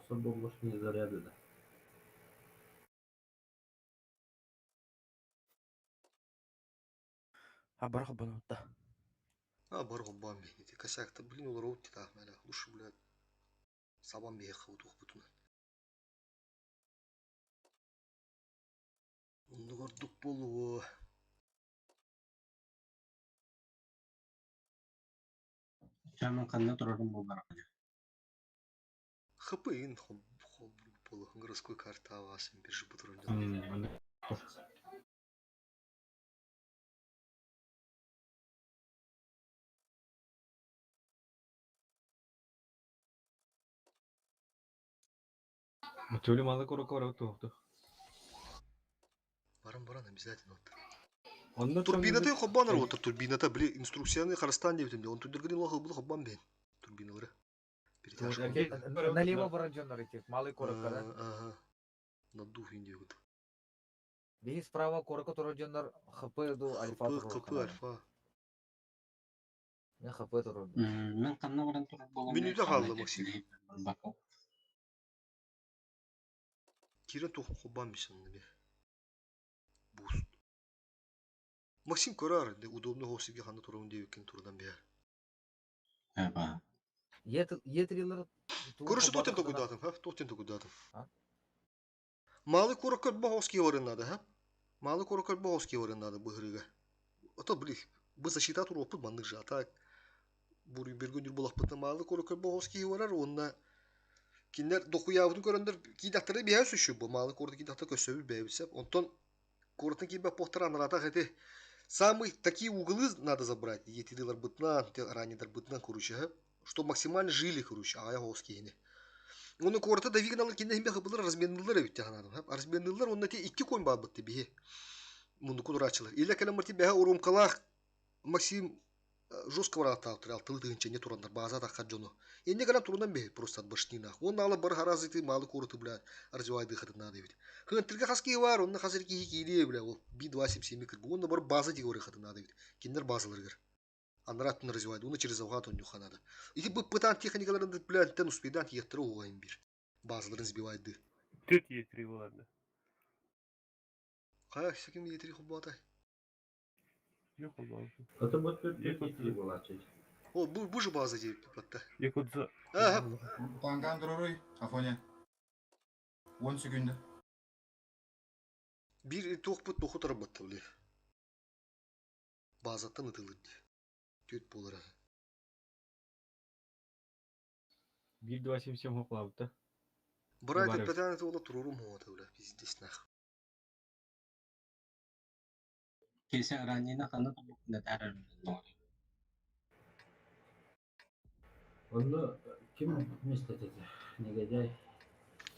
Особо не заряды, да. Абарга банута. Бар гоббан бейте. Косяк-то, блин, ол роут титах, мәлі. Лучше, блядь, сабан бейе қауытуқ бұтуна. Онды көрдік болуы. Чамын қанна тұрардың бұл барақыны. Хпын, хол болу. Городской карта авасын бір жы бұтырын. Тюли малы куракора туқты. Баран обязательно отыр. Онда Турбинаты хоббаныр отыр. Турбината, біле, инструкцияны қарыстан дебітімде. Он түндіргін олағы бұл хоббан бейін. Турбиналары. Налево вооруженный рытик, малый корокора. Ага. Надув индию. Бей справа корокот вооруженный ХП ду альфа. ХП альфа. Не ХП туру. Мен қанна баран тұрар болу. Менюде қалды, Максим. Кирен тоқын хоббан бейсін. Буст. Максим көрар, удобно хосиге ханды турун девекен турдан бияр. Эба. Етрилер. Көріші тоқтен токудатым, ха? Тоқтен токудатым. Малы корокот баховский варен надо, ха? Малы корокот баховский варен надо бұғырыға. Ото білі, бұл защита туру опыт мандық жа. Так, бұл берген жүр бұл ақпытын малы корокот баховский варар, онына киндер доқуявудың көріндер кейдақтары бия сөші бұл. Малы корды кейдақтары көсөбі бәйбісеп. Онтон коротын кейбі поқтар анырата қайты. Самые такие углы надо забрать, етидилар бытнан, ранедар бытнан, короче, чтобы максимально жили, короче, ая хоскейни. Оны корта да вигналар кине химбе хыбылар разменнылар өтте ханадым. Разменнылар онна те 2 койн бар бытты бие. Мунду кудрачылар. Или каламарти бега урумкалах Максим жестко вратал, тыл тыгынча не турандар база да хаджону. И не гана турундан бе просто от башнинах. Он ала бар харазыты малы корты, блядь, развивай дыхать надо ведь. Хынтырга хаски var, онна хазырки хикили, блядь, ол Би-27 кырбу. Онна бар база дигори хаты надо ведь. Киндер базаларгар. Анраттын развивает, оны через авгат он нюха надо. И ты бы пытан техникаларын, блядь, тен успейдан ехтыры угайын бир. Базаларын сбивает ды. Тут есть 3, ладно. Кая, всяким етри хубатай. Это будет перепетить волочить. О, bu же база deyip hatta. Якудза. Танган durur, Афоня. 10 секунды. Bir tohput tohu tarabattı öyle. Bazattan ıtılırdı. Tüt bolara. 1.277 хоплавды. Брать питание это ола турурум хода öyle. Пиздец нах. Келсең раннина қанна тұрбықында тәрір. Оны кім вместе етеді? Негодяй.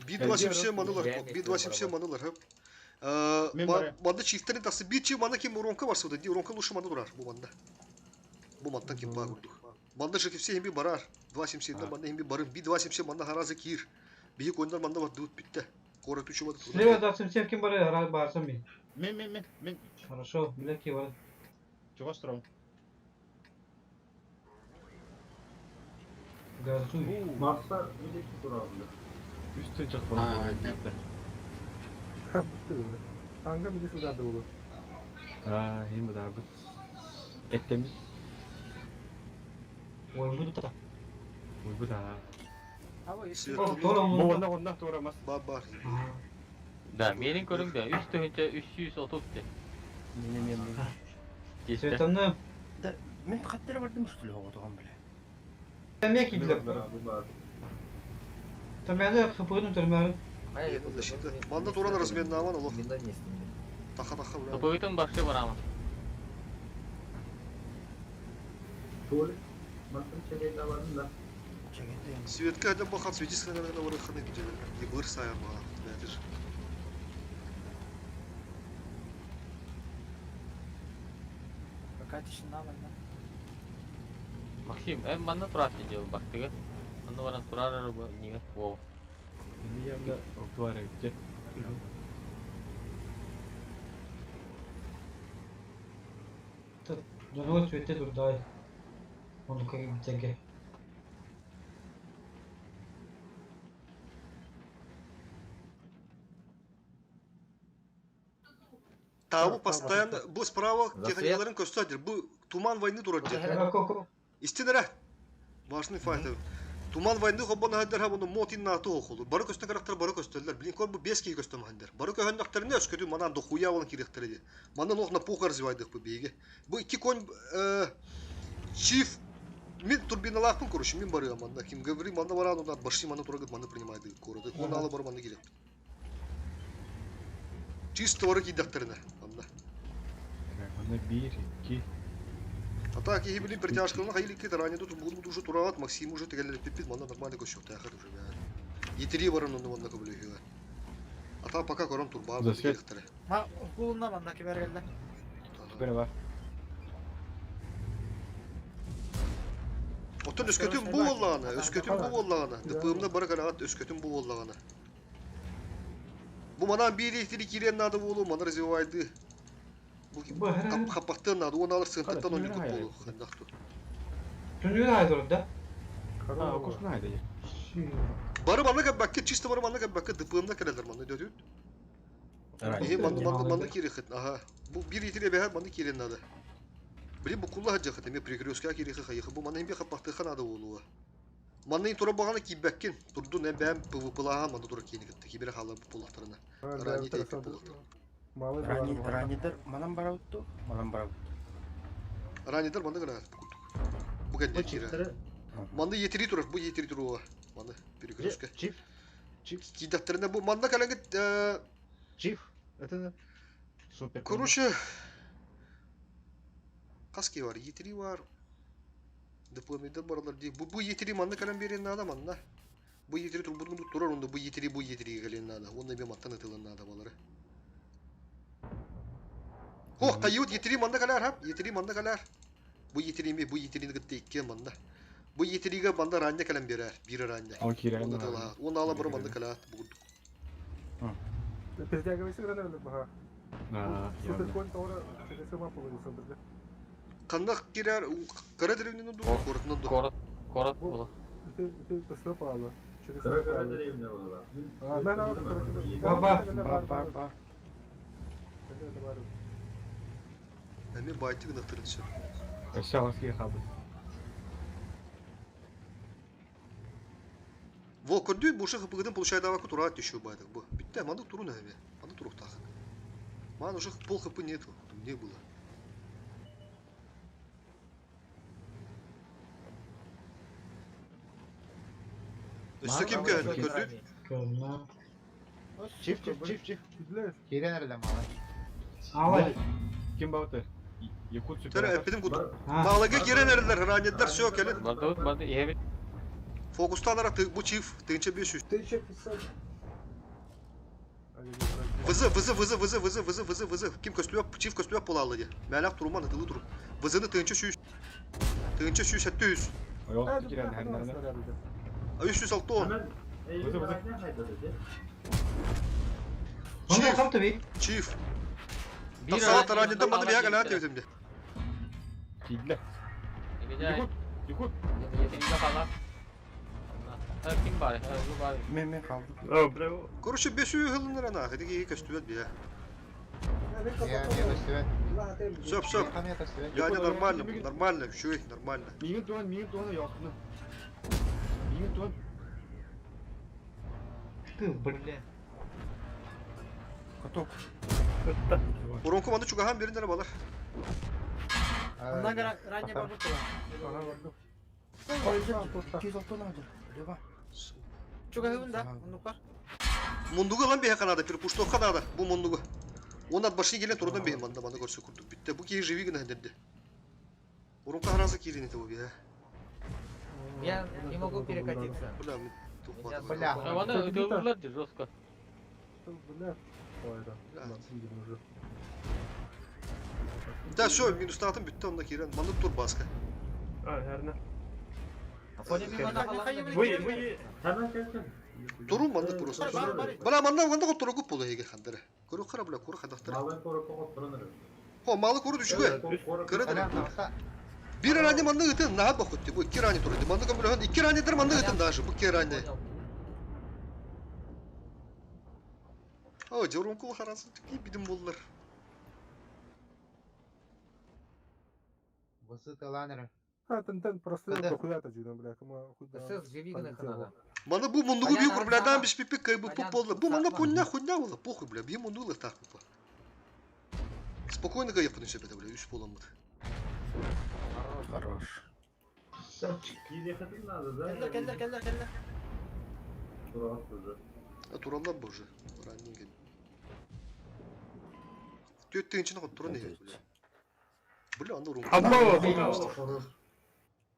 Би-27 манылар. Би-27 манылар. Manda çiftlerin tası bir çift manda kim uronka varsa da uronka luşu manda durar bu manda. Bu mandan kim bağ kurdu. Manda şekifse hem bir barar. 277'den manda hem bir barın. Bir 277 manda harazı kir. Bir koyunlar manda var dut bitti. Kora tuşu var. Слева 27 кем бары барсам мен. Мен. Хорошо, миляки бар. Чего стром? Газуй. Марста bir тұрады. Üstün çok var. Kanka bir de şurada olur. Hem de abi. Ettemiz. Oyunu da. Bu da. Ondan doğramaz. Babar. Да, менің көріңді, 330 де. Светаны. Да, мен қаттары бардым үстілі оғытыған біле. Тәмек идлер. Тәмәді қыпығының түрмәрі. Manda duran разменный аван алох. Таха бля. Бұйтын бақшы барамын. Толь. Мастын чегейді авадын да. Светка адам бахат светиск на вары ханы гүжелер. Ебыр сайар баға. Бәтір. Какая тишина банда. Максим, манда тұратын жел бақтығы. Манда баран тұрар арабы неге? Оу. Ini yang enggak keluar aja. Жануар цветте дурдай. Он как битеге. Табу постоянно bu справа техникаларын көстөдүр. Bu Туман войны турат. Ко-ко. Истинера. Важный факт. Туман войны хоббон хаддар хабону мотин наты окулу. Бары көстө карактар бары көстөлөр. Блинкор bu 5 ки көстөм хандар. Бары көһөндөктөрүнө өскөтү манан дохуя болон киректерди. Манан окна пухар звайдык bu беге. Bu iki kon чиф мен турбиналарпын көрүшү мен бары манда ким говори манда баран онда баши манда турагыт манда принимайды короды. Он алы бар манда керек. Чисто бары кидактерине манда. Мана 1, 2. Ата ки хибили притяжкалына хайли ки таранеду турбуну уже турагат Максим уже тегелер пипит манда нормально көшөк тахыр уже. Етери барын онда манда көбөлөгө. Ата пока корон турба керектере. Ма кулунна манда кибер келди. Бere var. Otun öskөtün bu ollağına, öskötün bu ollağına. Dıpığımda bırak alagat öskötün bu ollağına. Bu manan bir elektrik giren adı bolu, mana развивайды. Bu kapaktığın adı, onu alır sıkıntıdan onu yıkıp bolu. Tünüğün aydı orada. Ha, okursun haydi. Barı manla kabakkı, çiste barı manla kabakkı, dıpığımda kereler manla dödüğün. İyi manla kirikit, aha. Bu bir elektrik beher manla kirenin adı. Блин, bu kullah hacı katı, me prekriyoska kirikit kayıkı. Bu manın bir kapaktığın adı bolu. Manın tura bağına kibekkin, turdu ne ben pıvıpılağa manla tura kiyini gitti. Kibere hala bu pulaklarına. Rani teyip pulaklarına. Ранидер манан барабытту, манан барабытту. Ранидер манда гана bu kadar kira. Manda yeteri durur, bu yeteri duruyor. Manda перекрестка. Чиф. Kidaklarında bu manda kalan git. Чиф. Это супер. Короче, kaski var, yeteri var. Diplomadan baralar değil. Bu yeteri manda kalan bir yerine adam manda. Bu yeteri durar onda bu yeteri gelen adam. Onda bir mattan atılan adam onları. Oh, kayıt yeteri manda kalar ha. Yeteri manda kalar. Bu yeteriğini gitti iki manda. Bu yeteriğe manda rande kalan birer. Bir rande. O kirenin Onda var. kala. Onu ala bura manda kala. Bulduk. Ha, Kandak girer. Kara derevinin dur. Korkutun dur. Korat bulu. Baba. Бар. Hemen baytık nıhtırı dışarı. Aşağıski kabul. Во, көрдүй, бұл шық бұғыдың получайды аваку тұрат düşüyor байдық bu. Bitті, манда тұру не бе? Манда тұруқ тақы. Ман уже пол хпы нету. Не было. Üstü kim geldi? Kördü? Görünmem. Чиф. Кире nerede mala? Alay. Kim bautı? Yakut süper. Tere epidim kutu. Ha. Mağlaga giren eriler, raniyetler söyok gelin. Bada iyi bir Fokusta alarak bu çift, tığınca 500. Vızı. Kim köstüyor, çift köstüyor polalı diye. Melak durman atılı durum. Vızını tığınca 100. Tığınca 100, 700. Yok giren her nerede? 306 10. Vızı. Bunda kaptı bir. Çift. bir Ta saat raniyette bana bir yer gelen tevzimde. Kidle. Gidecek. Yakut. Yeteneğine falan. Ha kim bari? Ha bu bari. Men kaldım. Oh, bravo. Короче, 500 hılınır ana. Hadi iyi köstüyor bir ya. Söp. Yani нормально, все нормально. Минут туан ясını. Минут туан. Ты, бля. Готов. Burun kumandı çugahan birinden balar. Мында ранее барбытту. 206 надо. Лева. Чуга хыбында, онукар. Mundugu lan bir kanada, bir puştok kanada. Bu mundugu. Ondan başı gelen turdan bir manda görse kurduk. Bitti. Bu ki живи gene dedi. Burun kahransı kirini tabii ya. Я не могу перекатиться. Бля, Ha bana ödevler de Roska. Да, все, минус atın bitti onda kiren. Manda tur baskı. Ah, her ne? Афоня мимана falan. Bu Durun manda burası. Bana manda kotturu kup bulu hege kandere. Kuru kara bula kuru kadaktır. Ho malı kuru düşüyor. Kırıdır. Bir rani manda gıtın nahat bakutti. Bu iki rani turuydu. Manda kamera iki ranidir manda gıtın daha şu. Bu iki rani. O jorun kul harası. Bidim bullar. Басы таланыры. Тен просто Когда? хуята жүйдөн бля, кыма Сыз живиганы ханада. Мана bu mundugu Толян, bir kurблядан арзана. биш pipik kay bu Толян, futbolda. Bu manga сакма. хуйня была, похуй, бля, бьем мундулы так попа. Спокойно кайф кылып сөйбөт, бля, 3 боламыт. Хорош. Кийлехетин надо, да? Келдер. Турат уже. А туралар бу уже. Раннен ген. Төт тегенчини кот туран деген, бля. Бля, анда урун. Хорош.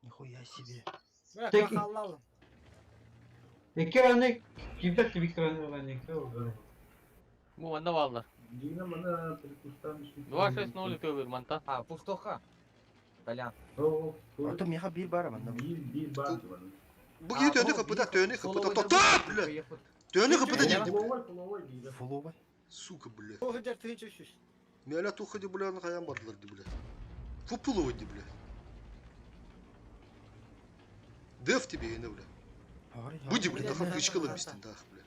Нихуя себе. Tek... İki örnek Gibet Victor örnekte oldu. Bu manda bağlar. Дина мана прикустанmış. 2-6-0 төбір манта. А, пустоха. Толян. Ото меха bir bara manda. Bir бар. Bu gidi tönü kapıda, tönü kapıda. Tata, bля. Tönü kapıda Толян. ciddi. Фуловой дейді. Фуловай. Сука, бля. Охыдер тыйчышыш. Меля тухади, бля, на каян бардылар, ди, бля. Фупуловый, ди, бля. Деф тебе, не, бля. Буди, бля, дахан кычкалар бистен, дах, бля.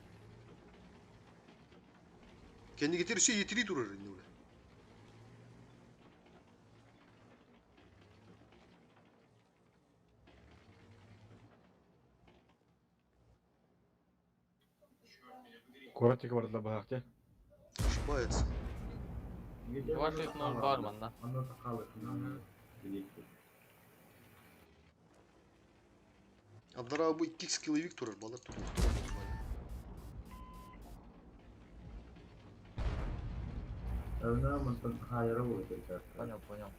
Kendi getirişi yetiri durur, ne, bля. Коротик бардыла бахте. Ошибается. 2-6-0 бар манда. Анда сақалы. Абдара bu 2x kılıvik durur, balık tutuyor. Она мантан хайра будет. Понял.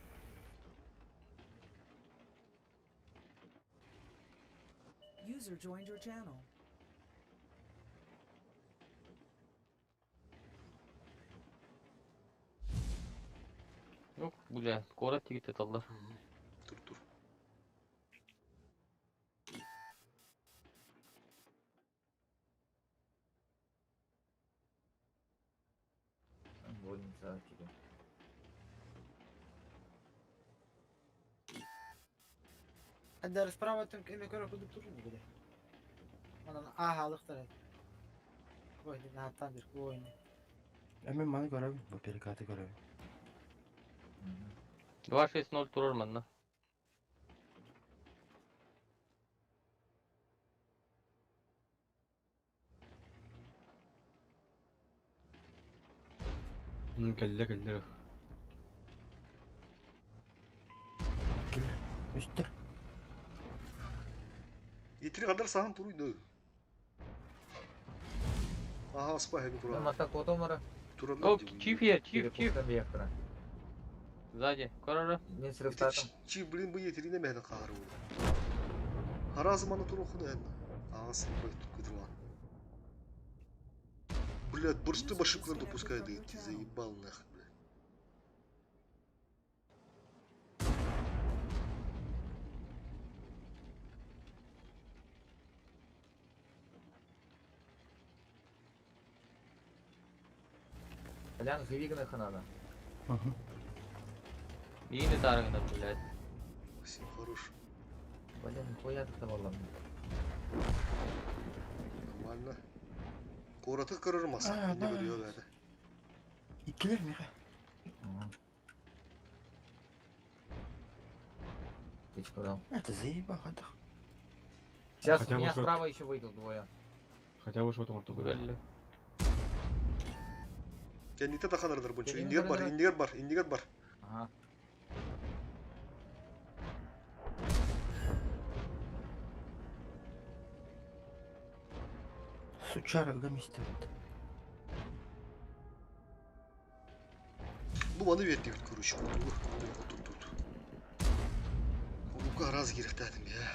User joined your channel. Yok, bля, скоро тигит аталар. Dur. Больница тебе. Хадер справа там эме көрө кудуп туру не биле. Анан ахалыктар. Ой, наттан бир ойны. Эме маны көрөбү, бу перекаты көрөбү. 2-6-0 турар манда. Келдер. Üstte. Yetiri kadar sahan turuydu. Aha, spah heavy turar. Мата котомара. Turar. О, чиф я, чиф. Перепустам вектора. Сзади, корора. Мен срывтатым. Çi bilin bu yetirine mehne kahar oldu. Her zamanı turu okudu hen. Ağası koyup kudurma. Блядь, бурсты башиклар допускает эти, заебал нахуй, блядь. Толян, живиганы ханада. Yine tarihinde, блядь. Спасибо, хорош. Блин, нихуя ты tavallam. Нормально. Коратı kırırmaz. Aa, Ne görüyor böyle. İkiler meha. Ты что? Это заебал, хата. Сейчас Хотя у меня бы что- справа еще выйдут двое. Хотя бы что-то вот туда. Belli. Kendine de kanardır bunun. Benim İndiğer var, kadar- indiğer var. Ага. Сучара гамисте. Bu bana verdi bir kuruş. Tut. Bu kadar az gerek dedim ya.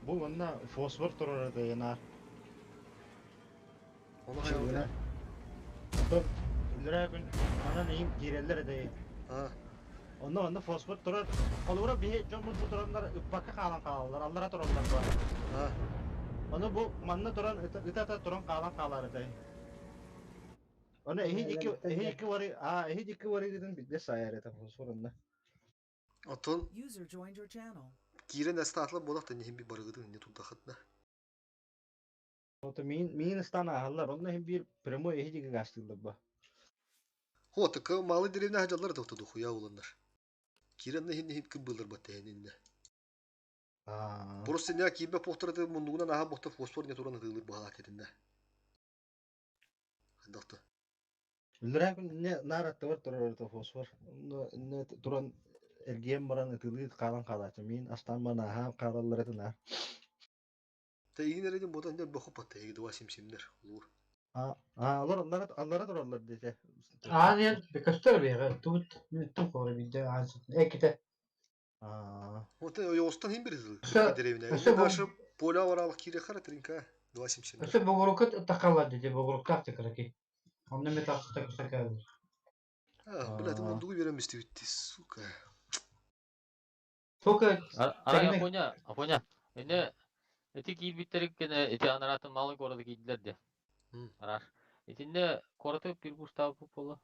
Bu bunda fosfor turardı yana. Onu hayal. Lira gün ana neyim gireller de. Ha. Onda fosfor turar. Olur bir jumbo bu turanlar ıppaka kalan kalanlar. Allara turanlar var. Ha. Onu bu manna turan ıtata turan kalan kalanlar da. Onu ehi iki var dedin bir de sayar eta fosforunda. Atın User joined your channel. giren estatla bolak da nehim bir barıgıdın ne tuttu hatta. Ото мин стана халлар. Онна hem bir прямой эһи диге гастылды ба. Хотыка малы деревне хажалар тоқтады хуя уландар. Киренне хин кыбылыр батенинде. Просто не кибе похторды мундугунан аха бохта фосфор не туран тылыр бала кетинде. Хандакта. Үлрәк не нарат тор тор фосфор. Не туран эргем баран тылыр калан калачы. Мин астан бана аха калалар этина. Та игнередин бодан не боху патта иги 270-лер улур. Аллара туралар десе. Анен бекастер бега тут минуттан sonra bildi azı. Ekide. Вот остан хин бирди. Ошо- Деревне. ошо бу- Наша поля варалык кире харатринка 270-лер. Öse boğuruk takalla dedi boğuruk taktı kıraki. Onu mi taktı takaldı. Блядь, мундугу беремисти битти, сука. Toka Арай Тегине- Афоня. Эне эти кийбиттерик кene эти анаратын малы корды кийдилер де. Араш. Этинде корты бир бустав боло.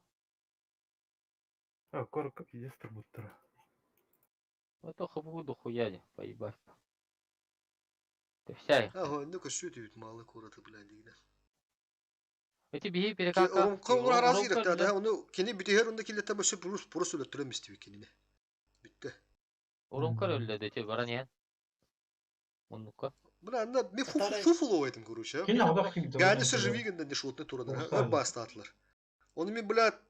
Корка пиздец буттара. Это хабу дохуя де, поебать. Тефсяй. Ну кашуйте бит малы кораты, блядь, дигне. Эти бихи Ки перекака. орум калыр аразы керек да, оны кени битер онда килете башы бурус өлөттүрөмүз тиби кенини. Битти. Урумкар өллө де те бараниян. Оннукка. Бля, анда мен фуфулов этим, короче. Кине адак gibi. Ганысы живигенде не шутны турадар. Бастатлар. Оны мен, блядь,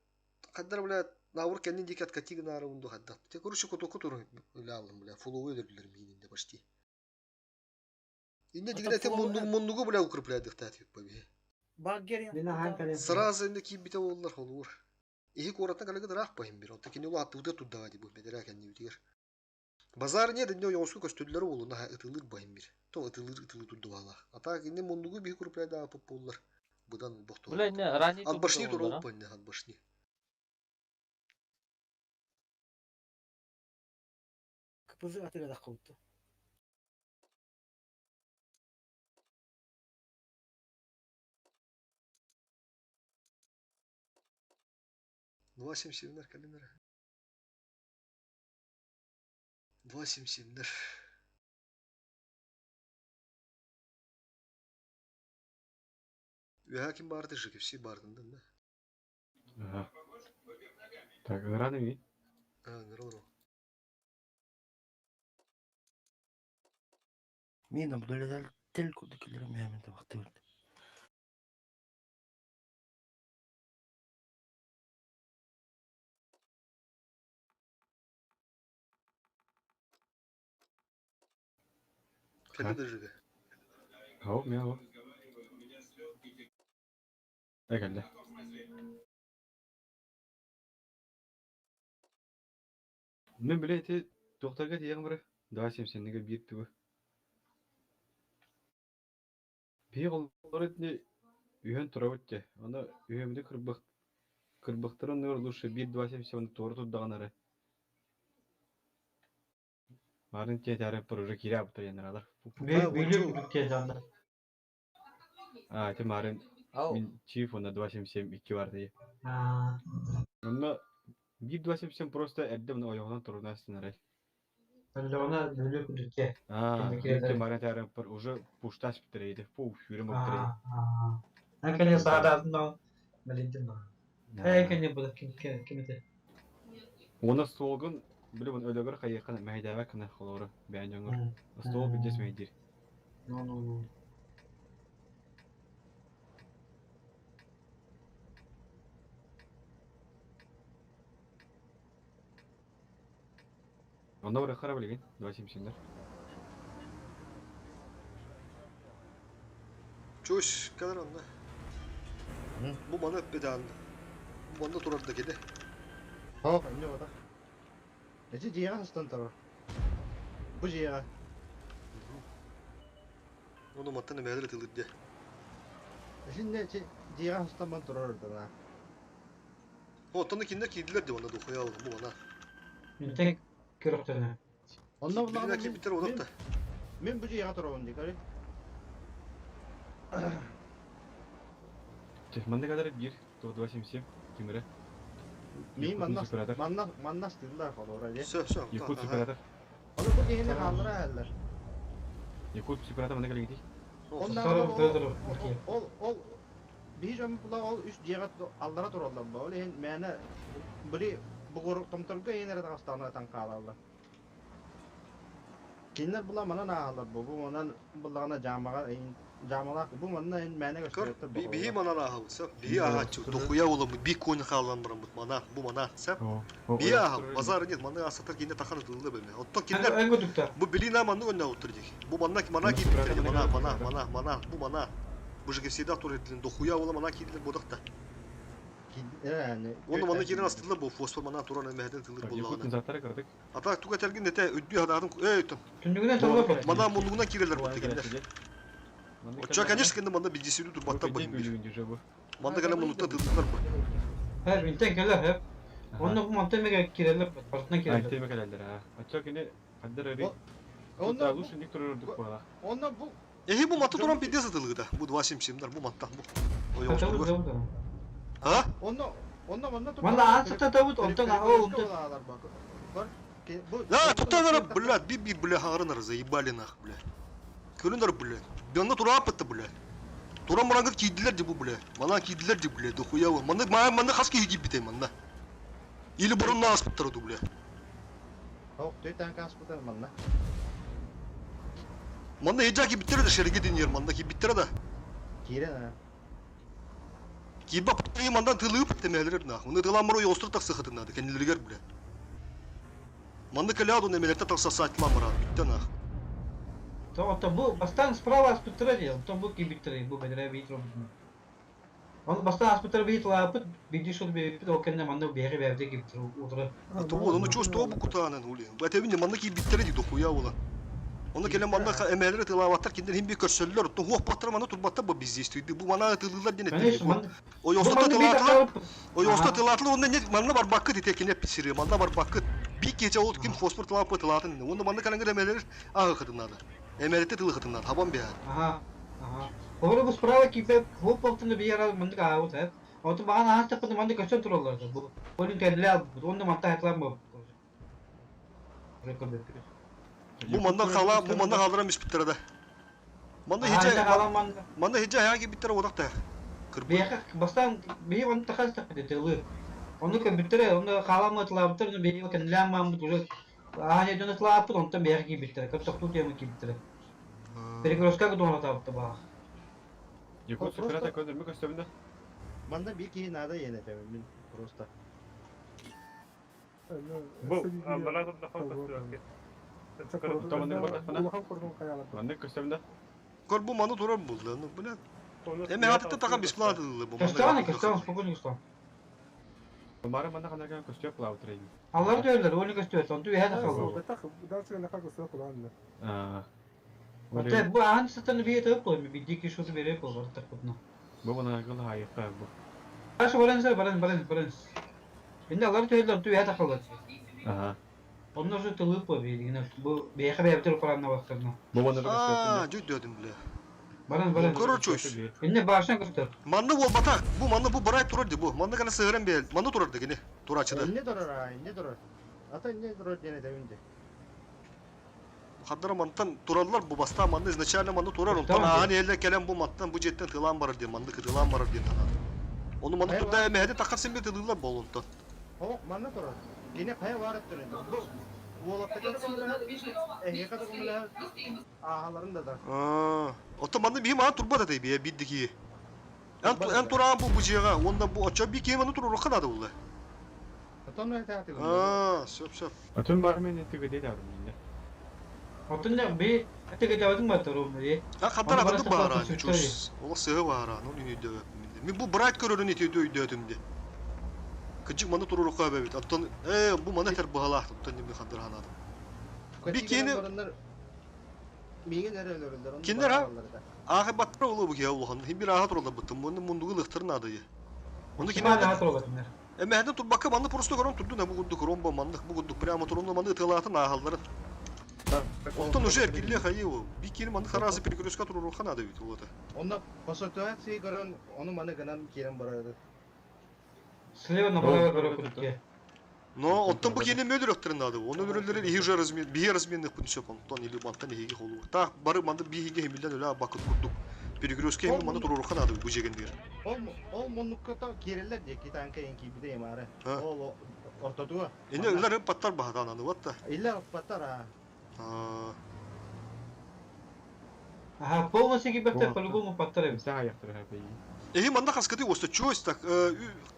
каддар, блядь, наур кенин дикат катигин ары унду хаддат. Те, короче, котоку турун алым, блядь, фулов өдөрдүлөр мининде почти. Инде дигне те мундугу, блядь, укрепляет дыктат юк баби. Баггерин. Сразу инде кибите оллар холур. Ихи коратна калыгы дырак пайым бир. Отта кени ула аттыгы туддага ди бу медера кенни битер. Базар не динде йоску көстүллөр болу на ытылыр байым бир. То ытылыр тудду бала. Ата кени мундугу би укрепляет популлар. Будан бохто. Бля, не, рани От башни туру панне, от башни. Кыпызы атыга да кылыпты. Ну 277-лер календер. 277-лер. Üye hakim bardı jık все бардын да. Ага. Так, рано ми. Грору. Мен абдулладар тел кудыкилерим мен вакыты берди. Календер жık. Ау, мен ау. Geldi. Men bile eti doktorga diyen biri. Daha semsenlige bir tübü. Bir olur etni ühen turavutça. Ona ühemde kırbıktırın ne olursa bir daha semsen doğru tuddağınları. Varın tedarik proje kira yaptır yanıralar. Büyülü kezanda. Ate marın min çift onda 272 vardı ya. Onda bir 270 просто eddim ne oyundan turuna aslında. Öyle ona büyülü kudükke. Bitti marın tedarik уже пушташ bitireydi. Yürüm bitireydi. Hakikaten sağda adından bildim ben. Hakikaten bu da kimde? Ona solgun bile bunu öyle göre kayıkın meydana kana xoluru bence ngor. Stol bildes meydir. No. Onda oraya kara bilgin. 270'ler. Çuş kadar onda. Bu bana öp bedan. Bu bana turar da gede. Ha, ne var da? Ece ciğer hastan taraf. Bu ciğer. Onu mattan mehder tılır diye. Şimdi ciğer hastan man durar orada ha. Otanı kinder kiydiler de ona da koyalım bu bana. Tek kırıktığını. Ondan Bir dakika biter odak da. Men bu ciğer tarafın dikari. Manda kadar bir 270 kimere. Men mannas dediler falan oraya. Söp. Yakut süperator. Onu bu ciğerine kaldıra eller. Yakut süperator manda kadar gitti. Olsun. Sarı dur. Ol bir jom bula ol üç jigat allara turallar bu. Ol mene biri bu goruk tomtorga yenere Dağıstan'a tan kalarlar. Kinler bula mana nahalar bu. Bu mana bulana jamalar bu mana mene Kır, gösterdi. bihi mana aha sen. Bihi aha dokuya oğlum bir koyun kalan buram mana bu mana sen. Bihi aha pazar git mana asatır kinde takan dıldı böyle. Otto kinler En gödükte. bu bilina mana önüne oturacak. Bu mana ki bitirdi mana bu mana. Bu jige всегда tur edilin dokuya oğlum mana ki bodak da. Yani. Onu mana kirin astırlar bu fosfor mana turan mehden tılır Yakutun bullağına. zatları kırdık. Ata tuga tergin nete öddü hadadın tüm. Tündüğüne torba pat. Mana munluğuna kireler bu tekinler. Oça конечно kende mana bilgisi dur batta Bu bakayım. bölümünce bu. Mana kana munlukta tıldılar bu. Her binten gelir hep. Onunla bu mantığı mega kireler partına Ay kireler. teyme kalaldır ha. Açak yine kader öyle. Ondan Onda bu şimdi dururduk bu arada. ondan bu Ehi bu matta turan pidye satılgıda. Bu duvaşım şimdiler bu matta bu. O Tabii yolculuk. tabii. Ha? ondan Valla ansa tabii ondan o Ya tutanlar блядь, bir bile harınlar заебали нах, блядь. Kölünler блядь. Bende tura apıttı блядь. Turan marangıt kiydiler de bu блядь. Bana kiydiler de блядь. Dokuya var. Bana kaski gibi bitey bana. İli burunla aspıttır o блядь. Hop tüyten kasputan manna. Bana heyecan ki bitir de şerige dinliyorum bana ki bitir de. Kire ne? Ki bak pıttayı mandan tılığı pıttı mehlerir nah. Onu tılan maro yolstur tak sıkıtın nadı. Kendileri gel блядь. Manda kalado ne melekte tak sasatlan mara. Bitti nah. То bu бастан справа аспектра то bu кибитри bu bedre vitro. Он бастан аспектра vitla put bidi şol bir put o kendine manda bir yere verdi kibitri otura. Тобу onu çoğu bu kutağının uli. Bu tevinde manda ki bitirdi dokuya ola. Onda gelen manda emelleri tılavatlar kendileri hem bir körsöller. To hoh patır manda turbatta bu biz istiydi. Bu mana tıldılar gene. O yosta tılatlı. O yosta tılatlı onda ne manda var bakıt itekine pişiriyor. Manda var bakıt. Bir gece oldu kim fosfor tılatı tılatın. Onda manda kananga emelleri ağı kadınlar. Emelete tılı kadınlar. Taban bir yer. Aha. Sonra bu sправа kibep hop altında bir yere manda kağıt hep. O da bana hasta pun manda kaçın turlardı bu. Onun kendiler onda manda haklar mı? Bu manda kala bu manda kaldıran bispitlere de. Manda hiç ayağı bitter odak da. Bir bastan bir onu takas takdı tılı. Onu kibitire onu kalamı tılabatır bir kendiler mı bu Hanya dönüp lapı ondan bir yer kibitire. Kapı tut diye mi kibitire. Перегрузка doğru taptı bak. Yakut sıfıra koydurma gösterinde. Manda bir ki nada yeneceğim min prosta. Bu bana da falan gösteriyor. Tamamdır bak bana. Bana gösterinde. Kol bu manda durar buldu. Bu ne? Eme hatta takam bisplat bu. Köstane spokojno sto. Mara bana kadar gösteriyor plav treyim. Allah diyorlar onu gösteriyor. Onu bir hata kaldı. Hatta bu an satın bir yere koymuş. Bir diki şutu bir yere koymuş takımına. Bu bana akıllı hayır bu. Aşı baran. Şimdi Allah diyorlar bir hata kaldı. Aha. Onlar şu tılıp bu bir yine bu bir yere yaptırıp paranla baktığında. Bu bana da Aa, gösterinde. cüt dedim bile. Baran. Korur çoş. Şimdi baştan göster. Manda bu batak. Bu manda bu bright dururdu bu. Manda kana sığıran bir. Manda dururdu gene. Dur açıda. Ne durar ay ne durar. Ata ne durar yeneceğim indi. Haddara mantan durarlar bu basta manda izneçerle manda durar. Ondan hani elde gelen bu mattan bu jetten tılan var diye manda kıtılan var diye tanıdı. Onu manda turda mehde takarsın bir tıldılar bol ondan. O mana durar. Yine paya var ettiriyor. Bu olapta kadar kumla. Kadar kumla. Ahaların da da. Aa, otomanda bir manda turba da tabi ya biddiki. En turan bu bujiga. Ondan bu açı bir kemana turur o kadar da oldu. Otomla hayatı. Aa, söp. Atın var mı ne tüge değil abi yine. Otunda bir tek cevabın mı tarım diye. Ha hatta atıldı bağıra. Çöz. Ola sığı bağıra. Ne oluyor diyor. Mi bu bright körörün itiyor diyor tümde. Kıcık manda turur o kadar bebek. Attan bu manda ter bağlar. Attan gibi kadar hanadı. Bir kene Mingen nerelerinden. Kinler ha? Ahi batır oğlu bu ya Allah'ın. Hem bir rahat ola bıttım. Bunu munduğu lıhtırın adayı. Onu Kim kinler rahat olabilir. Mehde tur bakka manda prosto koron turdu ne bu guddu koron mandık bu guddu prima turunlu manda ıtılatın ahalların. Ondan уже erkilliğe hayı o. Bir kere manda karası perikoloska turur kan adı bit oldu. Onda pasotuvasi gören onu bana ganan kiren baraydı. Слева направо горы кутки. Но оттон бу кені мөлір өттірін ады. Оны өлілері ие же размен, бие разменных пуншеп онтон или мантан еге холу. Та бары манды биеге хемилден өлі бақыт күрдік. Перегрузка хемі манды тұруруқан ады bu жегендер. Ол мұнныққа та керелер декі танка енки біде емары. Ha. Ол ортодуға. Ені өлілер паттар бағадан аны ватта. Иллер паттар Ага, полностью гибертер по-любому подтарим. Сага яқтыры хапай. Эхи манда қасқады оста чойс так,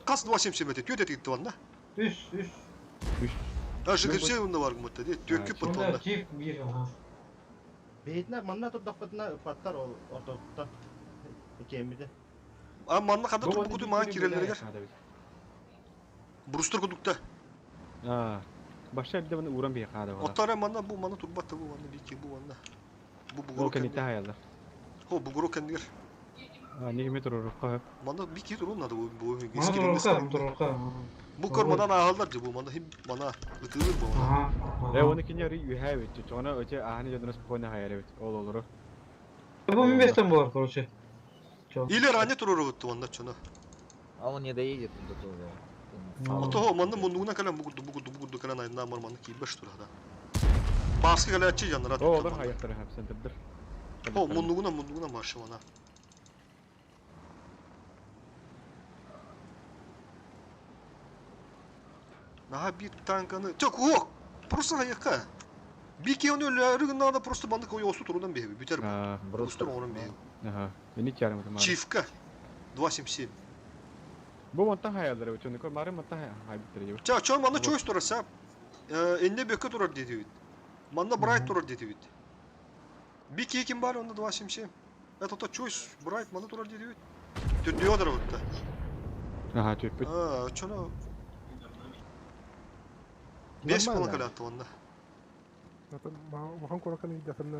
қас 270 метр, түйет етікті ванда. Үш. Жігіпсе онда бар күмітті де, түйекке пыт Сонда ванда. тип бир, ага. Бейтінер манна тұрдақ паттар ол ортодуқтан. Екеміде. Манна қада тұрбы күді маған керелерігер. Брустер күдікті. Başta bir de bana uğran bir yakada var. Ottara manna bu manna turbatta bu manna biki bu manna. Bu O guru kendi kendi. hayallar. Ho bu guru kendi. Ne metre ruha. Manna biki turun adı bu Mana tururka. Bu kormadan ağırlar bu manna him manna ıtılır bu manna. Aha. Ve onu kinci arı yuha evet. Ona öte ahani jadına spona hayal evet. Ol olur. Bu место var, короче. İler anne turur gıttı manna çona. А он не доедет до того. Ото ho manna munduğuna kalan bu gudu kalan ayında amar manna ki beş tur hada. Baskı kalan açı canlar O olur hayatları hep sendirdir. Ho munduğuna marşı manna. Naha bir tankanı çok yok. Просто hayaka. Bir ki onu ölüyorlar da просто bandık o yosu turundan bir biter bu. Брустер onun bir. Aha. Beni çağırım tamam. Çifka. 277. Bu monta hayalları evet. Çünkü marı monta hayal bitiriyor. Çağ manna çoğu turasa. Enne beke turar dedi. Manna bright turar dedi. Bir ki kim var onda 277. Это то choice bright manna turar dedi. Diyorlar orada. Aha tüpü. Çona. 5 falan kalattı onda. Waxaan kula kan dafna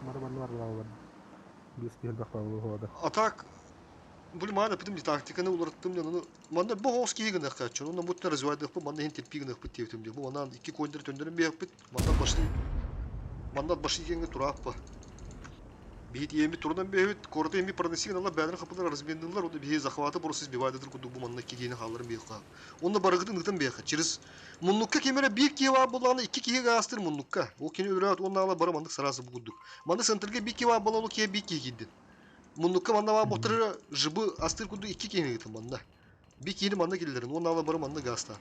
marban war lawan. Bis bir bak bawu hoda. Atak bu mana pitim di taktikani ularttım ya onu. Manda bu hoski yigin kaçın. Onda mutlu razvaydık bu manda hintel pigin akpıt tevtim diye. Bu manda iki koyunları döndürün bir akpıt. Manda başlı. Manda başı yenge turap pa. Bir yemi turdan bir evet korda yemi pranesigen Allah bədənin kapılar razmendiler. O da bir захваты burasız bir vaydadır kudu bu manda ki yeni halların bir qab. Onda barıgıdın gıtın bir çiriz. Munlukka kemere bir kiva bulana iki kiva gastır munlukka. O kini öğret onda ala bara mandık sarası bu kudu. Manda sentrge bir kiva bulalı ki bir kiva giddi. Munlukka manda va motorı jıbı astır kudu iki kiva gittim manda. Bir kiva manda gillerin onda ala bara manda gasta.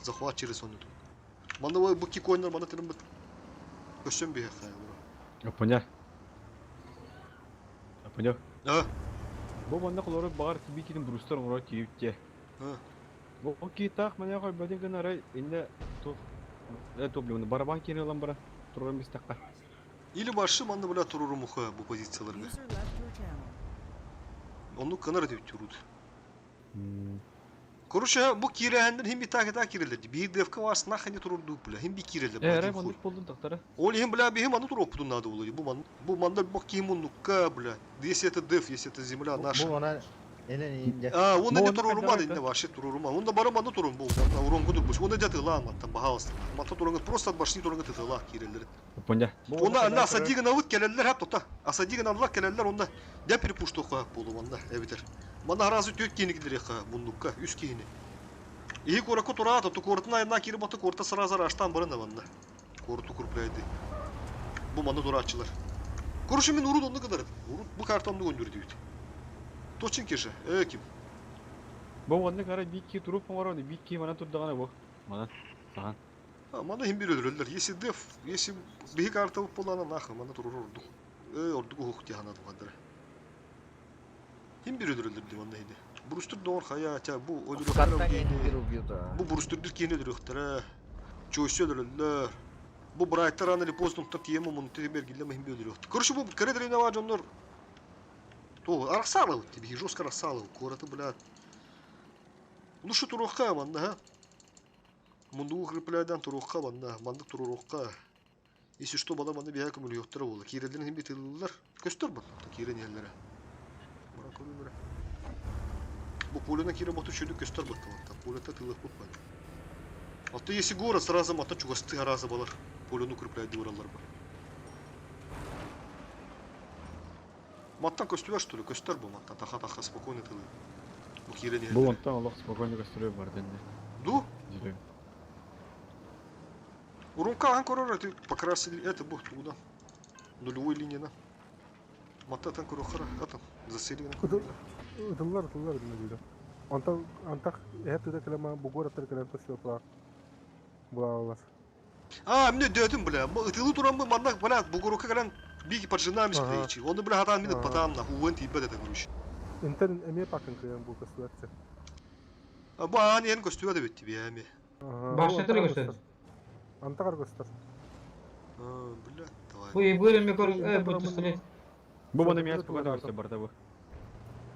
Захват çiriz onu. Manda bu ki koyunlar manda terim bit. Köşem bir qab. Ponya. Ponya. Ha. Bu manda kolları bağır ki bir kilim Brewster olarak kiyipti. Ha. Bu kita mana koy badin kan ara inde top toplumun baraban kini olan bara turun bistakka. İli başı manda bula tururum bu pozisyonlarda. User left your channel. Onu kanar edip turud. Koruşa bu kirehenden hem bir takıda kireledi. Bir defka var sınak hani tururdu bula. Hem bir kireledi. Ere mandık buldun taktara. Ol hem bula bir hem anı turup budun nadı oluyor. Bu manda bak kim munukka bula. Если это def, если это земля наша. Bu ona enen iyinde. Onda ne tururum var inde var şey tururum. Onda bara manda turum bu. Urun kudur bu. Onda da tılan matta bahalasın. Matta turun просто от başını turun tıla kireller. Ponya. Onda Allah sadigin avut geleller hep tota. Asadigin Allah geleller onda. Ya перепушту ха bolu onda. Evet. Manda harazı tök kini gider ha munukka üst kini. İyi koraku turata tu kortuna ayna kiri batı korta sıra açtan barın da manda. Kortu kurplaydı. Bu manda durakçılar. Kuruşumun urut onu kadar. Urut bu kartonunu gönderdü. Toçin kişi. Kim? Bu manda kara bir ki turup var onu bir ki mana turdağına bu. Mana. Sahan. Manda hem bir öldürürler. Yesi def, yesi bir karta polana nakı manda turur orduk. Orduk hukuk diye hanadı kadar. Hem bir öldürürler diye manda hedi. Brewster doğru hayata bu öldürürler. Bu Brewster'dir kini öldürürler. Çoğusu öldürürler. Bu Bright'lar anı post'un tiyemi monitörü belgileme hem bir öldürürler. Короче bu кредерine var onlar. То, Арсалов, тебе жестко Арсалов, коротко, блядь. Ну что туруха, манда, ha? Mundu kırpılardan turuqa banda, mandık turuqa. Esi что bana banda bir hakem oluyor yoktur oğlu. Kirelerin hem bitiriyorlar. Göster bana, kiren yerlere. Bırak onu bırak. Bu poluna kire botu şöyle göster bakalım. Polata tılık tutmadı. Hatta esi gora сразу mata çugastı harazı balar. Polunu kırpılaydı oralar var. Маттан көстүбөр что ли? Көстөр бу маттан таха спокойно тылы. Bu kireni. Bu monta Allah spokojno gösteriyor var dende. Du? Зелёный. Урунка корора ты покрасили это будет туда. Нулевой линии на. Мататан корохара, атам. Засилен корора. Тыллар не диyor. Антах это kelama bugor atır kelama taşıyor bular. Мне дедим, бля. Тылы туран мы маннак, бля, бугурука калан биги поджинамиш клеичи. Он, бля, хатан минут потам на увен тибе это груш. İnternet emeğe bakın kıyan bu kısmetçe. Ан ен костюя да бит тебе, ами. Başlatır göster. Antakar göster. Бля, давай. Bu iyi böyle mi kor bu tutulet. Bu bana miyaz bu kadar işte barda bu.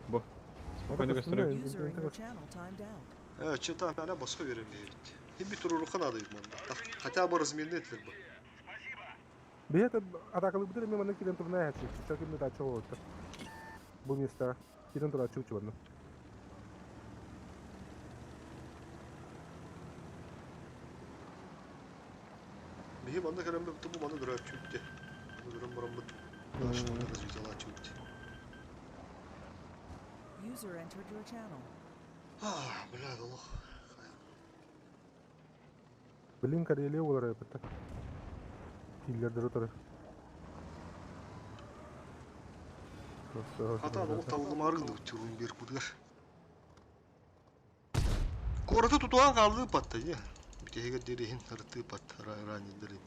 Bu. Spokojno gösteriyor. User in your channel timed out. Что-то она баско веремеет. И бит уруха надо их манда. Хотя бы разменный бы. Bir de adakalı bir de memnun kiren turna yapacak. Çok iyi bir daha çok oldu. Bu mista kiren turna çok çok oldu. Bihi manda keren bu manda durar çünkü. Bu durum murambat. Başta da развитие çünkü. User entered your channel. Бля, Allah. Bilin kariyeli olur yapıta. Killer duruyor. Hata ол талғымарың түрін беріп бұдылар. Қораты тұтуған қалды патта, не? Бітеге дерейін ұрты патта, ранендерін.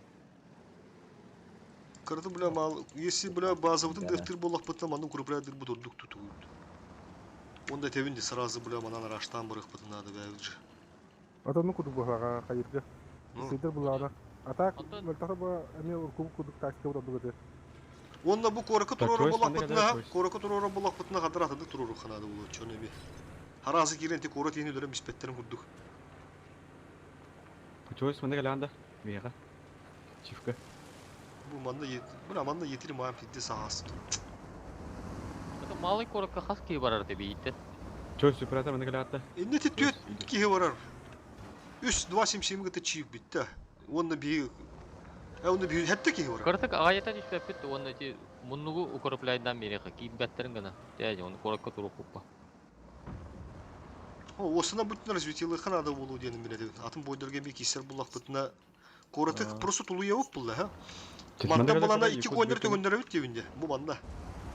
Қырды бұла мал, если бұла базавытын дефтер болақ бұтына манның күріпірәдір бұд ұрдық тұтуғыд. Онда тевінде сразу бұла манан раштан бұрық бұтынады бәуілжі. Atanın kudu bu hala hayırlı. Sidir bunlara. Atak mültahı bu emi urkubu kuduk takip oldu bu. Онда бұл қорықы тұроры болақ бұтына, қорықы тұроры болақ бұтына қадыр атыды тұроры қанады бұл чон еме. Харазы керен тек қоры тейіне өлім біспеттерін күрдік. Көтөйс мында келанда. Вега. Чифка. Бұл аманда етірі мағам тетті сағасы тұр. Малый коракка хас кей барар деп ийтте. Чөй супрата мында келатта. Не те түйет кейі барар. 3-2-7 гыты чиіп бітті. Онда бейі... Онда бейі хәтті кейі барар. Кыртык агайата түспеп бит, оны ти муннугу укорплайдан бери кийип беттерин гана. Тәҗи оны коракка туруп куппа. Осына бүтін развитиялы қанады болу денім біледі. Атын бойдырген бей кейсер бұлақ бүтіна қораты просто тулу еуіп бұлда, ха? Манда болана 2 көндер төгіндер өт дебінде, бұл манда.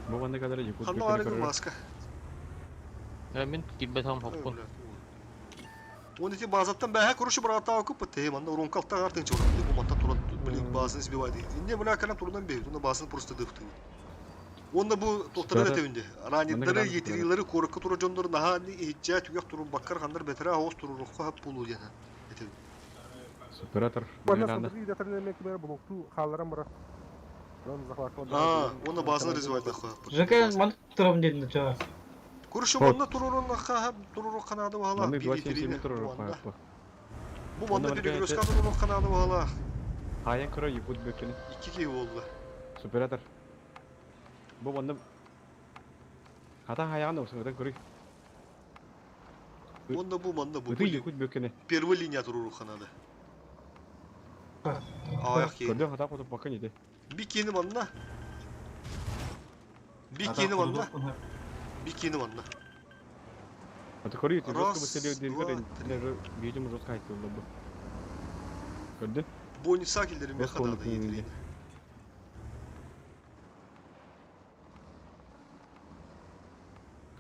Бұл манда кадары екут Қанды арығы маска. Мен килбетам хоппун. Оны те базаттан бәхә көріші бір ата өкіп бітті, манда уронқалықтан артын чорады, бұл манда туран базын избивайды. Инде бұна кәлем турынан бейді, оны базын просто дықты. Onda bu tohtara da tevindi. Ranidleri yetirileri korku turu jondur naha ni ihtiyaç tüyak turu bakkar kanlar betere host turu ruhka hep bulu yana. Superator. Bana sonra bir detaylı emek ver bu tu hallarım bırak. Onda bazıları riзвать даха. Жека ман турам дедin çağa. Kuruşum onda tururun naha hep tururu kanadı hala. Manda 270 tururu kanadı. Bu manda bir göz kanadı kanadı hala. Hayan kara yıkut bökeni. 2 kez oldu. Superator. Bu manda Hata hayan olsun da görü. Onda bu manda bu. Bu yıkut bökeni. Первая линия tururu kanadı. Ayak yeri. Gördün hata kodu bakın idi. Bir kenim anla. Bir kenim anla. Bir kenim anla. Hadi koruyor. Жестко быстрее двигаться. Видимо, жестко haydi oldu bu. Gördün? Bonus sakillerim bir kadar da yedireyim.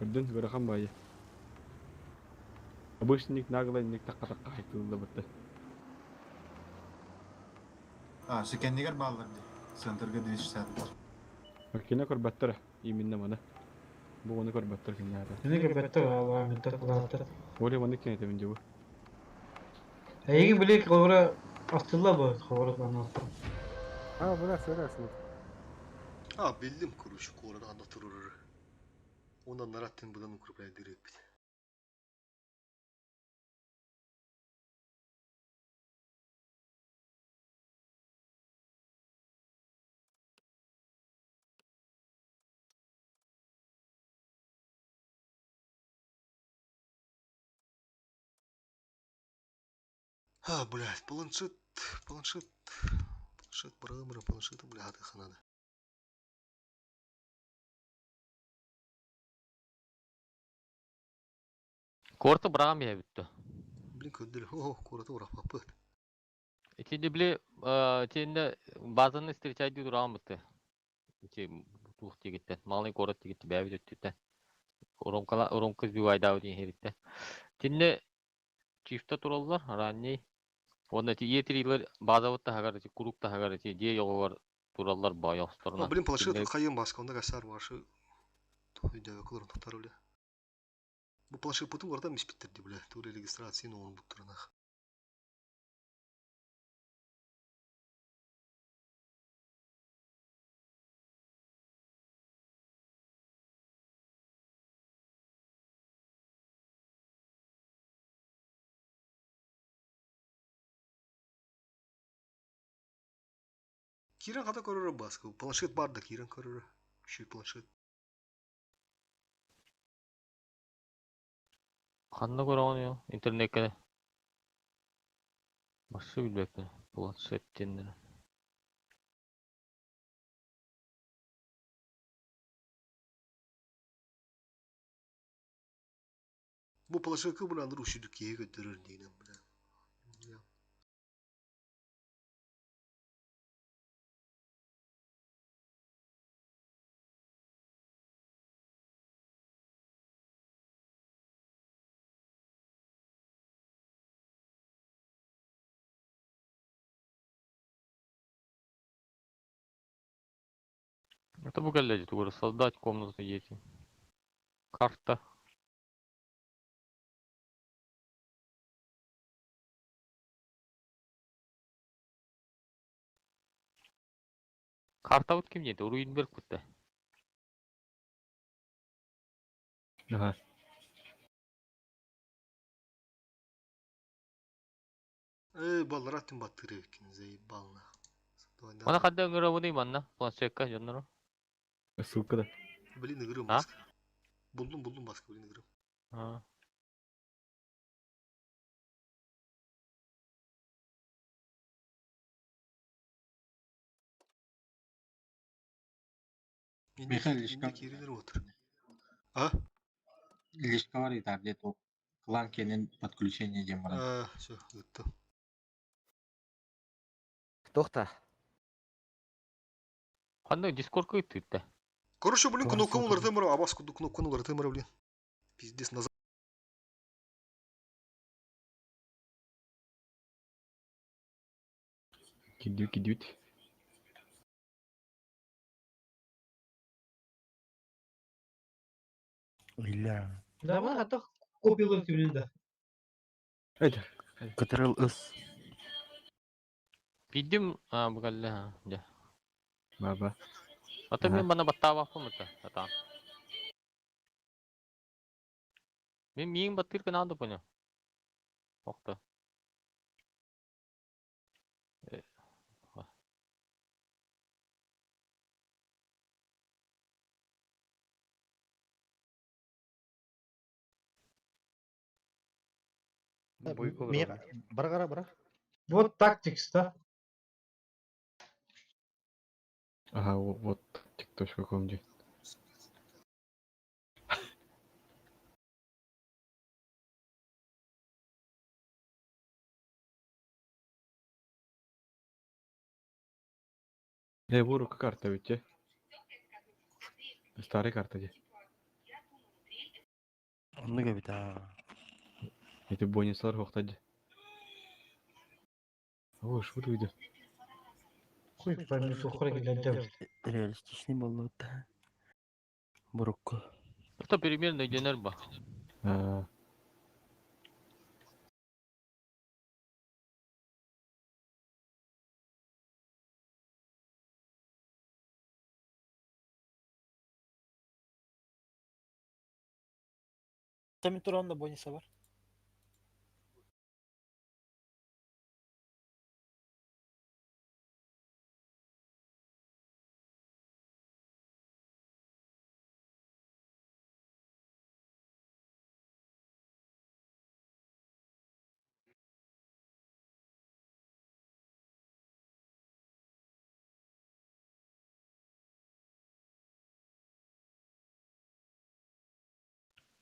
Gördün? Görekan bayı. Обычно ник нагло ник такка-такка haydi oldu bu. Şekendikar bağlardı. Sentırga diriş saatler. Makine korbattır. Yeminle bana. Bu onu korbattır ki nerede? Ne köpekte var bir takılattır. Oraya bana kene önce bu. Egi bile kavra astılla bu kavra anlattı. Ha bu ne söylersin? Bildim kuruşu korada anlatırır. Ondan narattın buradan kurupaya direkt bit. Блядь, планшет, программа планшета, блядь, их надо. Корты брагам я бүтті. Блин, көддір, кораты ұрап қапы. İçinde bile içinde bazılarını istirçaydı duramıttı. İçi tuğ gitti. Malın korat gitti. Bäbi döttü. Orom kız bir vayda ödeyün heritte. İçinde çifte turallar. Ranni. Onda ti yetiriyler bazavatta hagar içi kurukta hagar içi diye yollar turallar bayağıslarına. Блин, планшет кайын баска, онда касар маршы. Видео кылырын туктар эле. Бу планшет бутун орда эмес биттерди биле. Тур регистрацияны онун буттурунак. Кирен ката көрөрө баска. Планшет бар да кирен көрөрө. Küçük планшет. Kanna görüyor ya internette. Başka bilmekte. Planşettendir. Bu планшет кыбыландыр ушидүккеге көтөрөр дейнем биле. Это выглядит, говорю, создать комнату дети. Карта. Карта вот кем нет, Руинберг вот. Ага. Балдар аттын баттыры экен, заебална. Mana kadar ngera bunu mana? Planşetka janları. Ссылкада. Блин, игры А? маска. Buldum baska, блин, игры. Ha. Михаил, лишка Кирилер отыр. А? лишка бар еді апдейт ол. Клан кенен подключение дем бар. Все, готов. Тохта. Kanda Discord'ga gitti de. Короче, блин, кнопканы улартай мара, абас кнопканы улартай мара, блин. Пиздец, назад. Кидют. Илья. Да, мына хата копиялар тибилинде. Haydi. Катерил ыс. Bildim bu galle ha. Ya. Baba. Ata Aha. ben bana batta bakım mı ata? Ben miyim batır kanalda bunu. Nokta. Бара. Вот tactics да. Ага, вот TikTok.com где. Буру карта ведь, а? Старая карта где? Onu gibi daha. Это бонуслар хоқтады. О, шут uydu. Хуй пойми, сухара гиляндер. Реалистичный был да. Бурукку. Это примерно денерба. Tabii Turan'da bonisa var.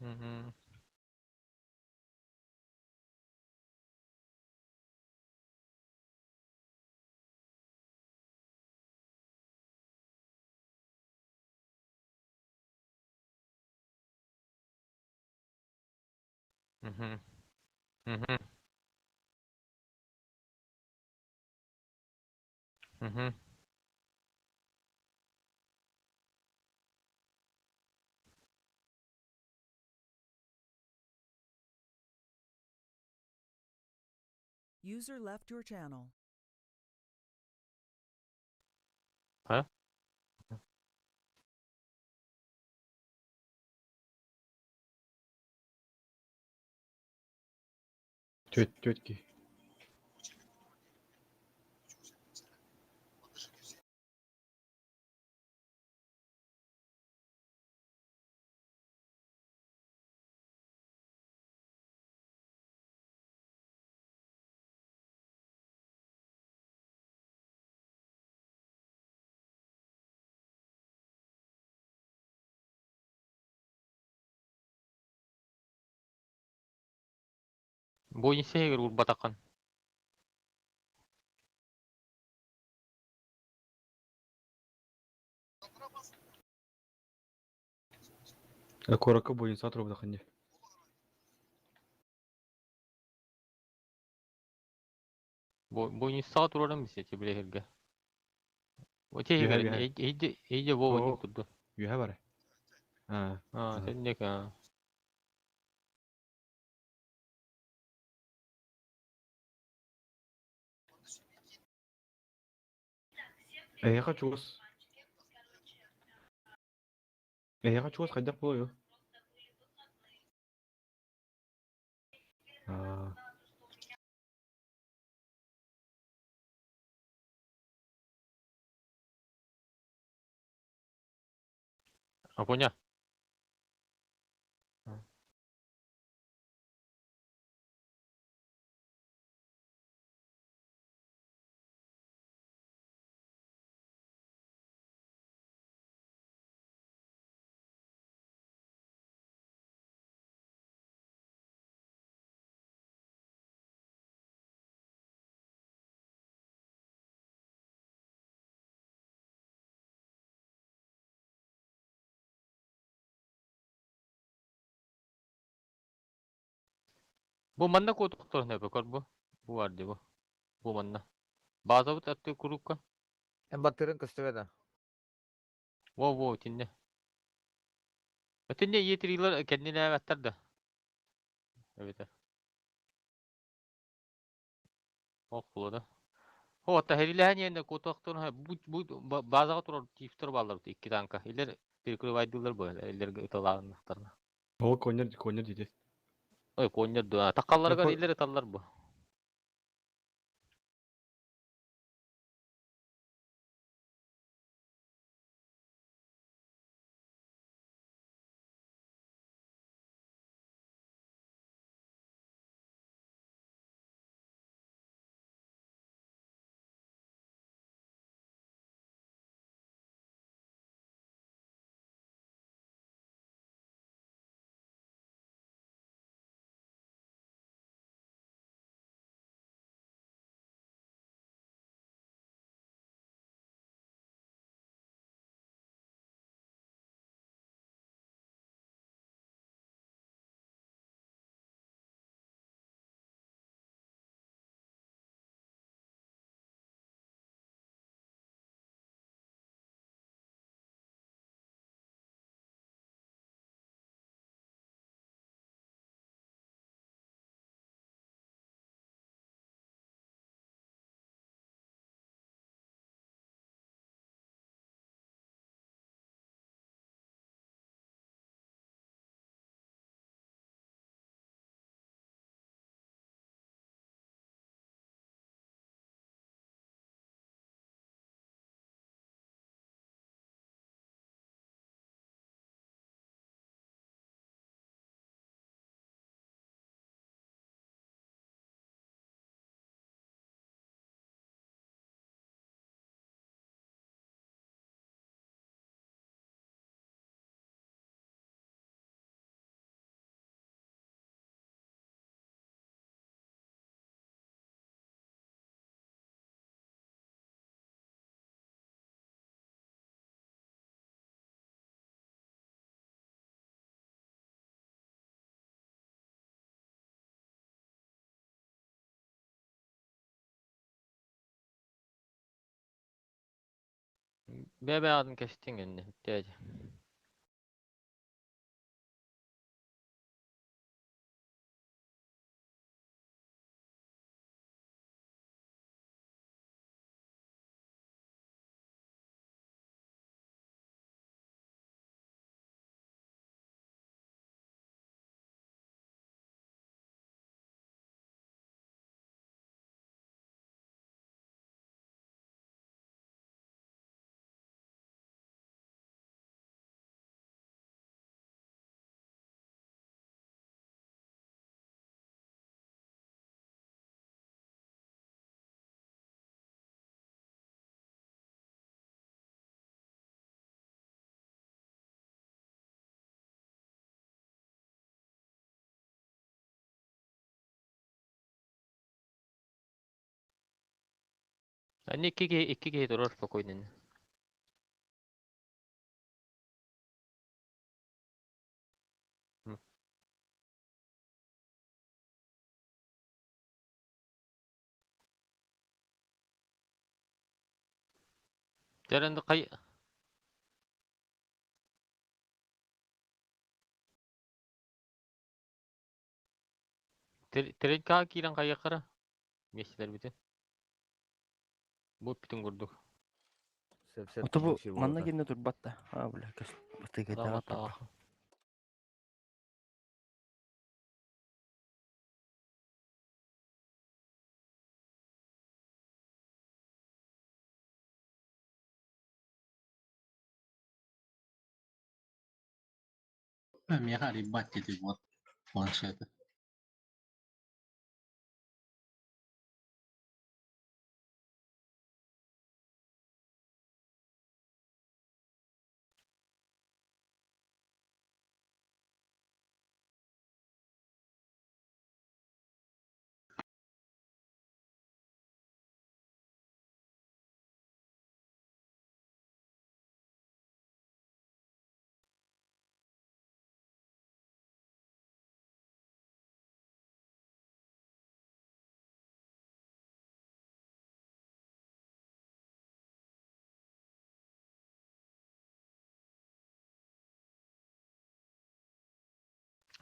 Hı. Мгм. Мгм. Мгм. User left your channel. Ha? Тетки. Бу нисегер урбатакан. Корока будет сатру бдаханне. Бу ниса турарам бисети билегерге. Оте Юха, егер юха. эйде бу О, дик турду. юха бар. Сендек Эйха чугус. Эйха чугус хайдак болою. Апоня. Бу манна ко доктор не бекор бу. Бу варди бу. Бу манна. Базабыт атты курукка. En battırın kıstı Во тинне. Тинне yetiriyler kendine аттар да. Evet. Ох булады. О, та хериләһән янда котоктон бу базага турар тифтер баллар икки танка. Илер перекрывайдылар бу. Илер ыталарыннактарына. Ол конер диде. Ой, коннер да. Таккалларга илер ыталлар бу. Bebe adın kestin gönne. Dedi. Anne iki gehi durur spokojnie. Terende kay Teret ka kiran kaya kara. Geçtiler bütün. Bu bütün kurduk. Sepset Ото бу şey манна oldu. кенне турбатта. А, бля, кас. Бытыга Tamam дага tamam. турба. Меха рибат dedi вот планшеты.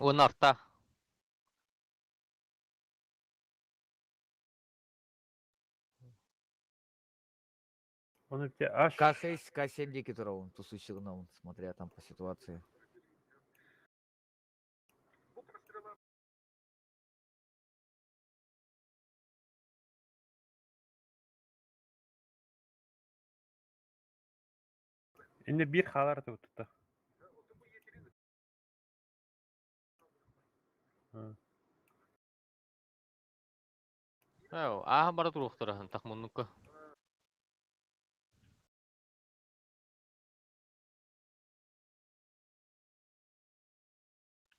O narta. Он у тебя аж... К6, К7 дикиторовым, тусу сигнал, смотря там по ситуации. Инде bir халар tuttu. Ayo, aha bara turuqtara takmunnuka.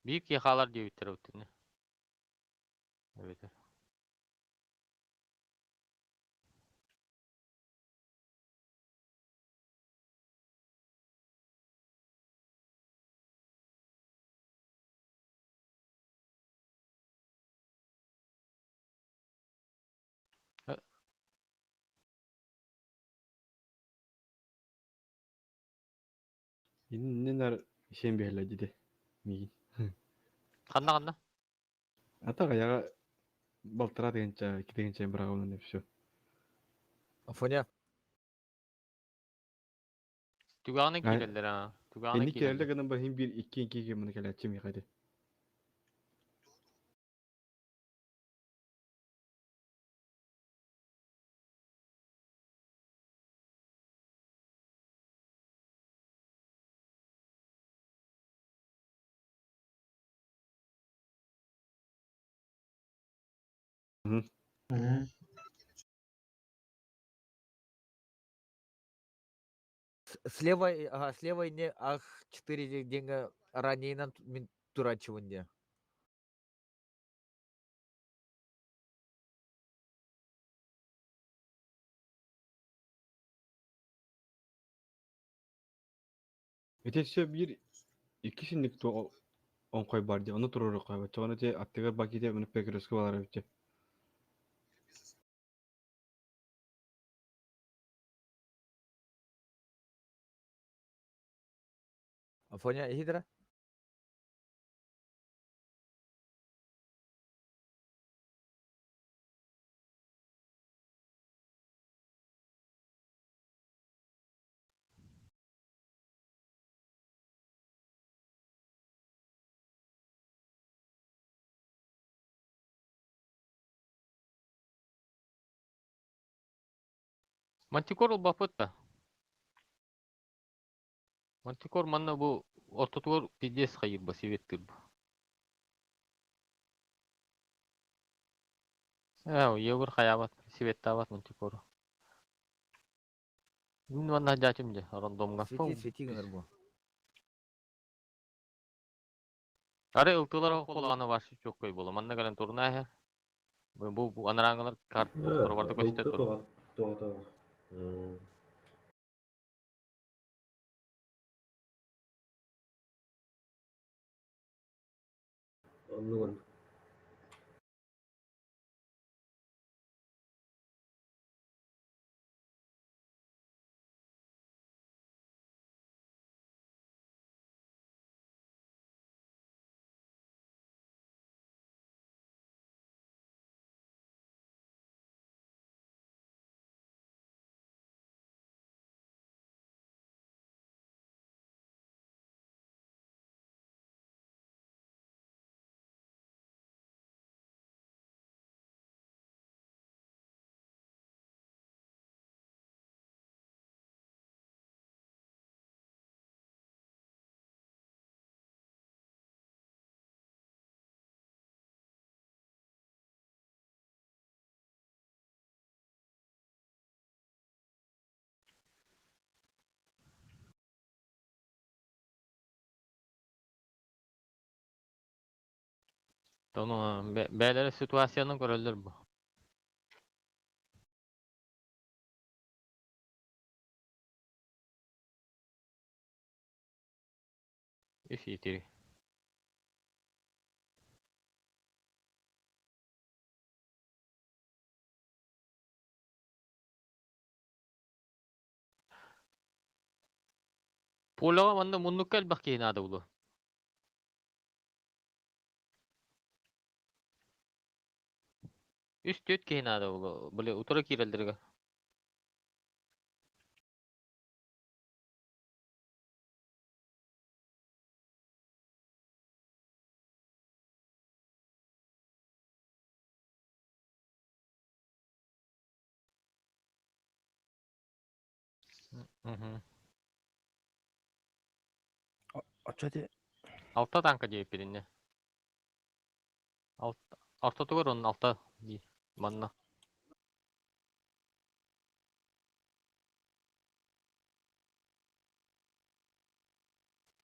Büyük yakalar diye bitir ötünü. Evet. Иннер ишен берле диде. Мигин. Kanda kanda. Ата гаяга балтыра дегенче, китегенче бирок онун деп все. Афоня. Tugağına girerler ha. Tugağına Эни келде girerler. гынан ба хим 1 2 мына келе чим якады. Слева, ага, слева не ах 4 деньги ранее нам турачивание. Ötesi bir iki sinlik to on koy bardı. Onu turur koy. Çoğunu te attıgar bakite bunu pek riski var ötü. Афоня Hidra? Мантикор ул бапытта. Мантикор манна бу ортотугор пиздец хайыр ба севеттир бу. Егор хаябат, севеттабат мантикор. Мин манна жачым же, рандомга. Свети гыныр бу. Аре ылтылар коллана башы çok koy bola. Manna gelen turna he. Bu anarаңылар карт товарды көчтө тур. Тону бәләре ситуацияны көрөлдөр бу. Иш итери. Полага манда муннуккал баккейнады улу. Üst кейнады улу. Биле утура кирелдерге. Очоди. Алта танка жеп беринне. Алта тугар onun alta di manna.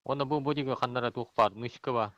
Оны бу бодига ханнара тук бар, нышкы бар.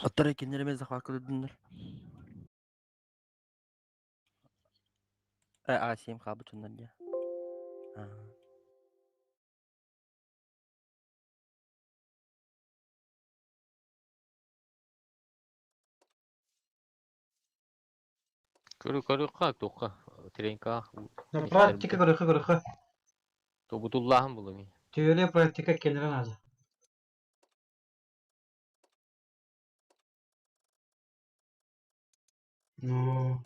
Оттар экенлеремез захват кылдыңдар. А7 кабытындар я. Көрү как тука. Тренка. Практика көрөхө. То бутуллахым булу ми. Теория практика кенерен азы. Ну.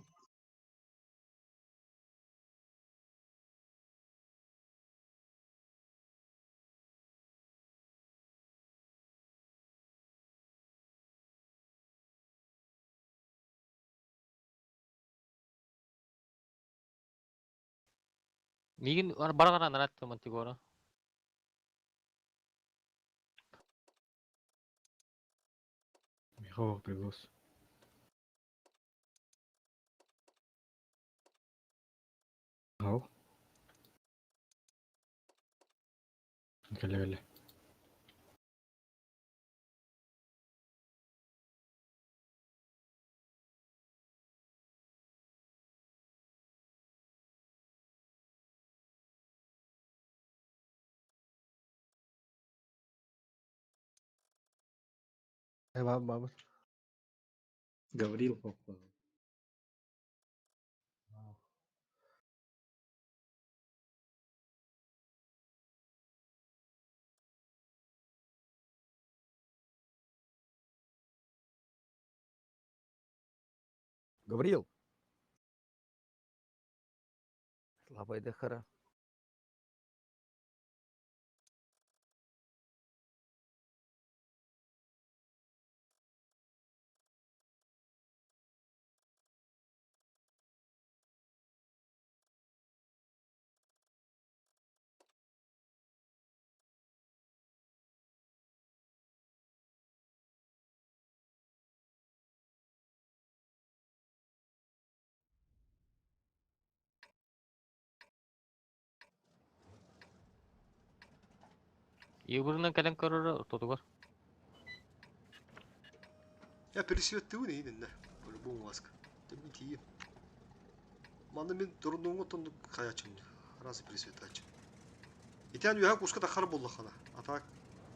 Мигин баргара нарат мантигора. Михаил Белос. Ау. Келе. Бабы. Гаврил Попов. Гавриил. Слабая дыхара. Ибурна кален көрөр тотугар. Я пересветтүү не идин да. По-любому маска. Тем тие. Манда мен турдуңго тондук каячын. Раз пересветтач. Итян юга куска тахар боллахана. Атак.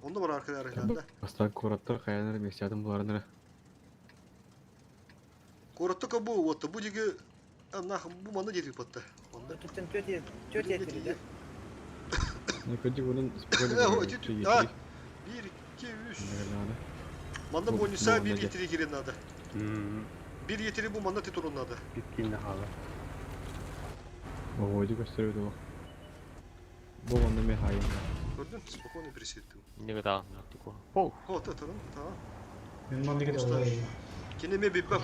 Онда бар аркада аркада. Бастан кораттар каянар мексиядым буларыныр. Коратты кабу вот бу диге нах бу манда жетип батты. Онда Туттен төт етті. Не көди bunun А, спокойно. 1 2 3. Манда бонуса 1 гетири кирен надо. 1 гетири бу манда титурун надо. Биткинне халы. Ого, gösteriyordu o. Bu onda me hayır. Gördün? Спокойно пересветтүү. Неге тагы тико. О, татырын, та. Мен мамдыгы да. Кенеме биппап.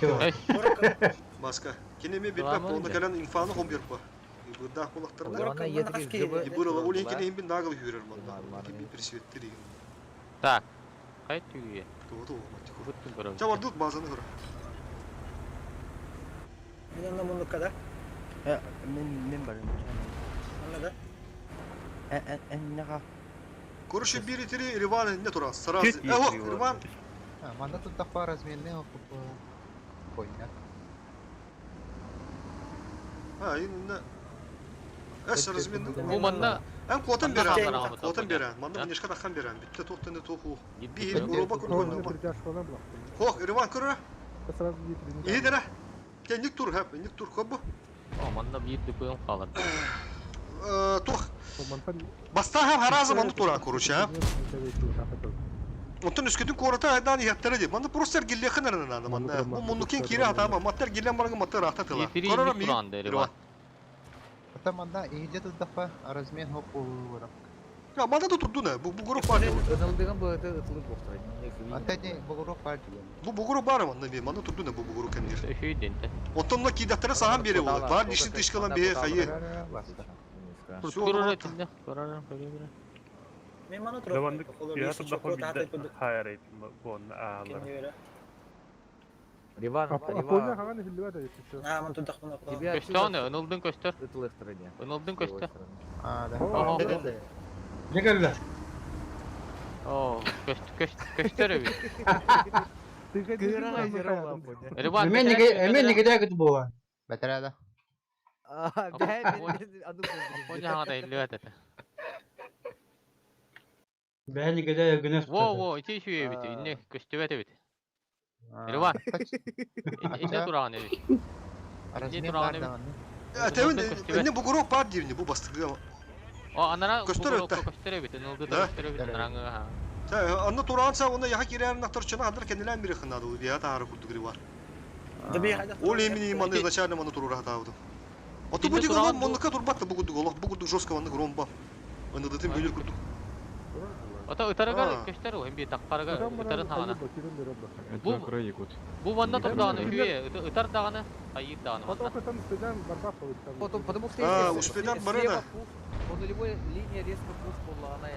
Маска. Кенеме биппап, онда калан инфаны хом берпа. Буда кулактарына. Она едет. Ибурала улен кенем бин нагыл хүрер манда. Кеме пересветтири. Так. Кайт түйе. То, матико. Буттун көрөм. Чавардык базаны көрө. Мен мұны қада? Мен барым. Анада? Эннега. Короче, 1 3 Риван не турас. Сразу. Эго, Риван. Манда тут такой разменный понял. А, именно. Эс разменный. Бу манда Ам котан берем. Манда Котан берем. Манда нешка тахан берем. Битте тоқтанды тоқу. Bir Europa kurban. Хох, Риван көрө. Сразу жетири. Идере. Кенник тур хап, ник тур кобу. О, манда бир дүпөң калыр. Тух. Бастаха харазы манда тура короче. Онтон үскөтүн кората айдан яттары деп. Манда просто гиллехен арана манда. Бу мунукен кире атама, маттар гиллен барга маттар ататыла. Корора ми. Это манда иде тут дафа размен хоп ура. Ya manda da turdu ne? Bu grup var ya. Ынылдыгын быты ытылып боктурат. Ата не бугурук бар деген. Bu grup var mı? Ne manda turdu ne bu grup kendir. Өшөйден. Ontonla kidattara sahan beri olur. Var nişin dışkalan bir hayı. Көрөр этинде. Көрөр көрөр. Мен мұны тұрып. Лавандык ясып да хоббиде хайрайт бон аалар. Риван, Апольна хаганы хилбе да ешчү. Мұны тұрдық мұны. Көстөне, ынылдын көстөр. ытылыктырыне. Ынылдын көстөр. Да. Ne geldi? О, көстөр эби. Кырана жера улам. Риван. Hemen ne kadar kötü bu var. Beterada. Ben adım Поняла, да илет это. Ben ne kadar güneş. Во, ити шуе бит. Инне көстөбөт бит. Риван. Инне турган эби. Размен турган бар эби. да. Tevin ne bu grup var divni bu bastığı. О, анара Көстөр өтті. көстөр бит. Ынылды көстөр бит. Нараңга. Ta anna turansa onda yaha girer naktar çana hadar kendilen biri xınadı. Bu ya tarı kurdu var. Ол эмини маны изначально маны турура хатабыды. Ото бу диго монка турбатты бу гуду голох бу гуду жестко маны громба. Аны дытын бөлөр күрдүк. Ото ытарыга көстөр о, эмби такпарга ытарын хагана. Это край якут. Бу ванда турдаганы хүйе, ытар даганы, айыр даганы. Потом стедан барбак Потом, потому что успедан барана. по нулевой линии резко пуш была, она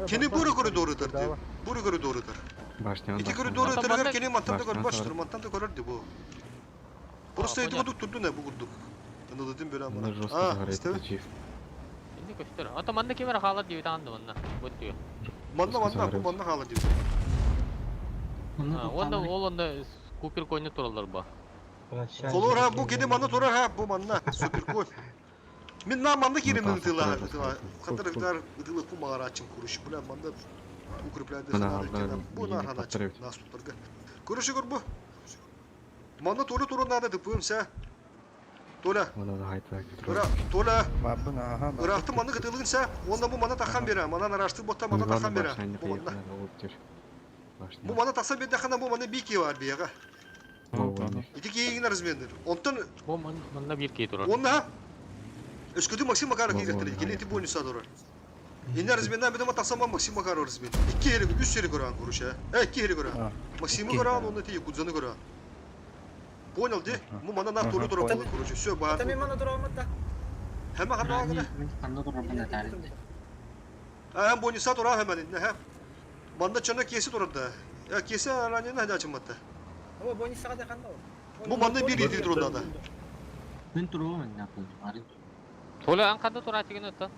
Кени буру коридору тырды. Буру коридору тыр. Башнян. İki koridoru tırgar keni mantanda görbaştır. Mantanda görürdü bu. Просто иди гудук турду не бу гудук. Аны дытын бөлө Она мына. жестко А, горит истеби. Инде чиф. көстөр. Ото манда кемер халат дебит анды мында. Боттуга. Манда бу манда халы деп. Онда ол онда купер койны туралар ба. Колор ha bu kedi manda turar ha bu manda. Süper koy. Min na manda kirim tıla. Katırıklar ıdılı ku mağara açın kuruş. Bulan manda укреплять Мына надо. аллар Bu мини narhana паттырып. нас tutturga. Көрүшү көрбү. Мана толы турун надо тыпымса. Толя, Оны да айтып Ира, Толя. Бабын аха. Ыракты маны кытылынса, онда бу мана тахан бере. Мана нарашты ботта мана тахан бере. Бу мана таса беде хана бу мана бики бар бияга. Ити кейин размендер. Онтон Бу мында бир кей турар. онда өскөдү Максим Макаров киреттелди. Келети бонуса дурар. Инде размендан бедема тасама Максим Макаров размен. 2 ери, 3 ери көрөн куруша. 2 ери көрөн. Максимы көрөн, онда тие Гудзаны көрөн. Понял ди? Бу мана нар толу турап калды куруша. Всё, бар. Ата мен мана турамын да. Хама хама гана. Канда турабында тарихте. Бонуса тура хама инде, ха. Манда чана кеси турда. Я кеси ранен хада чыматта. Ова бонусага да кандай? Бу манда бир ери турда да. Мен турабын напыл. Ари. Толя ан канда турат деген өттө.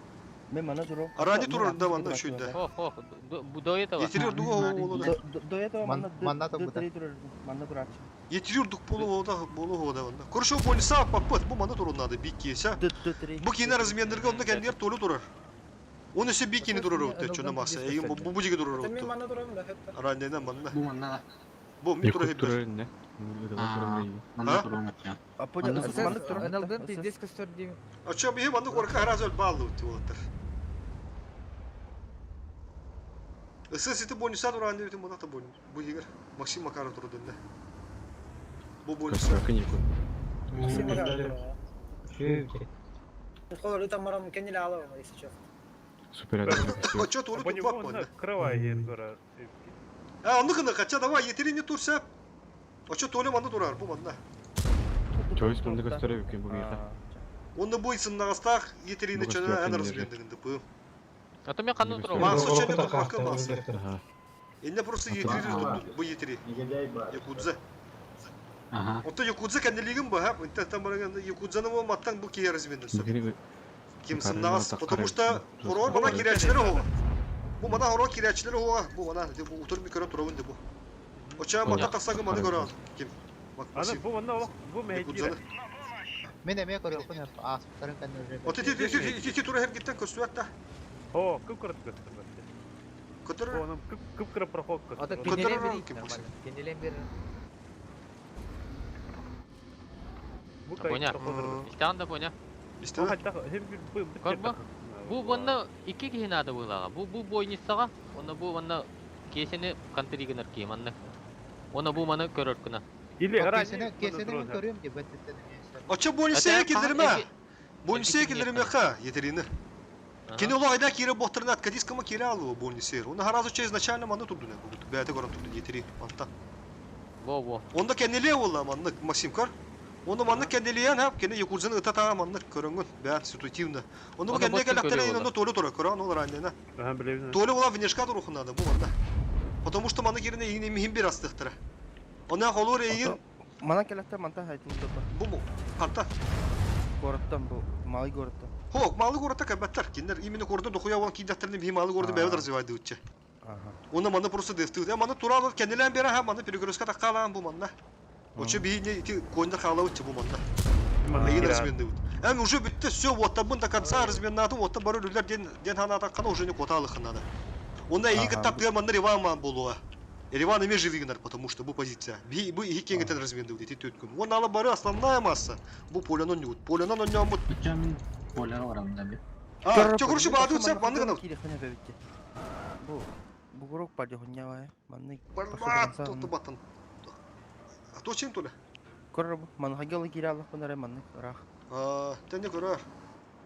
Мен мана турам. Арани турда манда шүйдө. Хо, бу доета бар. Етирир дуго болду. Доета Манна да дытри турар. Мана турат. Етирир дуг болу ода манда. Көршө бонуса паппат бу манда турун надо бик кеса. Дытри. Бу кине размендерге онда кендер толу турар. Оны се бик кини турар өттө чөна макса. Эйин бу жиге турар Ата мен өттө. мана турамын да хепта. Аранена манда. Бу манда Бу ми тура Турар хебе. не? манда турабын я. Апоня мана турам. Аналдан пиздец көстөр дейм. Ача би манда корка харазөл балды өттө болотор. Сити бонуса туран деп мына та бонус. Бу егер Максим Макаров турду да. Бу бонус. Каникул. Максим Макаров. Колор это марам кенеле алуу, если честно. Супер. Ача толу тупак манда. Кровай гора. Онды кына кача давай етерине турса. Ача толу манда турар бу манда. Чойс мында көстөрөп экен бу бияка. Онда бу исымнагастак етерине чөна ан размендигинде бу. Ата мен канда турам. Максу чөне тупакка максу. Ага. Энде просто етерине турду бу етери. Негедей бар. Якудза. Ага. Онда Якудза кенделигин бу ха. Инте тамараган Якудзаны бу маттан бу кие размендер. Ким сыннагас, потому что хорор бана кирячилери хо. Бу мана хорор кирячилери хо. Бу мана бу утур микро турабын бу. Оча мата тасагы маны көрөм. Ким? Аны бу мында бу мейди. Мен эме көрөм күн астарын канды. Оти ти тура хер гиттен көстүөттө. О, көп көрөт көстөр. Көтөр. Onun kıpkırı prоход. Ата Көтөрөр кенелем ким берейин. болсун? Кенелем бер. Bu Поня. İstanda поня. İşte Көрбө. Бу мында 2 киши надо булага. Бу бойнисага, оны бу мында кесени контригенер кийим анда. Оны бу маны көрөр күнө. Или Кесени мен көрөм деп беттен. Оча бонусе келдирме? Бонусе келдирме ха, етерине. Кини улы айда кире боттырын атка дискама кире алуу бонусер. Оны харазу че изначально манда турду не буду. Бәте көрөм турду етери манта. Во. Онда кенеле болла манны Максим көр. Оны манны кенелеян хап, кене Якудзаны ыта таа манны көрөнгөн. Бәт ситуативно. Оны бу кенеле келактеле оны толу тура көрөн олар андена. Ага, билебиз. Толу ула внешка турухунада бу манда. Потому что маны кирине ийне михим бир астыктыра. Она холор ийин Мана келатта манта хайтын тота. бу му. Карта. Гораттан бу май гораттан. Хо, малы гората кабаттар. Киндер именно горда дохуя вон кидаттерне би малы горда бәвер развивайды үтче. Ага. Оны маны просто дефту. Я маны туралы кенелен бері ха маны перегрузка таккалаан бу манда. Оче би не ити кондер кала үтче бу манда. Ийин разменде үт. Эми уже битте всё вот табын до конца разменнаты вот бары үллер ден хана таккана уже не коталы ханада. Онда ийин кеттактыгар манда Риван болуа. Риван эме живигнер, потому что бу позиция. Бу ийин кеңетен разменде үт ити төткөн. Он ала бары основная масса. Бу полянон не үт. Полянон он не амбут. Мен поляга барамын да. Чо куруши баады үтсе маны гана. Бу горок паде хоньява. Манны. Барлат тоту баттан. А то чем толя? Көрөр бу. Маны хагалы кире алып кунары манны. Рах. Тәне көрөр.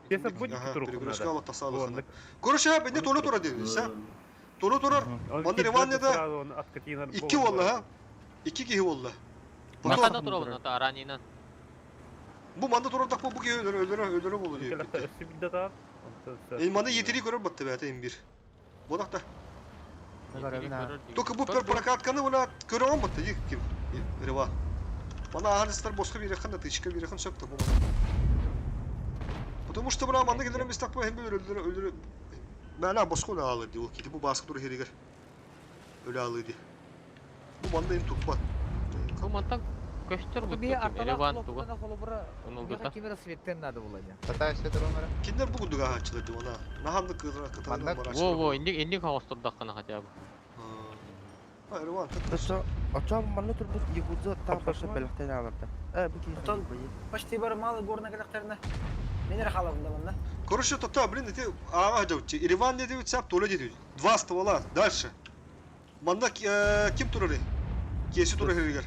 Кеса будет перегрузка алып тасалыгына. Көрөшө бенде толу тура дебиз, а? Толу турар. Маны Риваньяда 2 болду, ха? 2 кихи болду. Канда турабын ата аранинан. Бу манда турар так бу ки өлөрө болду дейт. Маны етери көрөр батты бәте эмбир. Бодакта. Только бу прокатканы ула көрөм батты ким? Рива. Мана арыстар босқа берехан да тычка берехан сөктө бу. Потому что бра манда келерем истак бу хембе өлөрө Мәна босқа өлө алыр ди. Ол кити бу басып туру херигер. Өлө алыр ди. Бу манда ин турпат. Бу мантан Köstür bu Bir artalak Erevan tuğu. bloklarına kolubura Onuldu da. kimera svetten nadı bulacak. Tata işte durumlara. Kimler bu kuduga haçladı ona? Nahandık kızına kıtayla Mandak- var Wo açılır. wo indik hosturduk kana hadi abi. Hayır var. Basta açam manna turbut yıkıldı ta başa belakten alırdı. Bu ki. Otan başta bir mal goruna gelaklarına. Neler халабында bunda? Короче, то блин, эти агадовчи. Ириван dedi, сап толя dedi. Два ствола. Дальше. Манда kim турары? Кеси туры херигер.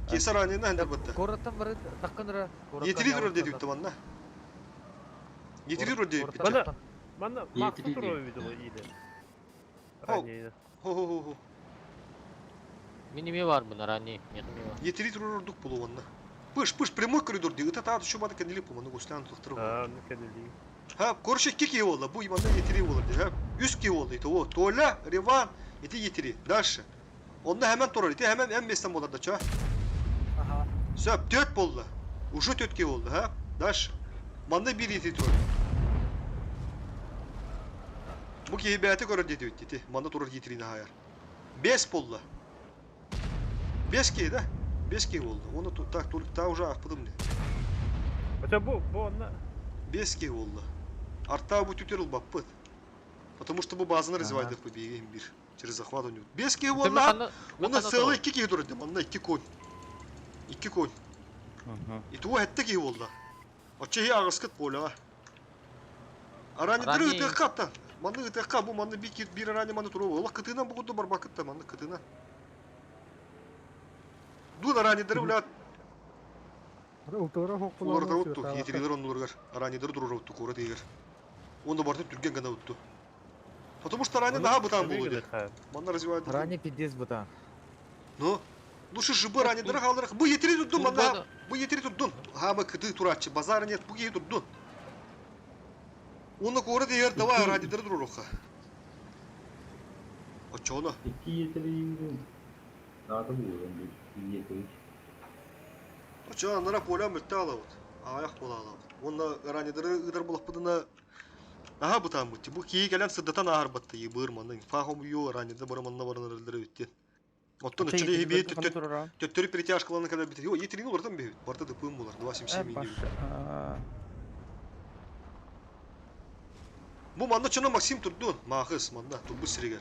Кеси ранена хендер бытта. Гораттан бары такканра. Yetiri туры dedi bitti manda. Yetiri туры dedi bitti. Манна Yetiri Максу diyor. Турову видела или? Хо. Ранее. Хо. Minimi var bunlar hani. Yakını var. Yetiri туры дuk булу манда. Пыш, прямой коридор dedi. Та та şu bana kendili pumanda gösteren tuhturu. Ну, кадели. Ha, короче, kiki oldu. Bu imanda yetiri oldu. Ha, üst ki oldu. O, Tola, Rivan, iti yetiri. Dальше. Onda hemen torar. İti hemen en besten bolarda ça. Aha. Söp, töt boldu. Uşu töt ki oldu. Ha, Dальше. Manda bir yetiri torar. Bu ki hibiyatı görür dedi. İti. Manda torar yetirini hayar. 5 boldu. 5 ki de. 5 ki oldu. Onu ta уже akpıdım ne. Хотя bu onunla 5 ki oldu. Арта bu тютерл баппыт. Потому что bu bazını развивает побегаем bir. Через захват у него. Без ки волна. Он целый iki ki durdu. Bana iki konь. İki konь. И то это ки волна. Очеги агыскыт поля. Арани дыры тыккатта. Маны тыкка bu manda bir arani manda туру. Ола кытына бугуду бар бакытта манда кытына. Ду арани дыры блят. Ултара хок Уларда утту. Yetirилер онларгар. Арани дыры дуру утту кора дегер. Onda бартып түрген гана утту. Потому что ранее нага бутан болду. Мана развивает. Ранее пиздец бутан. Ну, лучше жибы ранее дыры халдыры. Bu yetiri tuttun manda. Bu yetiri tuttun. Hama kıtı turatçı. Bazar net bu yetiri tuttun. Onu kora diğer dava ранее dırı dururuqa. Açona. İki yeteneğinin daha da bu bir yetenek. Açona nara pola mütte alavut. Ayak pola alavut. Onda ранее dırı ıdır bulaqpıdına aha butan butti. Bu kiyi gelen sıddatan ağır battı. Yıbırmanın. Fahom yo ранее de baramanına barınır öldürü bitti. Оттон үчүлээ хибээ төттөрү притяжкаланы калар битер. Йо, етерин олардан бе. Барта да пым болар. 277 миң. Бу манда чына Максим турдун. Махыс манда турбу сиригер.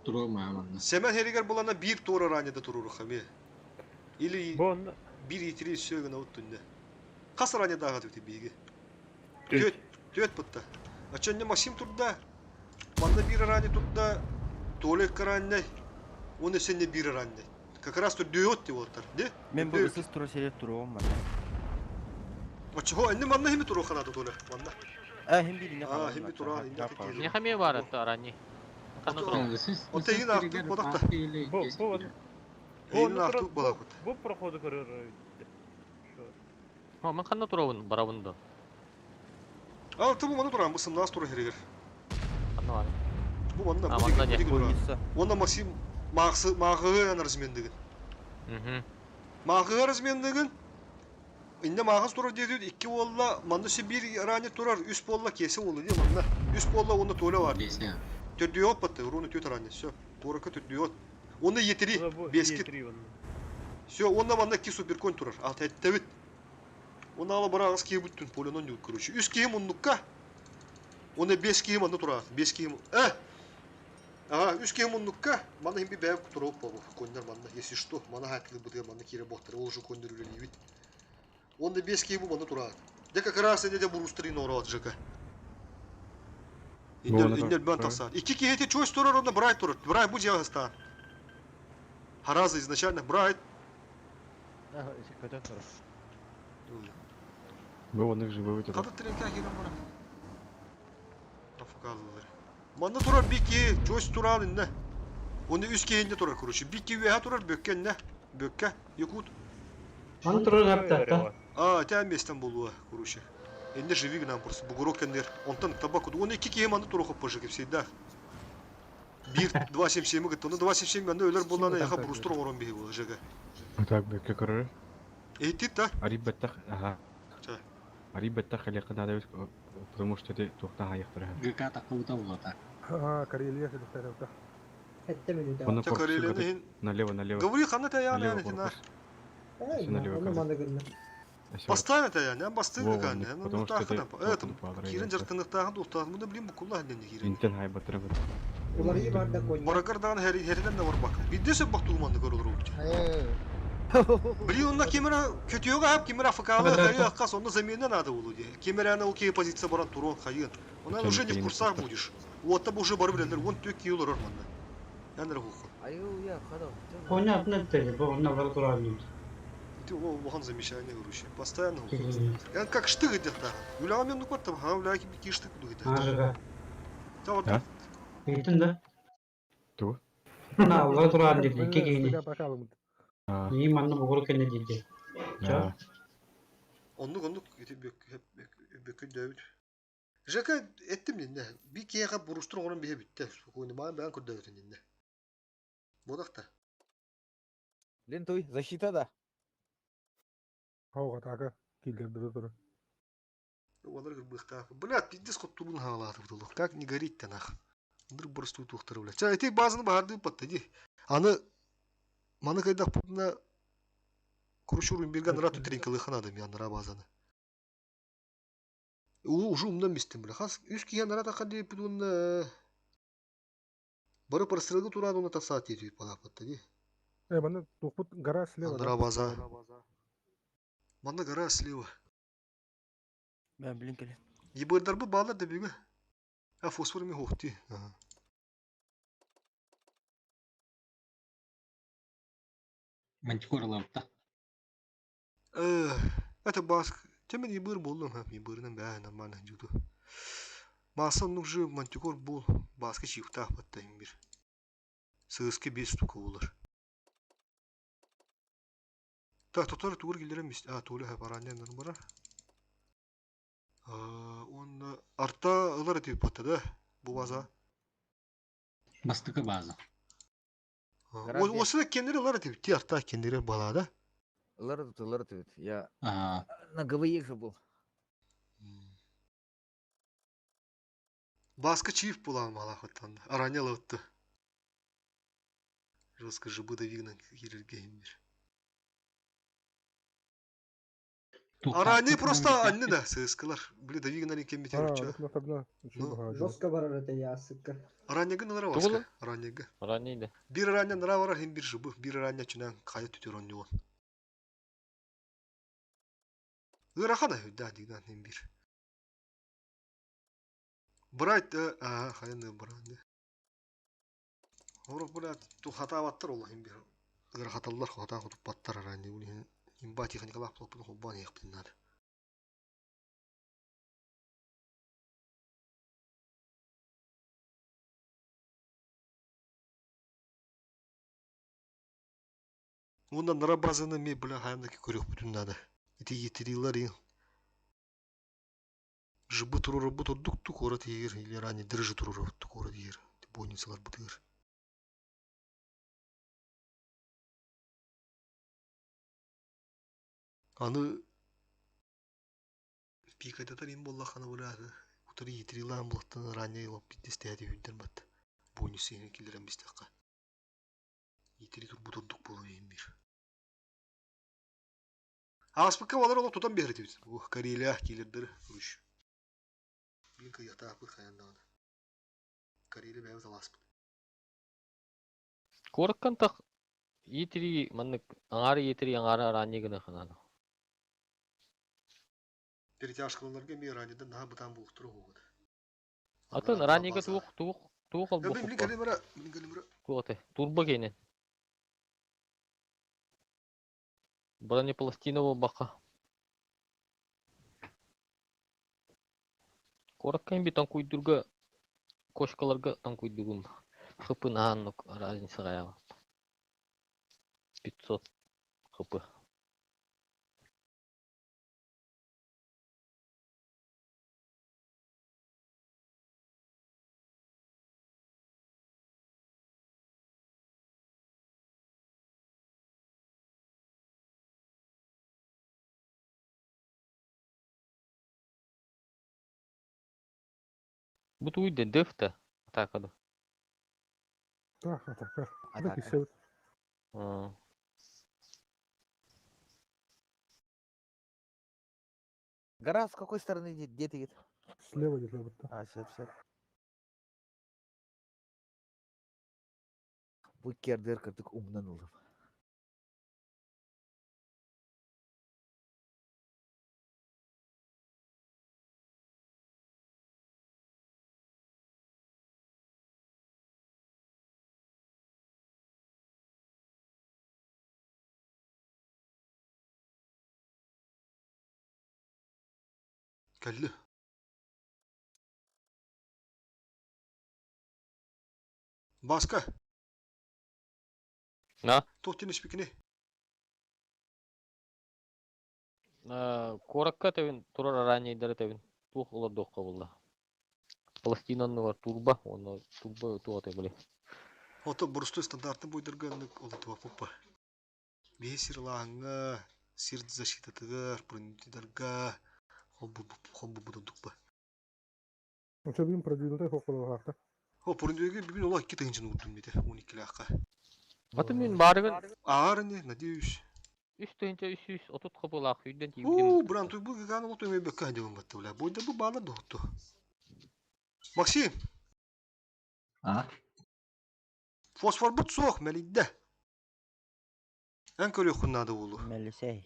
Турма манда. Семен херигер булана bir тора ранеде туруру хаме. Или bir yetiri sögөн оттунда. Кас ранеде ага төти биги. Төт бутта. Ачонне Максим турда. Манда bir ране турда. Толек каранне. Onu sen de bir öğrendi. Как раз тут дүйөт деп отыр, не? Мен бұл сіз тура серет туруом бар. Ачо, энди манна хими туру ханады толе, манна. Хим бирине калды. Хими тура, инде текели. Не хами бар это ранее. Кану тура. Ота ин артык бодакта. Ин артык бодакта. Bu проходу көрөр. О, мен кану турабын, барабында. Тобу мана турам, бу сымнаас тура херегер. Кану бар. Бу манна, А, манна не. Онда Максим мағығы размендігін. Мағығы размендігін. Инде мағыз турар деді, 2 болла, манда се bir ране турар, 3 болла кесі олы де, манда. 3 болла onda толя var. Төтдүйот батты, уроны төт ране, все. Торaka төтдүйот. Onda yetiri, 5 kit. Все, onda manda 2 суперконь турар, 6 әттәвіт. Onda ала бара ағыз кей бүттін, поленон дүйт, короче. 3 кейім оннукка. Onda 5 кейім анда турар, 5 кейім. Ага, 3 кейім оннукка. Мана хим bir бәйіп тұрып болу, кондар манда. Если что, мана хәтлі бұдыға манда кері боқтыр, ол же кондар үлелейбет. Onda 5 кейім манда турар. Де как раз әне де бұрустырын орауат жыға. Индер бән тақсад. 2 кейеті чойс турар, onda Брайт турар. Брайт бұл жағыстан. Хараза изначально, Брайт. Көтен тұрар. Бұл оның живой өтеді. Қады тренка керем бұна. Афуказылар. Манда турар бики, чойс туран инне. Onda 3 кейінде турар, короче. Бики веха турар, бөккен не? Бөкке, якут. Аны турар апта. Тәм местен болуы, короче. Энде живи гынан просто. Бугурок кендер. Онтан табак. Оны 2 кейім анда турақы пожыгып сейді. 1.277 гытты. Оны 2.77 анда өлер боланы яха брустур орон бейі болы жыға. Так, бөкке көрір. Эйтит да? Арибеттақ, ага. Арибеттақ әлеқі надавыз, потому что ты тоқта аяқтыра. ГК тақуыта болады. Карелия седестеревда. Хәтте минута. Оны корпусы налево. Говори, хана та яна яна. Поставим это я, не бастыгы Во, канне. он, Ну, потому что тахына. это Это кирен жартынықтағы достағы мұны білем бұқулла әлден кирен. Интен хайбатыры бит. Барагардан heriden de var bak. Bir de sen bak tuğmandı görülür oldu. Biri onunla kamera kötü yok hep kamera fakalı hayır akkas onda zeminden adı oluyor. Kamerana okey pozisyona baran turun hayır. Ona уже не в курсах будешь. Вот там уже бар билерлер, он тök kilo ormanda. Yani ruhu. Аю, я ходил. Понятно, ты, он вал туранит. Ты о вахан замечание короче. Постоянно. Я как штык где-то. Юля мен ну там, а Юля какие штык дует. Ажга. Да вот. Битин да. Ту. На вал туранит, кегени. А. И манна бугур кене диде. Да. Onluk hep bekle David. Jaka ettim dinle. Bir kere buruştur onun bir bitti. Oynamayı ben kurdu David'in dinle. Bodakta. Лентуй, защита да. Hava taka killerdi dur. Onlar gırbıkta. Блядь, пиздец кот турун халаты бутулу. Как не горит-то нах. Вдруг борсту тухтыры, блядь. Ча, эти базаны барды паттади. Аны маны кайдак путна Крушурун берген рату тренкалы ханадым я нара базаны. Уже умдан мистем, бля. Хас үз киген рата кади путун бары парсырыгы турады оны тасат етіп бала паттади. Бана тухпут гара слева. Нара база. Мана гара слева. Ben bilin kele. Ебырдар бы бала да биге. А фосфор ми хохти. Мантикора лапта. Это баск. Темен ебыр болдum ha. Ебырынан бә нормально жуду. Масан нужы мантикор бол. Баска чифта паттайм бир. Сыски 5 штука болар. Так, тотар тугур келдерем. А, толы ха барандан бара. Он арта ылар этип паттады. Бу база. Бастыкы база. Осы да кендери ылар этип. Ти арта кендери балада. Лырт. Я на ГВЕ же был. Баска чиф була мала хаттан. Арanya лыгытты. Жестко жыбы да вигнан кирерге имбир. Арanya просто анны да сыскалар. Бли да вигнан екен битер чо. Жестко барар это ясыкка. Аранyaga нара баска. Аранyaga. Аранийди. Bir aranya nara var hem bir jыбы. Bir aranya чунан кайы түтөрөн жол. Ырахана да диган hem bir. Брайт хайны бранды. Орок брат ту хата баттыр ол hem bir. Ыр хаталлар хата кутуп баттар арanya уни. Имба техникалар плопун хоббан яктындар. Ondan nara bazını mi bula hayandaki körük bütün nada. Iti yitiriyorlar ya. Жыбы туруры бұт отдук орат егер, или ранее дыржы туруры отдук орат егер. Бойницалар бұт егер. Аны пикайдатар ем болла қаны бұлады. Утары йитiriyorlar бұлақтан ранее еліп бітті әді өйден бәтті. Бойницы егер келдерен бістеққа. Йитiri тур бұт отдук болу ем бір. Аспыққа балар олық тұтан бәрі дейбіз. Карелия келердір үріш. Блинка ятапы хаяндан. Карелия бәуіз аласпын. Корккантах йитири маннык аңары йитири аңары аранийгыны хананы. Перетяжкаларга ми ранедан наha бутан булуктуру хугуд. Атын аранийга туук ал бу. Блин калимара. Тугате. Турбо кейнен. Бронепластиновый бака. Кораккан би танкуйдурга кошкаларга танкуйдугун. Хыпы нааннук разница гаяга. 500 хыпы. Бут уйде дефта атакаду. Так, атака. Гора с какой стороны где ты? Слева где-то вот так. А, все. Bu kerder kırtık umdan oldum. Geldi. Başka. На. Tohtun ispikini. Коракка тебин турар ранейдер тебин. Тух улар докка булла. Палестинаны бар турба, оны турба туата биле. Ото бурустой стандартын бойдырганлык олотуа попа. Бесирлаңа, сирт защитатыгар, бронетидарга, хоббу будукпа. Что будем продвинутый около хахта? О, бронетидарга бигин ола 2 тыгынчын урдун мете, 12 лакка. Аты мен барыгын Аарыне, надеюсь. үстөнчө үсүс отут капылак үйдөн Уу, бран туй бу ган олото эме бекка дебен батты бля. Бойда бу баалар докту. Максим. Фосфор бут соох мелидде. En körüyor kunnadı oğlu. Melisey.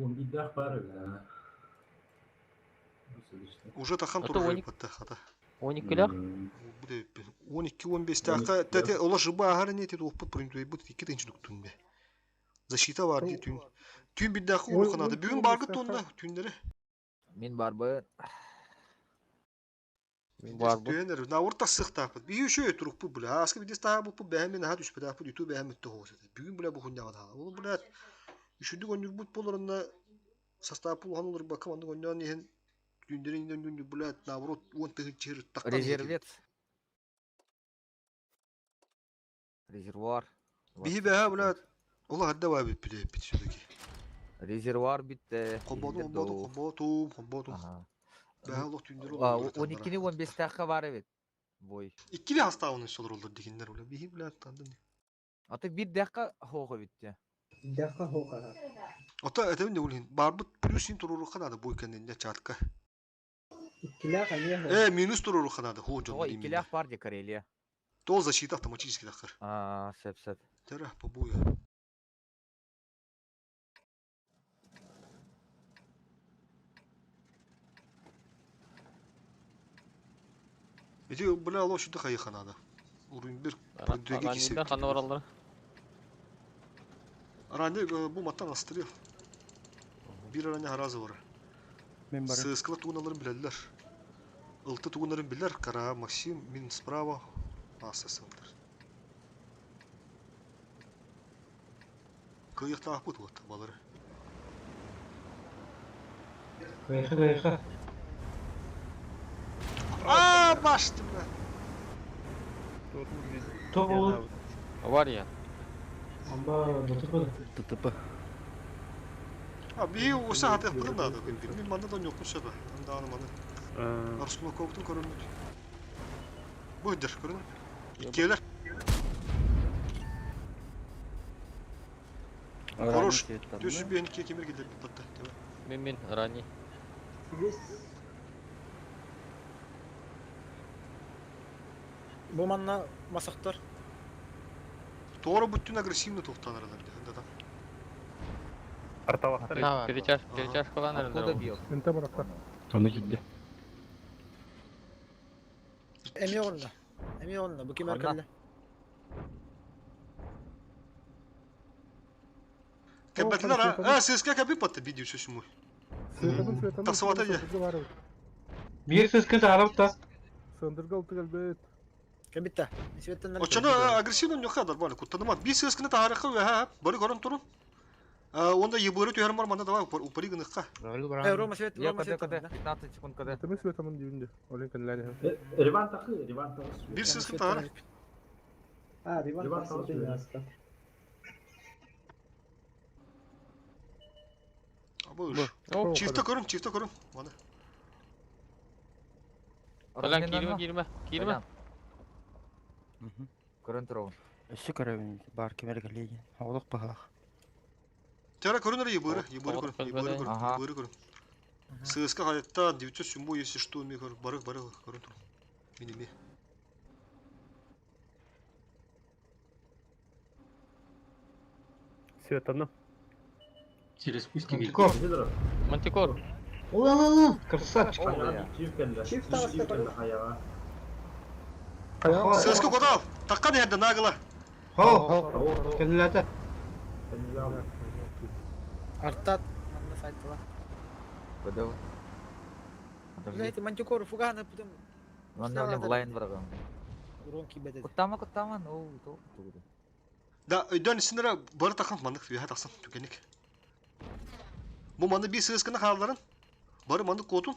Он идах пары. Уже тахан Ото турur 12 battı hata. 12 лак. Bu da 12-15 dakika tete ola jıba ahar ne tete oput printoy bu 2 tinç nuktun be. Защита var diye tün. Tün bir dakika ola kanadı. Bugün bargı tonda tünleri. Min barbı. Мен бар бу. Tüyenler. Na orta sık tapıt. Bir şöyle turuk bu bula. Askı bir de daha bu behemin ha düşpe daha bu YouTube behemet de olsa. Bugün bula bu hunya var. Oğlum bula. Üşüdük önlük bu polarında sastap pul hanılır bakım andı ondan yiyen günlerin döndüğünde bula navrot 10 tığ çığır taktan. Резервец. Резервуар. Bir beha bula. Ola hadda var bir bile bit şuradaki. Резервуар bitti. Kombotum. Aha. Beha Allah tünleri Aa, olur. 12'ni 15 dakika var evet. Boy. İkili hasta onun olur olur dikinler öyle. Bir bile tanıdın. Ata 1 dakika hoğu bitti. Dakika hoka. Ota etemin de ulin. Barbut plusin tururu kanadı bu kendinde çatka. İkila kaniye. Minus tururu kanadı. Hoca. O 2 лях var Карелия. То защита автоматически дахар. Aa, sep. Терах по буя. Эти бля лошади хайха надо. Уровень 1. Ранейден ханы баралар. Ранее bu mattan astırıyor. Bir aranya harazı var. Sığıskıla tuğunaların bilerler. Iltı tuğunların biler. Kara, Максим, min справа. Asasındır. Kıyıkta ahbut var baları. Kayıkı. Aaa başladım ben. Top olur. Var ya. Amba Tutup. Abi o saat yaptım da bilmiyorum bana da yokmuş abi. Ben de anlamadım. Arslan kovdum görünmüyor. Buydur görün. İkiler. Хорош. Düz bir iki kemir gider patladı. Tamam. Мен раней. Bu manna masaktar. Doğru bütün agresivni tohtanlar adam. Перечаш кылан Откуда бьет? Enте bıraktı. Onu gitti. Emi olna. Bu kim Anla. erkelle? Kebetler ha. Siz kapı patladı video şu mu? Sveta'nın. Tasavvata ya. Bir sıkıntı arabada. Sındırga altı elbet. Kebitta. Svetten Oçana agresivni yok kadar böyle kurtanıma. Bir sıkıntı tarihı ve ha. Böyle görün turun. Onda yıbırı tüyarım var manda da var. Upari gınıkka. Roma Svet. Я когда 15 секунд когда. Temiz Sveta'nın dibinde. Olin kendileri. Rivan takı. Bir sıkıntı tarih. Ha, Rivan takı. Buyur. Çifte korun. Bana. Falan girme. Көрін тұрауын. Üstü görevin var kemer geleydi. Havluk bahak. Tera korun yıbırı. Aha. Yıbırı korun. ССК хайта 900 сумбу, если что, ми барых, коротко. Миними. Светано. Через куски ведь. Мантикор. Мантикор. Ула-ла-ла, красавчик. ССК куда? Такка не нагла. Хоу, кенлята. Артат. Манна сайтла. Подав. Знаете, мантикор фугана потом. Манна не блайн врагам. Уронки бедет. Кутама, ну, то. Да, өйдөн синера бар тахан мандык виха таксан түкенек. Бу манды би ССКны халдарын. Бары манды котун.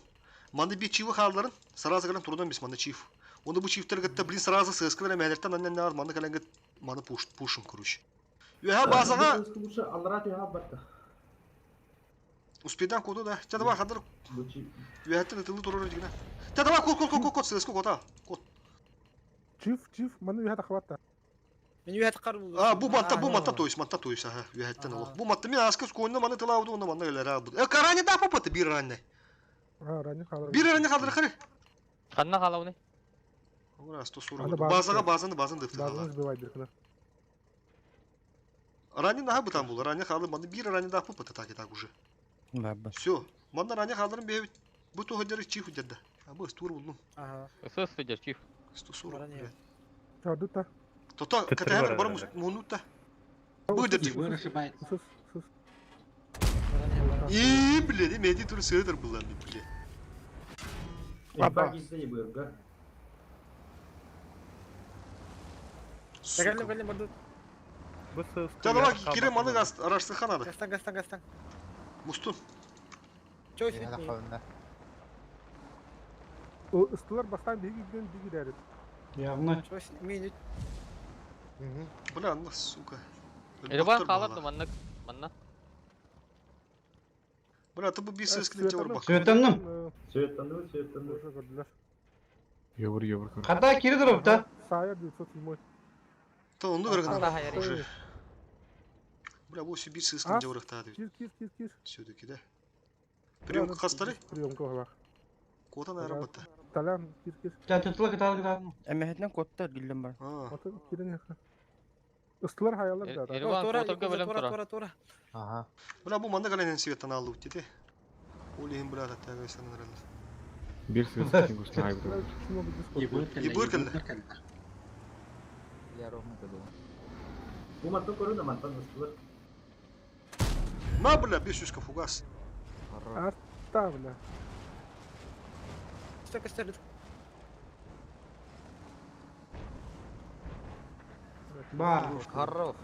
Манды би чивы халдарын. Сразу калан турдан бис манды чив. Онда бу чивтер гытта блин сразу ССКны мәлерттен аннан нар манды калан гыт манды пушын короче. Виха базага успедан коду да. Тадава хадар. Виха тылы турор дигна. Тадава кот ССК кота. Кот. Чиф, маны виха тахватта. Мен юhat карбул. Бу матта тоюс, ага, юхаттан олох. Бу матта мен аскыз койна маны тылауды онда маны келер абы. Карани да попаты бир ранне. Рани калыр. Бир ранне калдыр хары. Ханна қалауны? Ура, 140. Базаны дыфты. Базаны сбивайды кына. Рани на бутан бул, рани калды маны бир ранне да попаты так уже. Лабба. Всё. Маны ранне калдырын бе бу тохдер чих удерда. Абы стур булну. Ага. Сыз сөйдер, чиф. 140. Чадута. То катаһар бар мунутта. Будет. Вырышибает. И, блядь, меди тур сыдыр булан, блядь. Баба гизде бырга. Галим баду. Тадава кире маны арашты ханады. Гастан. Мустун. Чой Виха сетми. тахалында. О, ыстылар бастан биги дәрет. Явно. Чой сетми. Бля, сука. Ербан қалады манна. Бля, ты бы бис ескілін те барбақ. Светанным. Светанды. Уже көрділер. Евр. Қата кири дұрыпта. Сайыр 907. Та онды көрген. Ата хайыр. Уже. Бля, бұл си бис ескілін те барықтады. Кир. Все-таки да. Приемка қастары? Приемка бар. Котан аэробатта. Талян, кир. Жатытыла кытал. Әмәһетнен котта гиллем бар. Аты кирен яка. Ыстылар хаялар да. Ербан котырға білім тұра. Тора. Ага. Бля, бұл манда қалайнен светтан алды өтті. Олейін бля, тәттәгі санын рәлі. Bir sırası kim kusna ayıbı. Ебыр кәлді. Я ровно подав. Bu matta korun da mattan ıstılır. На, бля, 500 фугас. Арта, бля. Столько стерит. Бар. Хорош.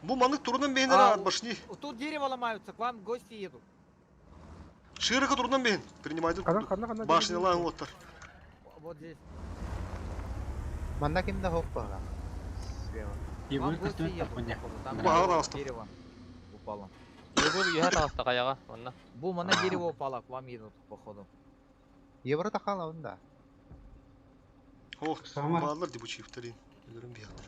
Бұл маны турынан бейіндер ағад башни. Тут дерево ломаются, к вам гости едут. Ширыка турынан бейін. Принимайды. Қана. Башни лаң оттар. Вот здесь. Манда кимде хоп бара. Вам гости едут. Там Бағана астым. дерево упало. Ербан үйәт ағаста қаяға, манна. Бу мана дерево упало, к вам едут, походу. Евро тахалында. Ох, Самар. bağlar di bu çiftlerin. Ölürüm bir yandır.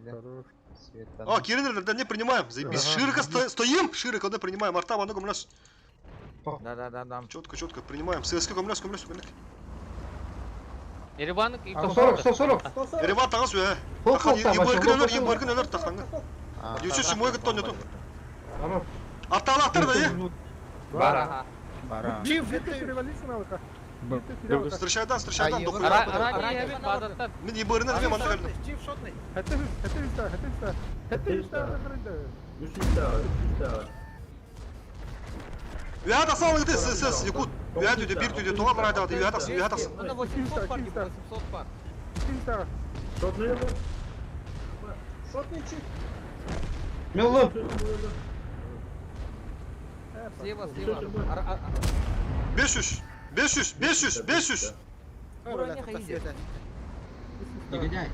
Хорош. Светан. А, Кирилл, не принимаем. Заебись. Широко стоим. Широко, да, принимаем. Арта, ванну, гомляс. Да. Четко, принимаем. ССК, гомляс. Ербан 140. Ереван тағас өе. Ебіргін өлір тақаңы. 907 күттон нету. Аттағылақтар да, е? Бара. Бара. Революция алыка. Встречайдан, дохуй. Арани ебет базаттан. Мен ебірінен өме манда кәлді. Чиф шотный. Хәтте Üye taqsan oğlu gidi, siz, Yakut. Üye tüyde, bir tüyde, toğa bana aydağı, üye taqsın. Ну, 800 пар, 800 пар. Шотный чиф. Мелло. Слева. 500. Уровень ходить. Негодяй.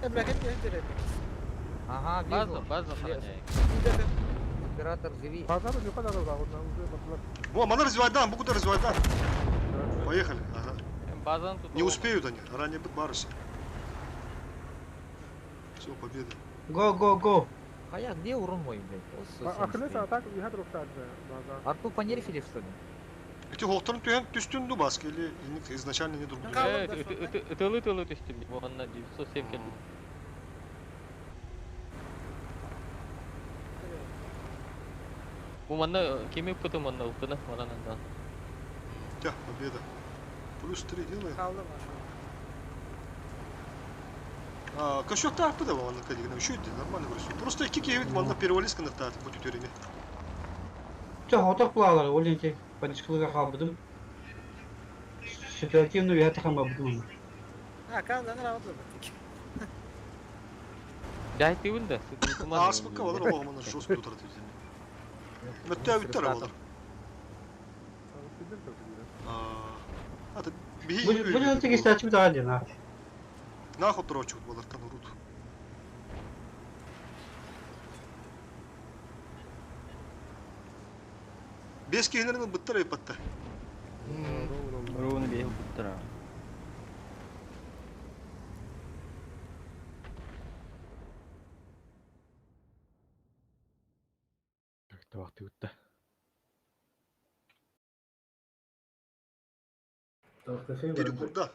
Бля, как я дерет. Ага, вижу. База охраняет. Оператор, живи. Базар не kadar da уже батлар. Во, мана развивайдан, букута развивайдан. Поехали. Ага. Базаны тут. Не успеют они, ранее быть барыш. Все, победа. Го. Хая, где урон мой, блядь? Вот совсем Ахилес стоит. атак я трухтады база. Арту понерфили, что ли? Эти хохтарын түйен түстүндү баска или изначально не дурду. Ытылы түстүм. Оғанна 907 келді. Bu manna kimi pıtı manna uktana marananda. Да, победа. Плюс 3 делаем. Kaldı mı? Кашок так подавал на кадигна. Еще это нормально вырастет. Просто кики вид манна перевались коннектат по тютерине. Çok otak bulalar, o linki. Ben çıkılığa kalmadım. Süpertimde bir hata kalmadım. Ha kaldı ne rahat oldu. Дайте вында. Аспака валар оғамана жестко тутар тютерине. Мәттә биттер валар. Ата бихи. Bu linki istaçı daha değil ha. Нахуй трочу валар танурут. Без кейлерин биттер айпатта. Ровно бегал бутера. Как-то вақты өтті. Перекурда.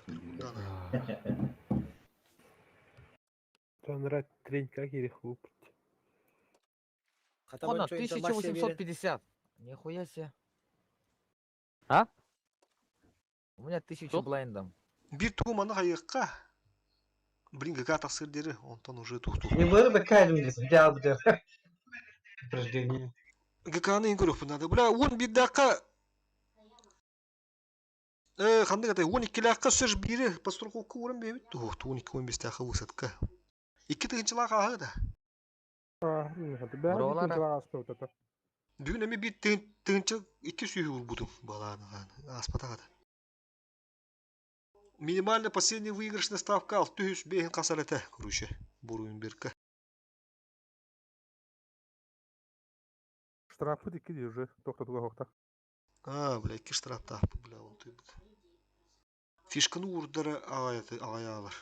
Sonra тренька кирихуп. Она 1850. Нихуя себе. А? У меня 1000 блайндом. Bir tuğmanı hayıkka. Блин, какая тасыр дери, онтан уже тухту. Не было бы кайдем здесь, взял бы упражнение. Гаканы не көріп надо. Бля, он биддака. Қандай қатай, 12 лаққа сөз бири постраховка орын бейбіт. Тухту 12-15 тақы высадка. 2 тығынчылақ ағы да. Бүгін әме бір тығынчы 2 сүйі ұл бұдым баланы аспатаға да. Минимальная последняя выигрышная ставка 600 бейін қасалеті, короче, бұруын беркі. Штрафы деки уже тоқтатуға хоқта. Бля, 2 штраф тақпы, бля, ол түй бұд. Фишканы ұрдары ағаялар.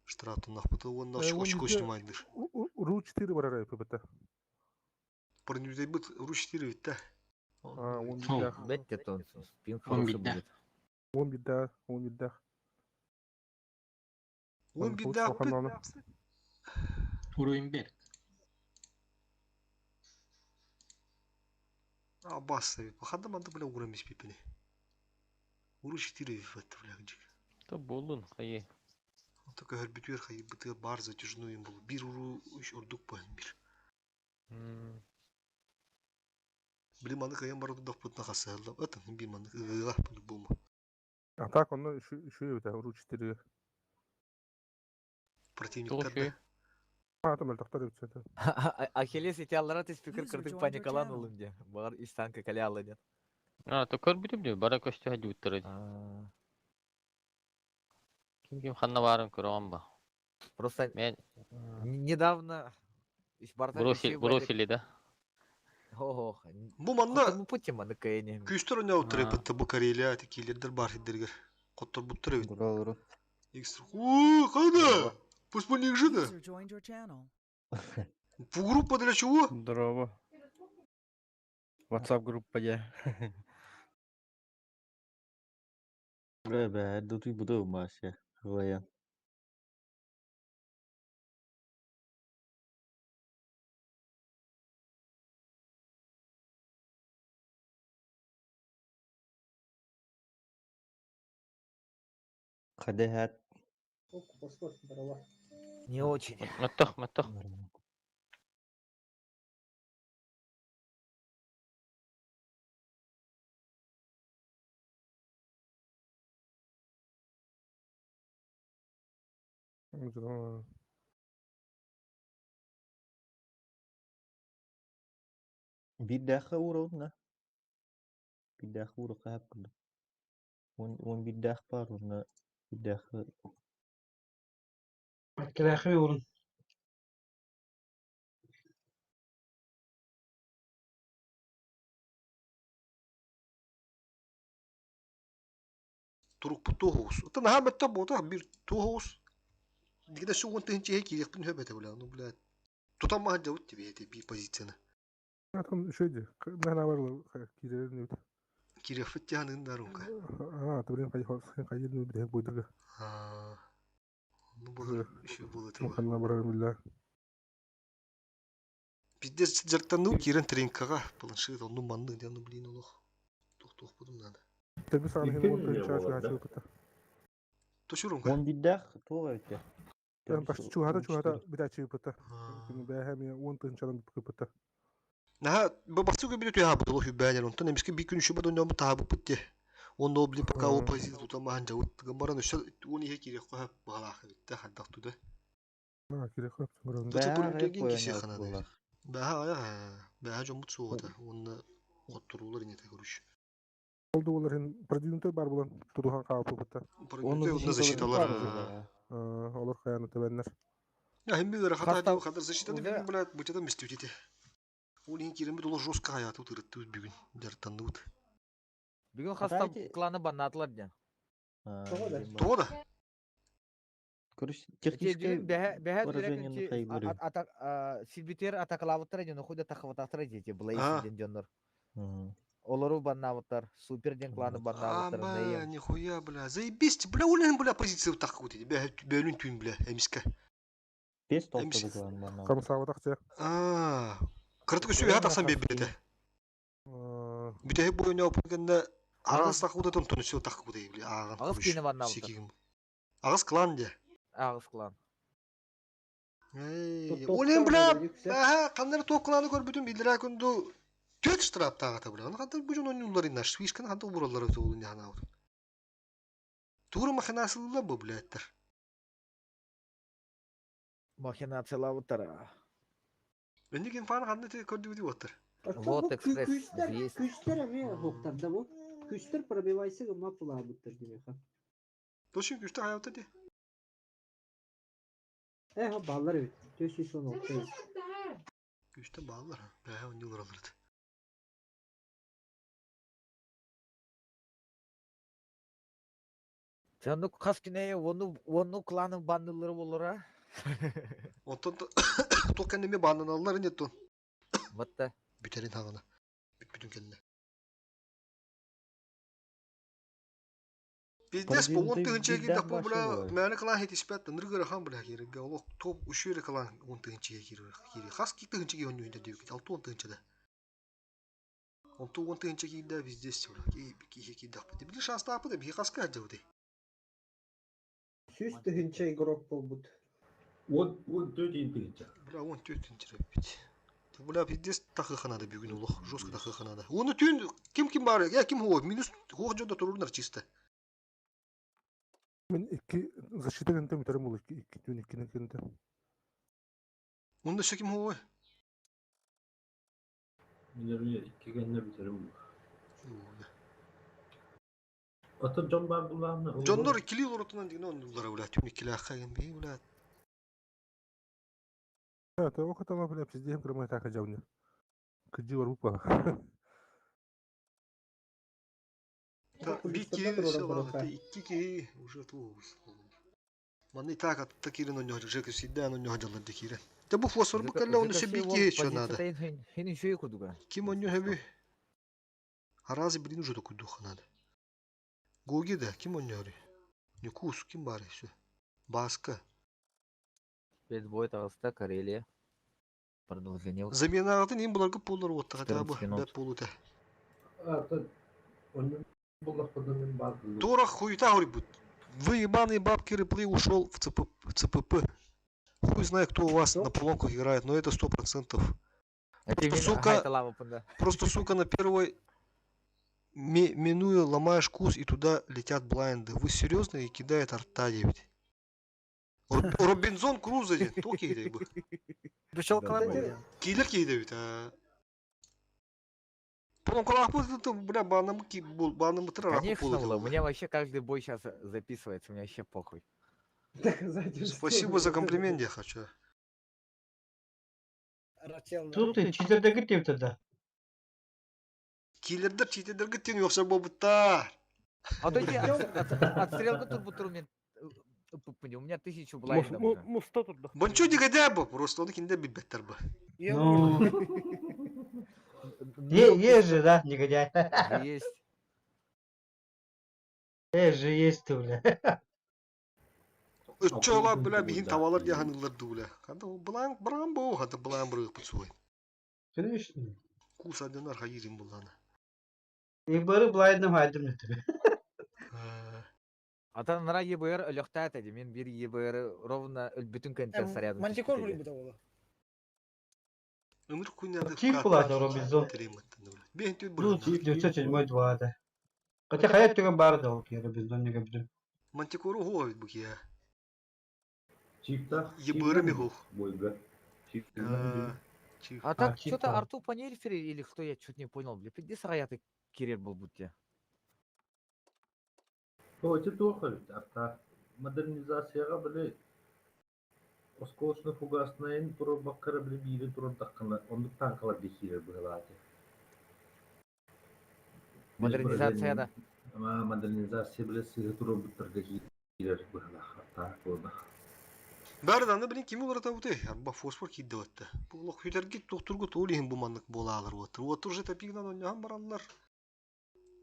Штрафтың нақпыты, оны очко снимайдыр. Ру 4 бар арай пөбіті. Парнюздай бұд, Ру 4 бітті. Он биддах. Бетте то спин хороший будет. Он биддах. Он биддах бит. Уруимберг. Басса, пахадам анда, бля, урамес пипіне. Уру 4 бітті, бля, гінчик. То болын, қайы. Только гербитвер хай быты бар затяжной им был. Bir уру үш урдук пахын bir. Блин, маны каян бар удах путна хасалла. Это би маны гыла по-любому. А так он еще это Ру 4. Противник там элтахтар это. Ахиллес эти алларат из пикер кырдык паникалан улынде. Бар истанка каляла нет. То көрбүтүм де, бара көстө хаджы бүттөрөй. Ким ханна барын көрөм ба. Просто мен недавно бросили, да? Бу манна пути маны кайне. Күстөр оня утрепетте бу Карелия текилердер бар хиддергер. Коттор буттыр бит. Экстра. Када? Пусть по них же да. Группа для чего? Здорово. WhatsApp группа я. Бля, да ты буду Мася. Воя. Хадехат. Не очень. Маттах. Biddaha urunna. Biddaha urukka hakkında. On biddah var ona. Biddaha. Kirahi urun. Турук по тугус. Это нахамет табу, так бир тугус. Дигде сугун тынче кирекпин хөбете бля, ну блядь. Тутамаха жабыт тебе эти би позицияны. Атом шөйде. Нана барлы кирелер не бит. Кирефет тянын дарунка. Табрин кайыл не бит бойдырга. Ну булар еще было это. Муханна барамилла. Пиздец жартану кирен тренкага планшет он манны дяну блин улох. Тух будum надо. Таби саны хин он чааш кыта. Тошурунка. Он бидах то это. Тан паш чухата бидачи пыта. Бэхами он тынчалан пыта. На бабахцуга билет я буду лохи бэнер он тон эмиске бикүн шуба дон ному табы пытте. Он добли пока о позиция тутамахан жабыт. Гамбаран ушал уни хе кирек кога багалах битте хаддак туды. Кирек кап гөрөм. Бәһә бүрендеген кеше ханады. Бәһә жомут сугыда. Онны оттурулар ине тегүрүш. Oldu onların продвинутый бар булан тудухан калып пыта. Продвинутый защиталар. Олар каянаты беннер. Я химбилер хата хатар защитаны билин блядь, бутада мистютите. Улин кирем бит улар жестко хаяты утырытты бүгүн. Жартанды. Бүгүн хаста кланы баннатлар ден. Тода. Короче, техническое выражение атак Сильбитер атакалавыттар ден хуйда тахавататтар дети Блейз ден дённор. Олару баннавыттар, супер ден кланы баннавыттар. Нихуя, бля. Заебись, бля, улин, бля, позиция вот так вот. Бәлүн түйін, бля, эмиске. 5 толпы кланы баннавыттар. Камсава такча. Кыртык үсү я таксан бебилете. Бүтэ бу ойнап кырганда агыс такууда тонтон үсү такууда, бля, агын. Агыс кине баннавыттар. Агыс клан де. Агыс клан. Улин, бля, кандыр топ кланы көрбүтүн билдирэ күндү. Төт штраф тагата бля. Аны кантар бужон ойнулар инаш. Свишкан кантар буралар өтө улун яна. Тура махинасылла бу блядтер. Махинациялавыттар. Эндеген фан кандай те көрдү деп отыр. Вот экспресс здесь. Күчтер эме боктарда бу. Күчтер пробивайсы гыма пулабыттыр демек. Точно күчтер хаятта де. Баллар бит. 416. Күчтер баллар. Бая ойнулар алырды. Жанну каскине onu кланын бандылары болора. Отон токен неме банданалар нет то. Батта. Бүтерин тагына. Бүтүн келне. Пиздес по он тыгынчеги да по бля, мәне клан хет испят ныргыр хан бля кирге. Ол топ ушуре клан он тыгынчеги кири. Хаски тыгынчеги он үйдө деп. 6 он тыгынчеда. Он то он тыгынчеги да пиздес бля. Ки да. Били шанс тапы да би хаска жауды. Süs tыгынча игрок болбут. Вот 4 тыгынча. Бля, он 4 тыгынча бит. Бля, пиздес такы ханада бүгүн улук, жестко такы ханада. Оны түн ким бар? Я ким хо? Минус хо жонда турулар чисто. Мен 2 защита генте митерем болу 2 түн 2 генте. Онда шеким хо? Минерме 2 генне битерем. Ата жон бар буларны. Жоннор 2 ел оротунан деген ондулар бля, түн 2 лаха ген бей бля. Это окатала бля, пиздем кроме така жауны. Кыджи бар бупа. Да, бики уже ту. Ман и так атакирен он нёжа, жека сида он нёжа ла дикирен. Да бу фосфор бу калла он се бики ещё надо. Хин ещё кудуга. Ким он нёжа? Арази блин уже такой дух надо. Гоги да, ким он нёжа? Никус ким бар ещё? Баска. Бедбой Тагаста, Карелия. Продолжение. Замена атын им буларга пулар отта хата бу беп пулута. Он булар подобен бар. Тора хуйта говорит. Вы ебаный бабки реплей ушел в ЦПП. Хуй знает, кто у вас на поломках играет, но это 100%. Просто, сука, на первой минуя ломаешь курс и туда летят блайнды. Вы серьезно и кидает арта 9. Робинзон Круз один. То кейдей бы. Кейдер кейдей бит. Бля, конечно, у меня вообще каждый бой сейчас записывается, у меня вообще похуй. Спасибо за комплимент, я хочу. Тут ты читердеги тем тогда. Киллердер читердерге тем ёкса болбутта. А то эти отстрелка тут бутырмен туппуне. У меня 1000 блайндом уже. Муста турда. Бончо дигадя бу, просто оны кинде бибеттер бу. Ну, есть же, да, негодяй? Есть. Есть ты, бля. Ötçola bile bihin tavalar diye hanılır dule. Kanda bulan bulan bu hatta bulan bırık pusuy. Конечно. Kusa döner hayirim bulana. Ебары блайндом хайдым не тебе. Ата нара ЕБР өлөктәт эди. Мен бир ЕБР ровно бүтүн контент зарядын. Мантикор курик буда болу. Ömür kunyadı Чип булады Робинзон. Бен түйт Ну, бұрын. чип 907 Хотя хаят түген бары да ол ки Робинзон неге бүтүн. Мантикору хуавит bu ya. Чифта. Ебыры ми хух. Бойга. А так, чип что-то там. Арту понерфили или кто, я чуть не понял, бля. Где сараяты Кирилл был будьте? Хоче тухал. Арта модернизацияга биле осколочно-фугасный туруп баккара биле бири туруп таккана. Ондук танкалар дехире булаты. Модернизацияда. Ama modernizatsiya bilan sizi turup bitirdi hirer bulata. Arta koda. Бәрдан да білін кеме олар табуты. Арба фосфор кейді өтті. Бұл хүйтерге тоқтырғы толейін бұмандық бола алыр отыр. Отыр же тәпігінен ойнаған баралар.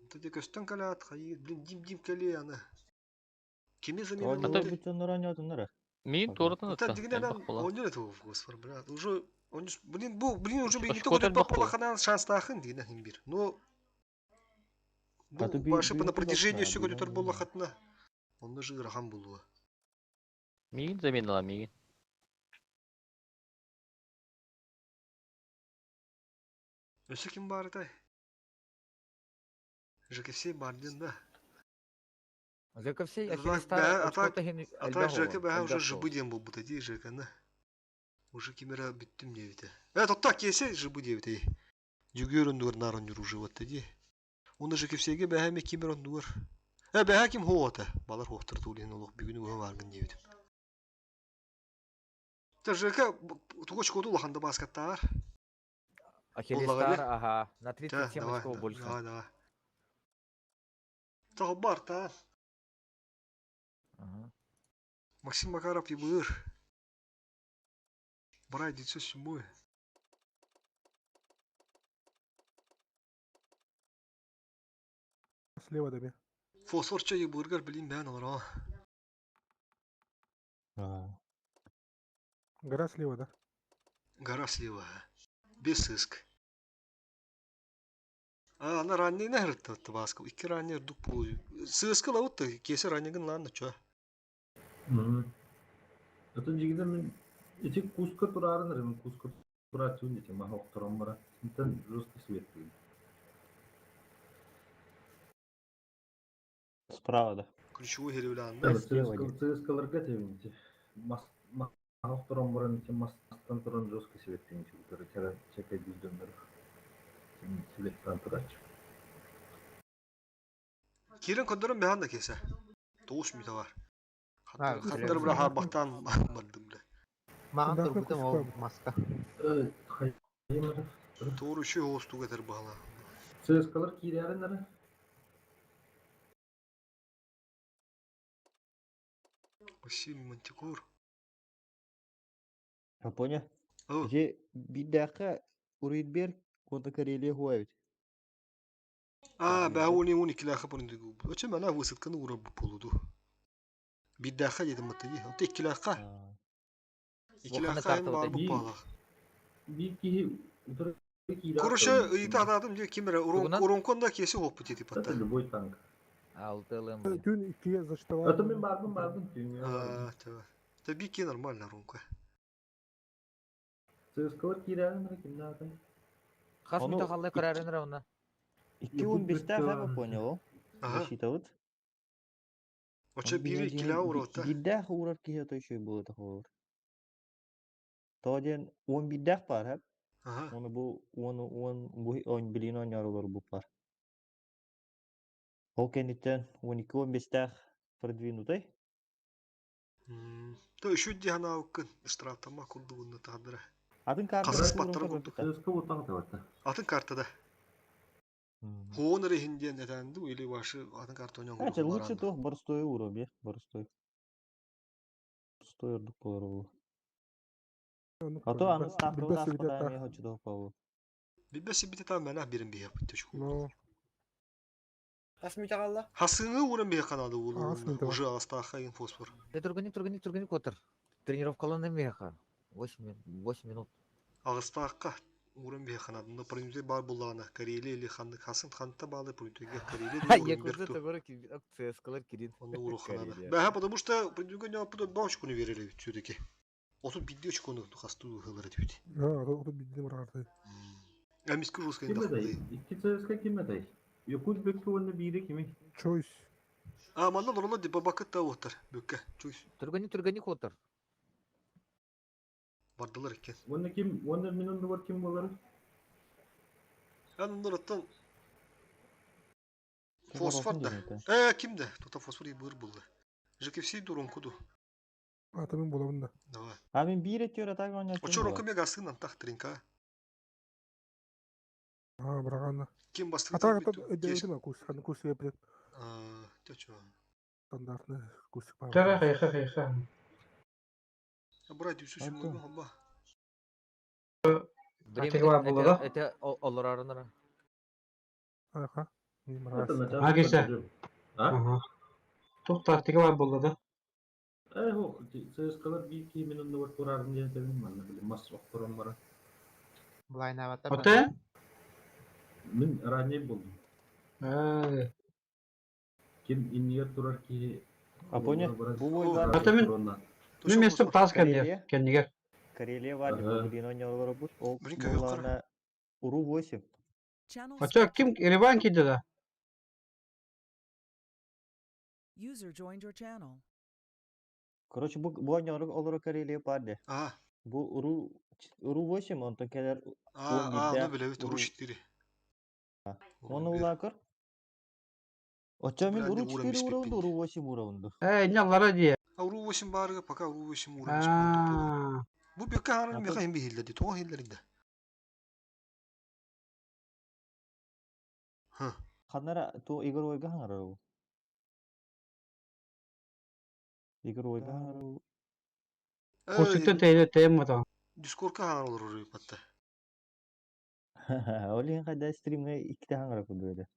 Тәде көстен кәләт, қайыр, білін дим кәле аны. Кеме замена Ата өтті. Мин тордан Та аттан. дегенде Эмбак бола. ойныр это фосфор, брат. Уже блин уже бейні Шкода тоғыдыр бақ бақпала бола. қанан шанс тақын дегенде хин бир. Но бұл башы на протяжении все көтер болла қатына. Онда жығыр хан болуы. Мин заменила мин. Өсі кім бар етай? ЖКФС бар ден да. ЖК все, Так, Ахиллестар, атак ЖК бәһә уже жыбы бұл бұта дей ЖКны. Уже кемера біттім не бите. Тоттак кесе жыбы де бите. Жүгерін дуыр нарын жүру жыватты де. Оны ЖКФСге бәһә ме кемерін дуыр. Бәһә кем хоғаты. Балар хоқтыр тулин олық бүгін өң арғын не бите. Та ЖК туғыш коду лаханда баскаттағар. Ахиллестар, ага, на 37 очков больше. Давай. Тағы бар, та. Максим Макаров ебыр. Брай, 907. Слева дами. Фосфорча ебыргар білейін бән олар. Гора слева, да? Гора слева. Без сыск. Ана ранний нәһір табасқы. Икі ранний үрдік болу. Сысқы лауытты. Кесі раннигін ланны чуа. Это дигде мен эти куска турарын рем куска турачун эти махок турамбара. Интен жесткий свет. Справа, да. Ключевой геревлян. ЦСК-ларга тевинти. Махок турамбара эти мастан туран жесткий свет. Чекай düzdönler. Светтан турач. Кирен көндірін бәхан да кесі. Тоғыш мүйті бар. Хаттар бір харбақтан бардым да. Маған тұрбытым ол маска. Тоғыр үші оғысту кетер бағала. ЦСК-лар кирярынары? Василий Мантикор. Япония? Же биддақа Уридберг конта Карелия хуавит. Бәға оны кілақы бұрынды көп. Өтші мәна высытканы ұра болуду. Биддақа едім мұтты де. Өтті кілаққа. Кілаққа ән бар бұл бағалақ. Құрышы ұйты ададым де кемері ұронконда кесі опыт етіп атта. Это любой танк. Алтылым. Тюн ике заштала. Это мен бардым. Это бике нормально ронка. ЦСК-лар кирярынары кімді аты? Қас мүті қалай көрәрінір оны? 2-15'te хәбі понял. Рассчитывать. Оча бири кила уротта. Биддах урар кие той шой булы тахор. Тоген 10 биддах бар хәп. Оны бу 10 билин ойнарлар бу бар. Ол кенеттен 12-15'te продвинутый. То үші де хана өкін. Стратама күрді бұнды тағдыры. Атын картада. Қазы спаттары күрді. ЦСК отағы да батты. Атын картада. Хоон рехинден этенди или ваши атын карта ойнон. Лучше то борстой уровень, борстой. тоердук болар ол. Ато аны ставкалар аспада не хочу да пау. Билбесе бите там менә бирен бия битеш. Ну, Касмите калла. Хасыңы урын бия канады ул. Уже астаха фосфор. Тургани котыр. Тренировкалан эмеха. 8 минут. Агыстаакка урын бия канады. Но принципе бар буллагына Карелия или ханны хасын ханта баалы принципе Карелия. Якуза тогора ки акцияскалар кирин. Он уру канады. Да, потому что принципе не опыт башку не верили все-таки. Отут видео чекону хасту хылар этибит. отут биддим рарды. А миску русская Кимедай? İki CSK Кимедай? Yakut Bökke onu biri kimi? Choice. А, манна нормально деп бакытта отыр. Бөккө. Чуйс. Тургани котыр. Бардылар экен. Onu kim? Onu minun var kim bolar? Анын оттон фосфор да. Кимде? Тута фосфор быр булды. ЖКФС дурун куду. Атамын болабын да. Давай. А мен бир рет жора так ойнап. Очорон кеме гасынан тахтыринка. Брагана. Ким бастырды? Атака өдөөдүм курс, курс yapıyor. Течо. Стандартный курс бар. Ха. Брать үсү мой хомба. Это олар арынара. Аха. Агиса. Ага. Тук тактика бар булды да. Ho, CSK'lar bir iki minun var kurarın diye dedim ben de bileyim. Mas okurum var. Ote? Min raney buldum. Kim inniye durar ki? Апоне, бу бойда. Мен место тас кендиге. Карелия var ya, bugün oynuyorlar bu. O bunlarla Uru 8. Ача ким Ливан киди да? User joined your channel. Короче, bu oynuyorlar olur Karelия vardı. Bu Uru 8 ondan keler 17'de. Ну бile Uru 4. Onu ulakır. Ача мен Uru 4 uğradı, Uru 8 uğradı. Няллара дие. Uru 8 barıga paka Uru 8 uğramış. Bu bir kahraman mı kayın bir hilledi, toğa hillerinde. Kanara to Igor Oyga hangar o. Igor Oyga hangar o. Koşukta teyem mata. Discord'ka hangar olur oraya patta. Olin kada stream'e iki hangar ko böyle.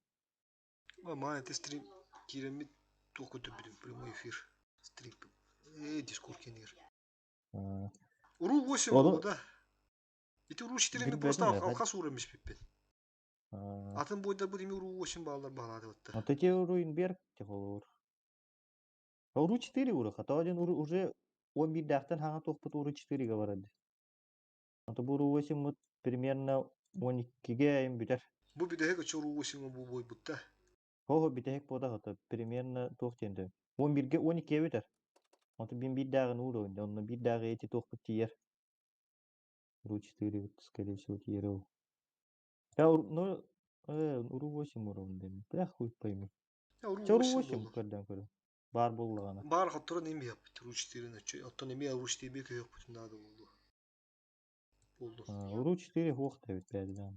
Ama ete stream kiremit tokutu birim primo efir. Stream. Discord kenir. Uru 8 oldu da. İti Uru 4'nin просто алқас урамыш пиппен. Атын бойда bu demi Uru 8 bağlar bağladı hatta. Вот эти Uru Инберг тихолор. Uru 4 ура, хата один уже 11 дахтан ханга тохпут Uru 4 га барады. Ата bu Uru 8 мут примерно 12-ге им битер. Bu bir de hek Uru 8 bu boy butta. Ho bitehek boda hata примерно tohtende. 11-ге 12-ге битер. Ата bin bir dağın uğra oyunda. Onunla bir dağı eti tohput tiyer. Uru 4 скорее всего tiyer o. Ya no Uru 8 uğra Бля хуй пойми. Uru 8 kaddan kadar. Бар болғаны. Бар хаттыры неме yaptı Uru 4'ine. Otta neme Uru 4'e köy yaptı oldu. Oldu. Uru 4 хоқ да бит бәділән.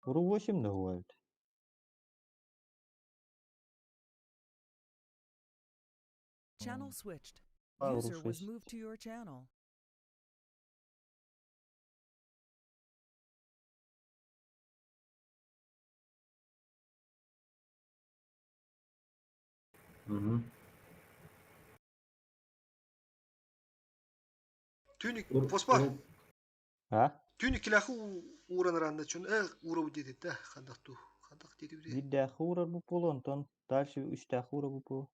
Uru 8 да хуай. Channel switched. Uru User was 6. moved to your channel. Tünik fosfor. Ha? Tünik ilahı uğranıranda çünkü uğra dedi de kandak dedi bir. Bir daha uğrar bu pol ondan. Дальше 3 daha uğrar bu pol.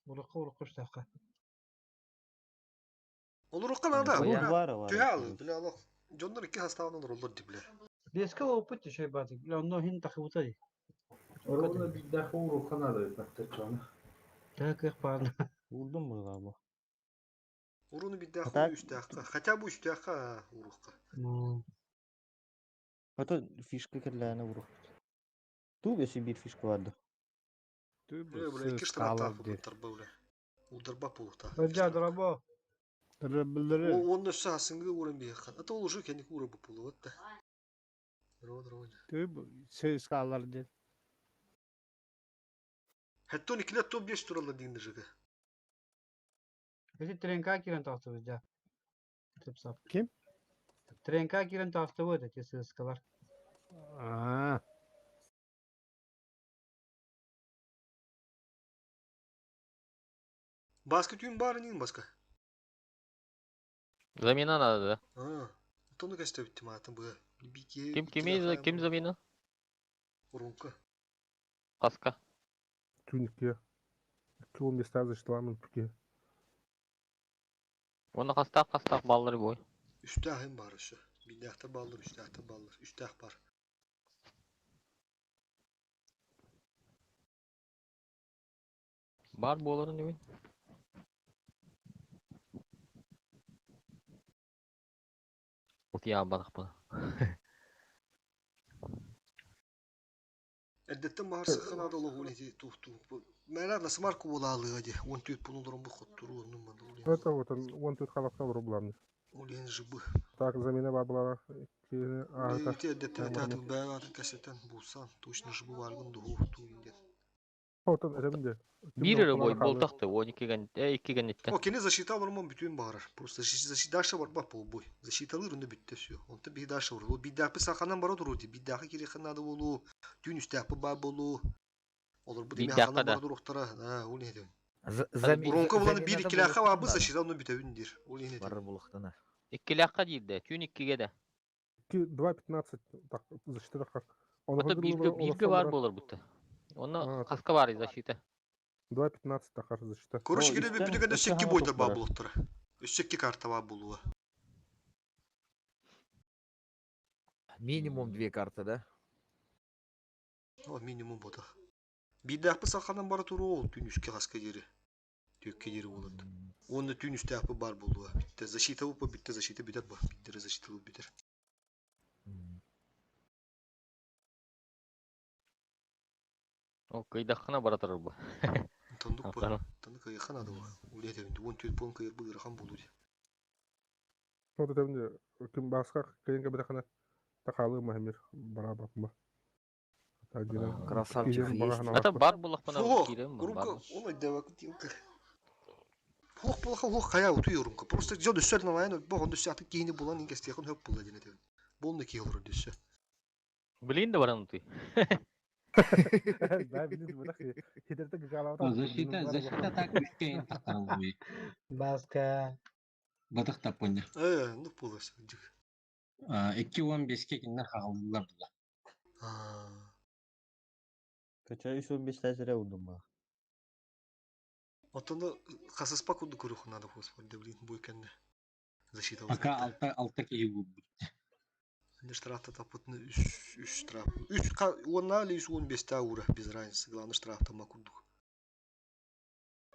Uğra kuştaka. Olur o kadar da. Var. Tüyalı bile Allah. Jonlar iki hastalığı olur dible. Beske oput şey batık. Ondan hin takıbıtay. Orada bir daha uğru kanalı baktıklarını. Так парно. Buldum mu galiba? Urunu bir daha 3 dakika. Hatta bu 3 dakika urukka. Hatta fişka kirlerine vurur. Tu bir fişka vardı. Böyle iki ştrata bulutlar böyle. Udarba bulutlar. Hadi drabo. O onun sahasını uğran bir yakın. Hatta olur kendi uğra bu bulut da. Road. Ses skallar dedi. Hatta 12 lat top 5 turalla dindir jige. Esi trenka kiren tahtı bizde. Tip sap. Kim? Trenka kiren tahtı bu da sıskalar. Aa. Басқа түйін бар нейін басқа? Замена надо, да? Тоны кәсті өтті мағатын бұға. Ким замена? Урунка. Қасқа. Тюнке. 2-15 защиталамын пүке. Оны қастақ баллары бой. Үсті ағын бар үші. Бидәқті баллар, үсті ақ бар. Бар боларын деймін. Отия бадық бұны. Әдеттен бағарсы қанады олы олеті тұқты. Мәләр насы марку бола алыға де. 14 пұнылырын бұл құттыру оның маңды. Это вот он 14 халаққа рубларны. Олен жыбы. Так, замена бабылара. Әдеттен әтәтің бәрі атын кәсеттен болсан. Точно жыбы барғын дұғы туынген. Отын әремінде. Бирі бой болтақты, 2 гәнетті. О, кені защита алырман бүтін бағарар. Просто защиташы бар бап ол бой. Защиталыр үнді бітті все. Онты бейдашы бар. Ол бейдақпы сақанан бара тұру де. Бейдақы керек қанады болу. Түйін үстәқпі бар болу. Олар бұл деме ақанан бара тұруқтара. Ол не дем. Уронка боланы 1-2 ләққа бабы защита оны біті үндер. Ол не дем. Бар бұлықтана. 2 ләққа дейді, түйін 2-ге де. 2.15 защита как. Билгі бар болыр бұтты. Оны қасқа бар защита. 2.15 тақар защита. Короче, келе бе бүтігенде сөкке бойдар бар болуқтары. Сөкке карта бар болуы. Минимум 2 карта, да? О, минимум бода. Биді ақпы сақанан бара тұру ол түйін үске қасқа дері. Төкке дері болады. Оны түйін үсте ақпы бар болуы. Бітті защита бұпы, бітті защита бітер ба. Биттері защита бұл бітер. О, кайдаққына бара тұрыр бұл. Тандық ба. Тандық айқан ады ба. Оле әдемінде 14 пон кайыр бұл ыраған болу де. Вот әдемінде кім басқа кайынға бір қана тақалы мәмір бара бақыма. Красавчик есть. Это бар бұлық бұна керем. Оны дәуі күтілкі. Хоқ бұлыға хоқ қая ұты ерімкі. Просто жол үстерін алайын, бұғын үстерін кейіне болан енгестеқін хөп болды дені дәуін. Болны кей олыр өдесі. Білейін де баран ұты. Да, білейін бұлақ. Хедерді ғалауыда. Защита так үшкейін тақтарыл бой. Басқа. Бадық таппонда. Нүк боласы. 2-15-ке кеннер қағылдылар бұла. Качай 3-15 тәзірі ұлдым ба. Отында қасыспа күнді көрі құнады қоспар, дәбілейін бой кәнді. Защита Пока 6 кейі бұл. Әнді штрафта тапытыны 3 штраф. 10 или 15 аура, без разницы. Главное штрафта макурдух.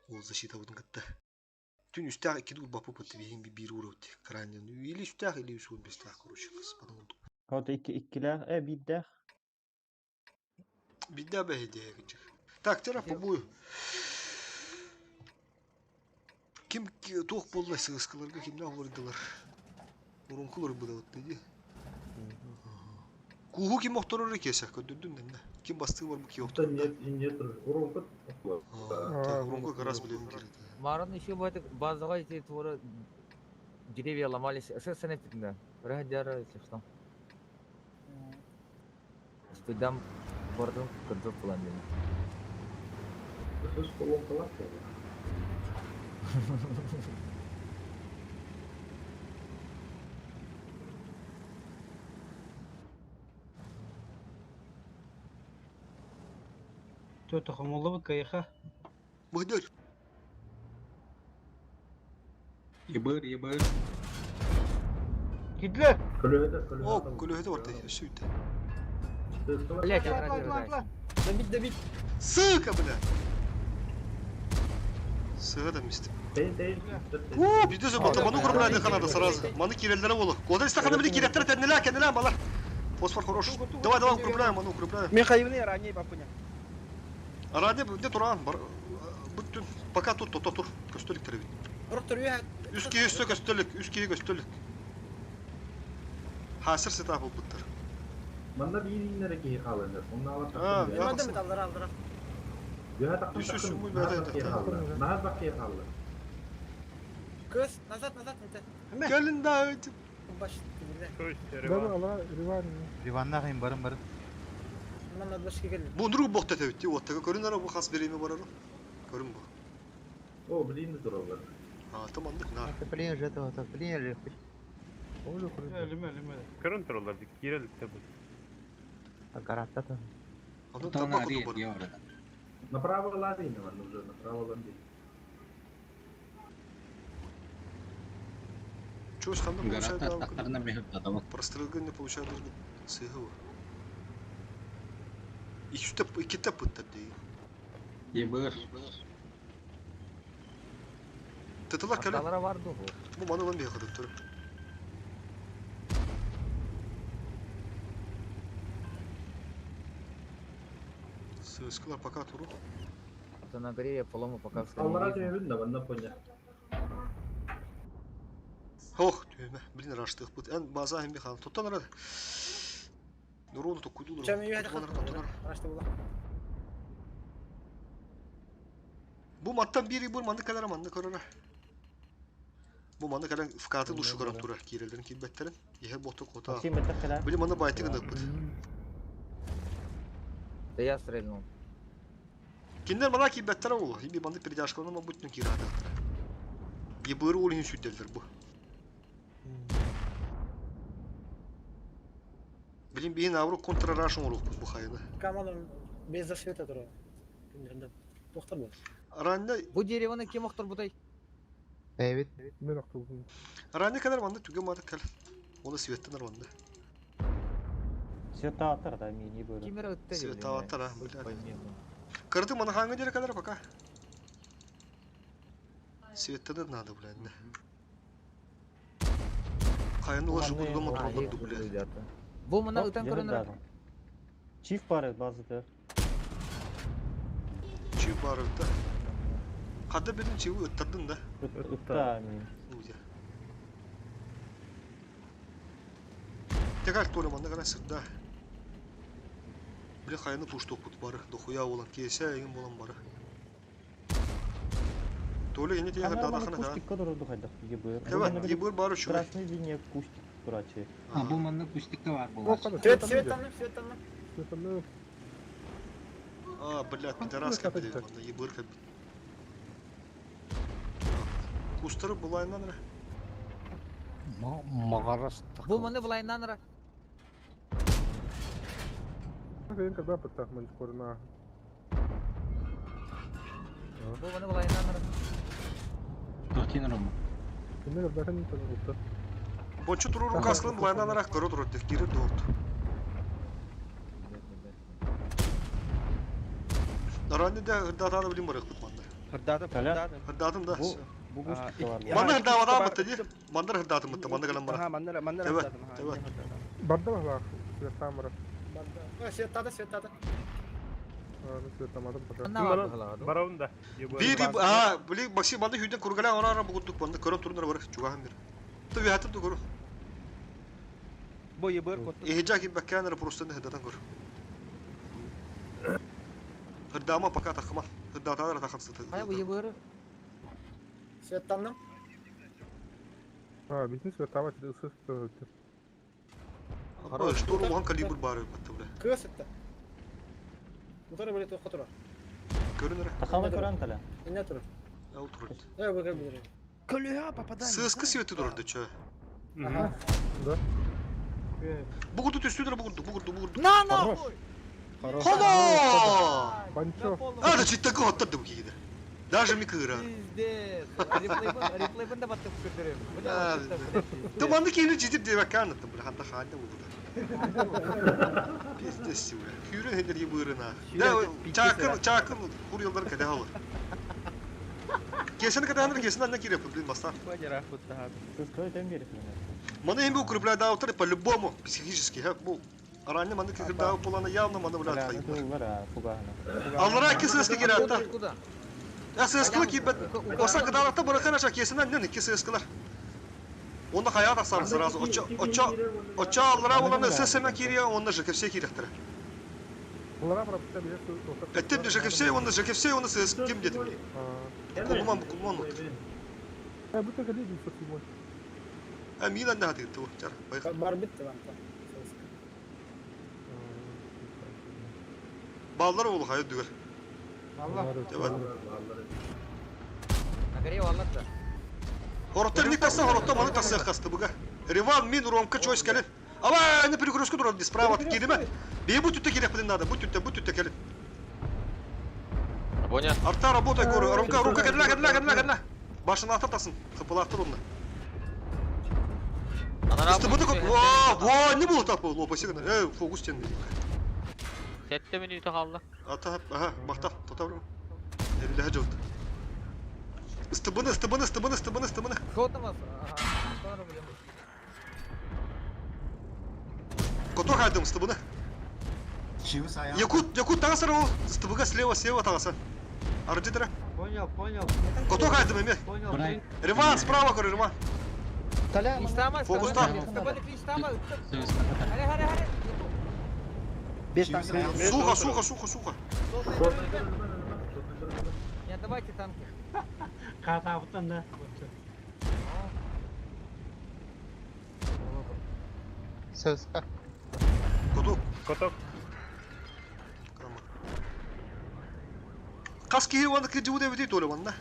Ол защита бұдың кітті. Түн үстәғ 2 бапы пұтты бейін бір ура өтті. Крайнен. Или үстәғ, или 15 короче, қаспадың ұлды. От 2 биддәқ. Биддә бәйде әкінчік. Так, тера по бою. Кем тоқ болды сығысқаларға кемді ауырдылар. Урынқылар бұда өтті де. Куғу кем оқтырыр екесі, көндірдің дәмді. Кем бастығы бар бұл ке оқтыр? Нет, урынқы. Урынқы қарас білемін кереді. Маран еще базаға эти творы деревья ломались. Сын этим, радиара, если что. Студам бардым концов планами. Что с полом Тö toxumulu bu kayıqa. Быдыр. Ебыр. Gitler. О, күлөйді орта, сөйті. Блять, отрадил. Добить. Сыка, бля! Сыға да мистер. Бізде же бұлта ману құрбырайды қанады сразу. Маны керелдері болу. Қолдар істақаны білі кереттері тәдінелі, балар. Фосфор хорош. Давай, укрепляем, ману укрепляем. Михаиловны ранее бапуня. Ради не тұрған, бүттін. Пока тұр, көстөлік тәрі бит. Үскеге көстөлік. Хасыр сетап бұл бұттыр. Манда bir inlere ki alınır. Onlar var. Düşüşün bu böyle. Nazar bakıya kaldı. Kız, nazat nete. Gelin daha ötüm. Baş, Ben ala Rivan. Rivanna kayın barın. Bundan başka gelin. Bu nuru bokta tevitti. Ottaga görün ara bu has berimi var ara. Görün bu. O bileyim de dururlar. Ha tamamdır. Nar. Блин же это вот, блин же. Oğlum Elime. Kırın turlardık. Girelik tabi. Гарата то. Onun Там tabak ари otu var. я орada. Направо ладно, наверное, уже направо ладно. Чего ж там получается? Гарата стакарна мехт адама. Прострелган не получается даже сыгова. İki tap pıttı değil. Ебыр. Tıtılar kalem. Далара vardı bu. Bu manılan bir yakaladı turun. Sıskılar pakat vurur. Это на горе я полому пока что. Аллара видно, вон поня. Hoh düğme. Bilin raştık bu. En baza hem bir kan. Tuttan arada. Nurunu tukuydu nurunu. Çamı yedi kaldı. Araçta bula. Bu mattan biri bu mandı kadar mandı korona. Bu mandı kadar fıkatı duşu koran tura. Kirelerin kibbetlerin. Yehe botu kota. Максим, это когда? Bilim mandı baytı gıdık bu. Да я стрельнул. Киндер мана kibbetler oğlu. Bir mandı bir yaşkalına ama bütün kirada. Yebırı oğlu sütdeldir bu. Bilim bir avro kontra raşın olur bu hayda. Каманом без засвета тура. Доктор был. Aranda Bu derivanı kim oktur buday? Evet. Ben aktım. aranda kadar mandı tüge madı kal. Onu sivettenler mandı. Света атар да мини böyle. Kimere ötte Света атар ha. Kırdı manı hangi yere kadar baka? Sivettenler nadı bu lende. Kayanın ulaşı buldu mu problem duble. Bu mana öten körünler. Çift var bazıda. Çiğ barıda. Kadda benim çiği ıttırdın da. Utta mini. Uya. Tekrar tuğla manda kadar sırda. Bile kayanı puş toput barı. Dokuya olan kese egin bolan barı. Tuğla yine diye kadar dağdakına da. Кустик который духайда ебыр. Evet, yebur barı şu. Красный линия кустик дурачи. Ha bu manda kustikte var bu. Свет там. Светанlı. Aa, блядь, пидорас как бы manda yebur как бы. Kustarı bulayından ne? Mağaras. Bu mana bulayından ra. Kayın kadar pıttak mı koruna. Bu mana bulayından ra. Turkin Roma. Şimdi kadar kan tanıdı. Bonçu turur kaskın bulayından ne? Karo durur tek geri doğdu. Aranda da hırdatada bilim bırak manda. Hırdadım da. Bu кустик var. Manda hırdavada mı dedi? Manda hırdadım mı? Manda kalan bana. Ha, mandara Evet, hırdadım, ha, evet. Barda mı var? Svetamara. Свет. Svetamadım pıttak. Anna var bakalım. Baravunda. Biri ha bili baksi manda hüden kurgala ona bu kutuk manda karo turunlar var. Çugahan bir. Tabi hatır da kuru. Bu yebır kotu. Ehja ki bakkan raporunda hırdadan kuru. Hırdama pakat akma. Hırdatada da takatsı. Ay bu yebır. Свет там. Ha, bizim Svetama dedi ısı tutuyor. Хорошо, что руган калибр бары батты. Кыс это. Motoru böyle tokatura. Görünür. Takama kuran kala. Ne tur? Ya otur. Ya bakalım böyle. Колея попадание. Sıskı siveti dururdu çö. Ага. Da. Bu kutu üstüdür bu kutu. Na na. Hala! Pancho. Aa cidden kahattı bu giydi. Даже микыра. Пиздец. Реплейбен de battı kırdırım. Bu da. Tamamda kendini ciddi diye bakar anlattım. Böyle hatta halde bu da. Pis de sivre. Kürün heder gibi ırına. Da çakın kur yılları kadar halı. Kesene kadar anlar kesene anne kire yapıp bastan. Бадера хутта. Стоит амбир. Мана им бы укрепляют аутары по-любому, психически. Ранее мана когда полана явно мана брат хайп. Аллара кисески гирата. Ya sığıskılı ki ben olsa gıdalıkta bırakın aşağı kesinden ne ki sığıskılar. Onda hayat asarı sırası. Oça allara olan sesine kiriyor onda jıkır şey kiriktir. Bunlara пропустя bize su. Ettim de Jakevsey onu ses kim dedim. Kulman mı? Bu tek değil su Simon. Mين anne hadi gitti o. Çar. Var bitti lan. Ballar oğlu hayır diyor. Allah. Evet. Нагорел, Аллах-то. Хоротта не каса, хоротта маны каса касты буга. Риван мин ромка чойс келин. Ава, не перегрузку турады справа кидиме. Бей будь тут керек надо, будь тут келин. Понял. Арта работай горы, ромка кедла. Башын ататасың, кыпылаттыр оны. Стыбыды көп. Во, не было так было, посигна. Фокус тен. 7 минут kaldı. Ата, мактап, тотабрым. Элле жолт. Стыбыны. Что там у вас? Ага, блин. Кото хайдым стыбыны. Якут тагасыр ол. Стыбыга слева тагасы. Аржидыра. Понял. Кото хайдым эме. Риван справа көрө, Риван. Фокуста. Харе. Сухо. Не отдавайте танки. Катаптан да. Söska. Кото. Каски хеваны кыжыбы деп өтөйт олеманда.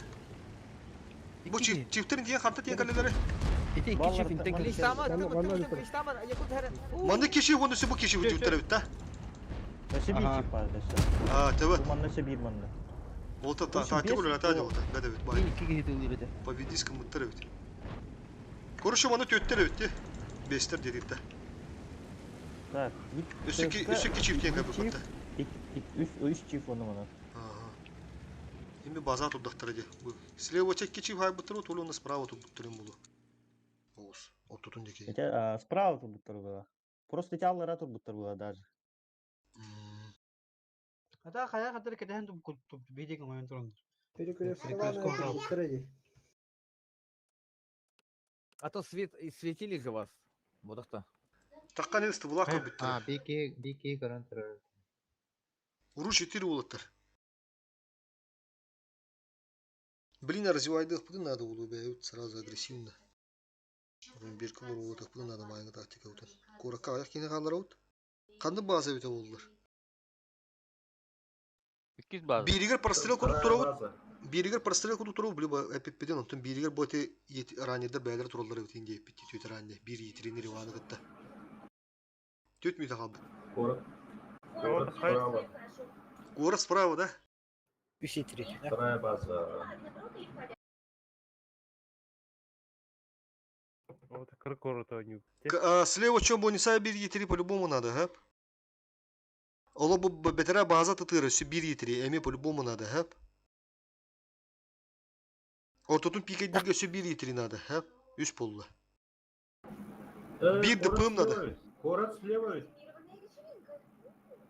Бу чифтерин тиен камта тиен калелери. İki çift intek. Kliştama. Yakut her. Маны киши оны сыбы киши өтөйт та. Nasıl bir çift arkadaşlar? Evet. Bu nasıl bir manda? Вот это так olur ата вот. Гадавит бай. İki gidi uyurdu. Победиском мыттырыбыт. Короче, маны төттөрөбүт. Бестер дедит да. Так. Үсүкки чифтен кабы. Üç çift onu bana. Эми база турдактар эди. Слева чекки чиф хайбыттыры, толуна справа турбуттырым болу. Оос. Оттутун деке. Справа турбуттар была. Просто тяллара турбуттар была даже. Ата хая хатыр кетен туп бидик моен турун. А то светили же вас. Вот это. Таккан эсти булак кабыттыр. бики гарантер. Уруш етири болоттар. Блин, развивайдык бутын надо болу бәйут сразу агрессивно. Берки болу отак бутын надо майга тактика бутын. Коракка аяк кене калдыр аут. Канды база өтө болдулар. 200 база. Биригер прострел кудуп турабыт. Биригер прострел кудуп турабыт, биле эпиппеден онтун биригер боте раннедер бәйлер тураллар өтейин дейп битти төт ранне. Бир етирини риваны кытта. Төт мүйте калды. Город справа, да? 3-3. Вторая база. Вот город они. Слева чем бонусай 1-3 по-любому надо, га? Ола бетера база тытыры, все 1-3, эми по-любому надо, га? Ортотун пикетбирге все 1-3 надо, га? Үс полла. Бир ДПМ надо. Город слева.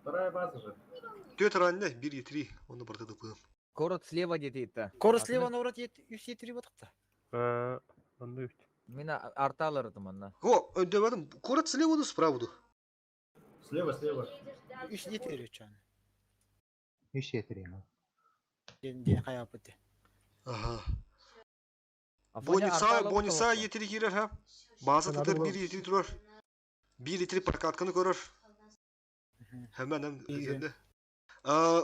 Вторая база же. Төт ранне 1-3, оны барты ДПМ. Город слева где-то. Город слева на урод 3 батыкта. Анда үт. Мина арталырдым анна. О, өндебадым. Город слева да справа да? Слева. 3-4 чан. 3-4. Ден каяп бите. Ага. Бонуса етири кирер, ха? База тытыр 1-3 турар. 1-3 прокатканы көрөр. Hemen üzerinde.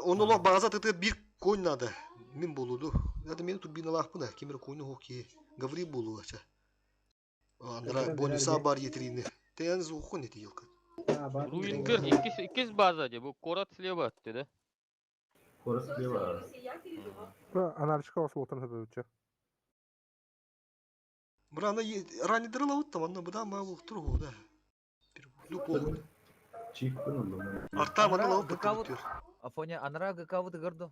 Onu baza tıtı bir koyun nadı. Min buludu. Ya da meni turbina lak bu da. Kimere koyunu hoki. Gavri bulu aça. Andra bonusa bar yetirini. Teyeniz hukun eti yılkı. Ruinger 200 база же. Bu Korat слева dedi. Город слева. Анарчика вас вот он это. Брана ранее драла вот там, она бы да мало трогу да. Дупол. Арта мана лау бутур. Афоня анра гакавут гордо.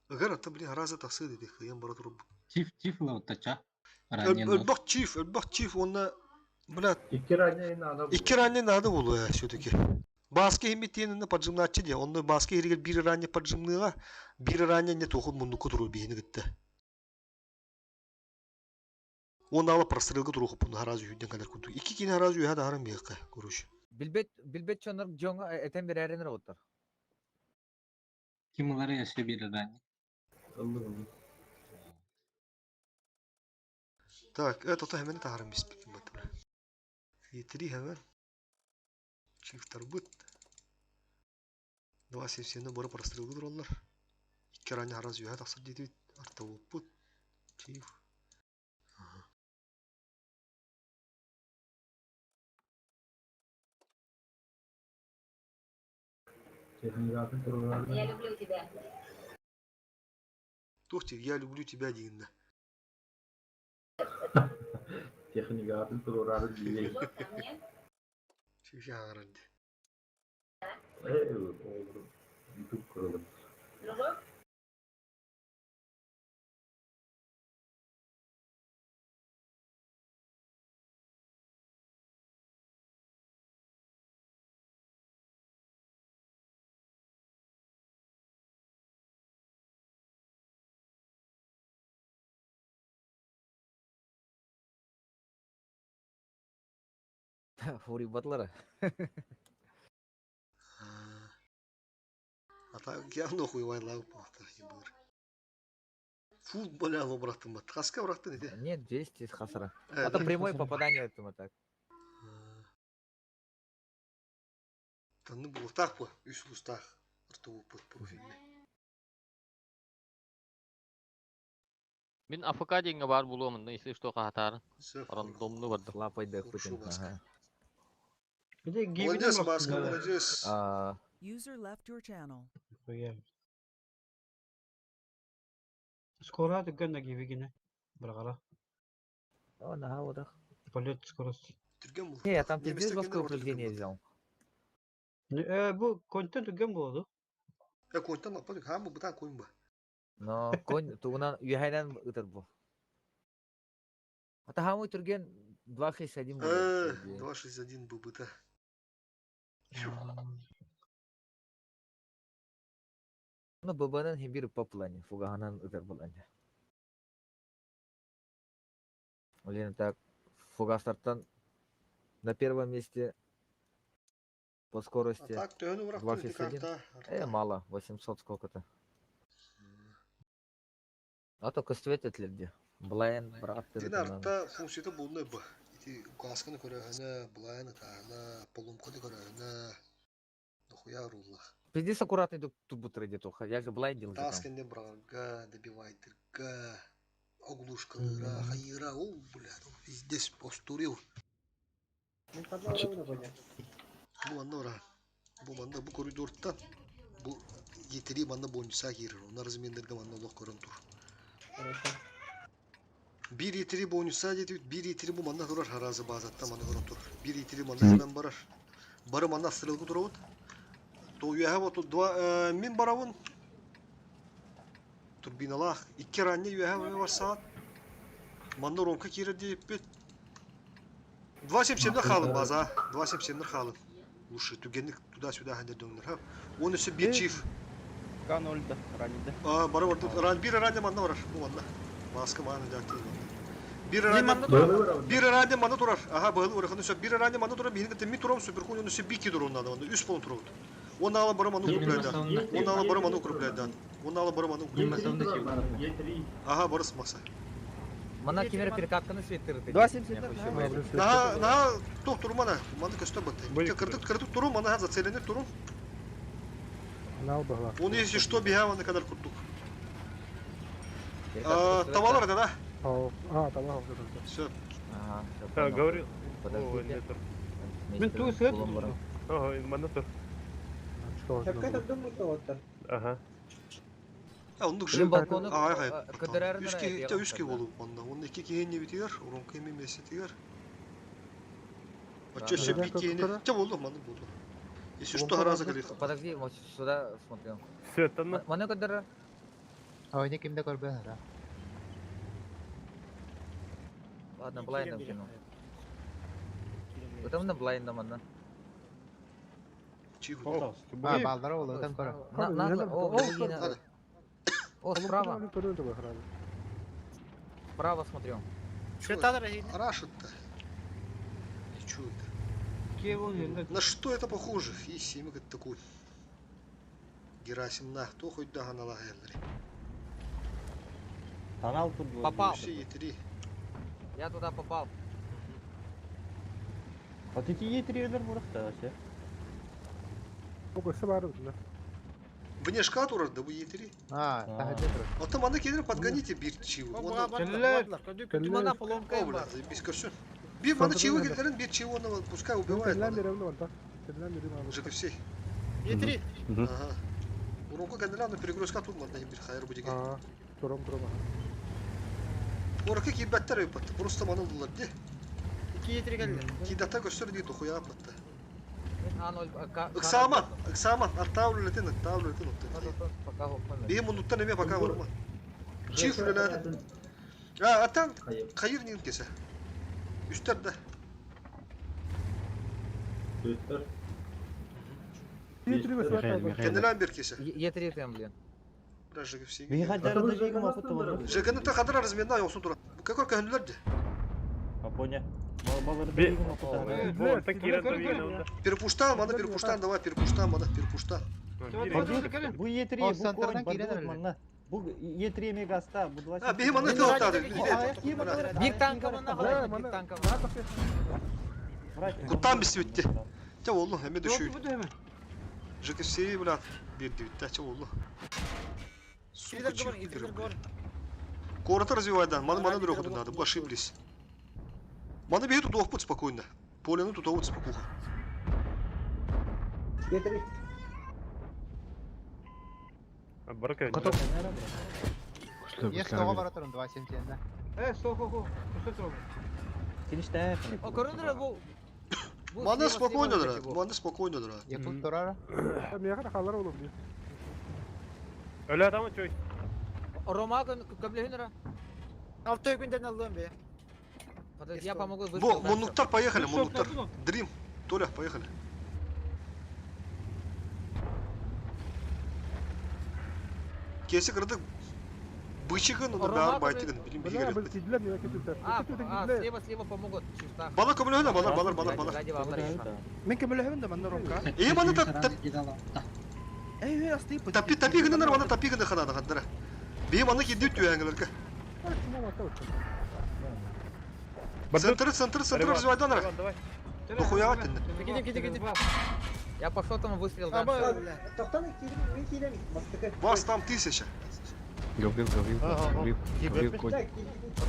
Гара та блин раза таксы dedi. Kıyam bara turup. Çift lautaça. Ölbak çift onunla блядь. İki ранее надо было ya все-таки. Баски химитенinde поджимнатчы де. Онда баски хиригер bir ранее поджимныга, bir ранее не тохун муннуку туру бейни гытты. Оны алып прострелга туру хупун харазы үйден кадер күнту. Iki kine harazı üye da harım beyakka. Görüş. Bilbet çonlar jonga eten bir erенер отыр. Стимулары ясы бирерани. Так, это hemen taharım biz peki batı. Yetiri hemen. Çiftler bıt. 2.70'ni bora parastırılgı dururlar. İki rani haraz yuha taksır dedi. Arta bıt. Çift. Я люблю тебя. Тухтик, я люблю тебя, Динна. Техникатын турары дилей. Şey ağrındı. Olur. YouTube kuralım. Фури батлары. Ата явно хуевайлау пахта ебыр. Футбол алу братым бат. Хаска браттын иде. Нет, 200 из хасара. Это прямое попадание этому так. Танны был так по, үс устах. Арту по профиле. Мен АФК дегенге бар болуымын, если что қатарын. Рандомны барды. Лапайды Путин. Молодец, Маска, молодец. User left your channel. Скоро түгген да gibi gene. Бұрағара. О, на вот так. Полет скорости. Не, я там пиздец жесткое упреждение взял. Бұл контент түгген болады. Контент ападық, ха, бұл бұтан койын ба. Но конь, тугунан үйәйнен ұтыр бұл. Ата хамы түрген 2.61 бұл. 2.61 бұл бұта. Ну, бабанан хибир по плане, фугаганан ұтыр бұл әнде. Блин, так, фугастартан на первом месте по скорости 2.61. Мало, 800 сколько-то. А только светят люди. Блайн, брат. Тин арта функцията болны ба. Ити касканы көрәһенә, блайн тагына, полумканы көрәһенә. Нахуя руллах. Пиздец аккуратный тут бутыры тоха. Я же блайн делал. Тасканде брага, добивайтерга, оглушкалыра, хайыра, о, блядь, здесь постурил. Bu manna bu manna bu koridorda bu yeteri manna boyunca girer. Onlar zminderge manna Allah korum tur. Bir yeteri boyunca dedi bir yeteri bu manna durar harazı bazatta manna korum tur. Bir yeteri manna hemen barar. Barı manna sırılgı duravut. То я вот тут два мин баравун. Турбиналах. İki ranne я var saat. Manna ronka girer diye pet. 2.70'de kalın baza. 2.70'de kalın. Лучше тугенник туда-сюда ходят донор. Он еще бит чиф. К0 да, ранен. Барабар тут бир ранен манна барар. Bu manna. Маска мана дакты. Bir ранен манна турар. Ага, был ураханы все. Bir ранен манна турар. Бинге теми турам супер хуй. Он еще бики турун надо. Он 3 полон турут. Он ала бара ману укрепляет. Он ала бара ману укрепляет. Он ала бара ману укрепляет. Ага, барас маса. Мана кемер перекатканы светтірді. 2.70. На топ туру мана. Мана көсті бұтты. Кірдік туру, мана зацеленіп туру. Он если что, бегал на кадар куртук. Тавалар это, да? Тавалар. Все. Ага, говорил. Мен туы свет. Ага, монитор. Так это думаю, то. Ага. Он нужен балкон. Üskü bolu onda. Onun iki kiheni bitiyor. Onun kemi mesetiyor. Açışı bir kiheni. Çab oldu manı buldu. Если что, гораздо говорит. Подожди, вот сюда смотрел. Светана. Мана кадара. А они кем-то корбе, да? Ладно, блайндом кину. Потом на блайндом одна. Чиху. Балдара олы, там кора. О, справа. Справа смотрю. Что это, дорогие? Рашит-то. И чё это? На что это похоже? И семя как такой. Герасимна, то хоть да ханала хәлләре. Канал футбол. Попал. Все етри. Я туда попал. Вот эти E3'лер буракта вообще. O kısa var mı? Вне шкат урарда bu етри. Потом аны келер подгоните бир чиву. Мана поломка Бля, заебись коршун. Bir bana çivi getirin, bir çivi onu пускай убивает. Kedilen biri mi var? Kedilen biri mi var? Жить все. Етри. Ага. Уронку генеральную перегрузка тут можно bir hayır bu diye. Aa, durum. Oraka kibetler yapıttı. Просто manıldılar diye. 2 етри geldi. Kidata gösterdi de huya yapıttı. А0. Иксаман, оставлю летин. Пока хопман. Bir munuttan eme пока vurma. Çift leladı. Ha, atan kayır niye kese. Üstlerde. Üstler. E3 mesela kaldı. Kendilen bir kese. Е3 там, блин. Biraz jıgı все. Вигаджары да жигам опыты var. Жыгını ta kadar размена yoksun duran. Bu kakor kahünlerdi. Апоня. Балалары да жигам опыты var. Перепуштан, мана перепуштан, давай перепуштан, мана перепуштан. Bu E3 bu koyun manna. Bu E3 мегаста, bu 20. Ha, benim anı kılıktadı. Биг танкована қалай? Биг танкована. Kuttan bir bitti. Te oğlum hemen düşüyor. Жыгы все, блядь, bir divitte, te oğlum. Сидер говори, Сидер говори. Коротко развивайдан, мана дорогу надо, bu ошиблись. Мана бей тут опыт спокойно. Поляну тут опыт спокойно. Етри. Готов. Я снова баратырым 2.77. Сохо. Что трогай? Finişte. О, көрінді бұл. Мана спокойно дыра, мана спокойно дыра. Якут турара. Niye kadar kalır oğlum diye. Öyle adamı çöy. Рома көблехінера. Altta günden aldım be. Я помогу Bu, выстрелить. Мунуктар поехали, Мунуктар. Дрим, Толя, поехали. Kesi kırdık. Bıçıkın onu bir baytıgın, bilim bir Bana gerek. böyle kediler niye kötüler? Слева помогут. Чисто. Bana kabul öyle, bana. Ради вам решено. Мен көмөлөбүн да мында ромка. İyi bana Эй, асты по. tapi gınlar bana tapi gınlar kadar kadar. Benim anı ki düt diyor yangeler ki. Центр развивай донора. Ну хуя attın. Gidin. Я пошел там выстрел. Ama Тоқтан мен келемін. Бастықы. Вас там 1000. Говорил.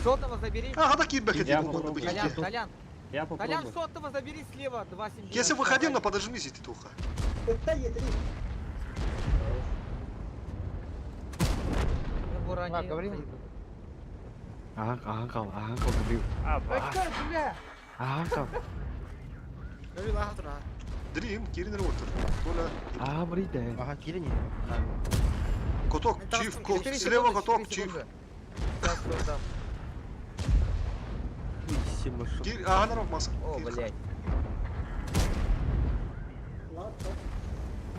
Сотого забери. А, да кибер хотел бы быть. Толян. Я Толян, попробую. сотого забери слева. 2.79. Если выходим, на подожмись, ты туха. Өтті етри. Говори. Ага, говорил. Ага. Öyle rahat rahat. Дрим, Кирин Ротер. Толя. Брите. Ага, кирене. Коток, чиф, слева коток, чиф. Ага, народ масса. О, блядь.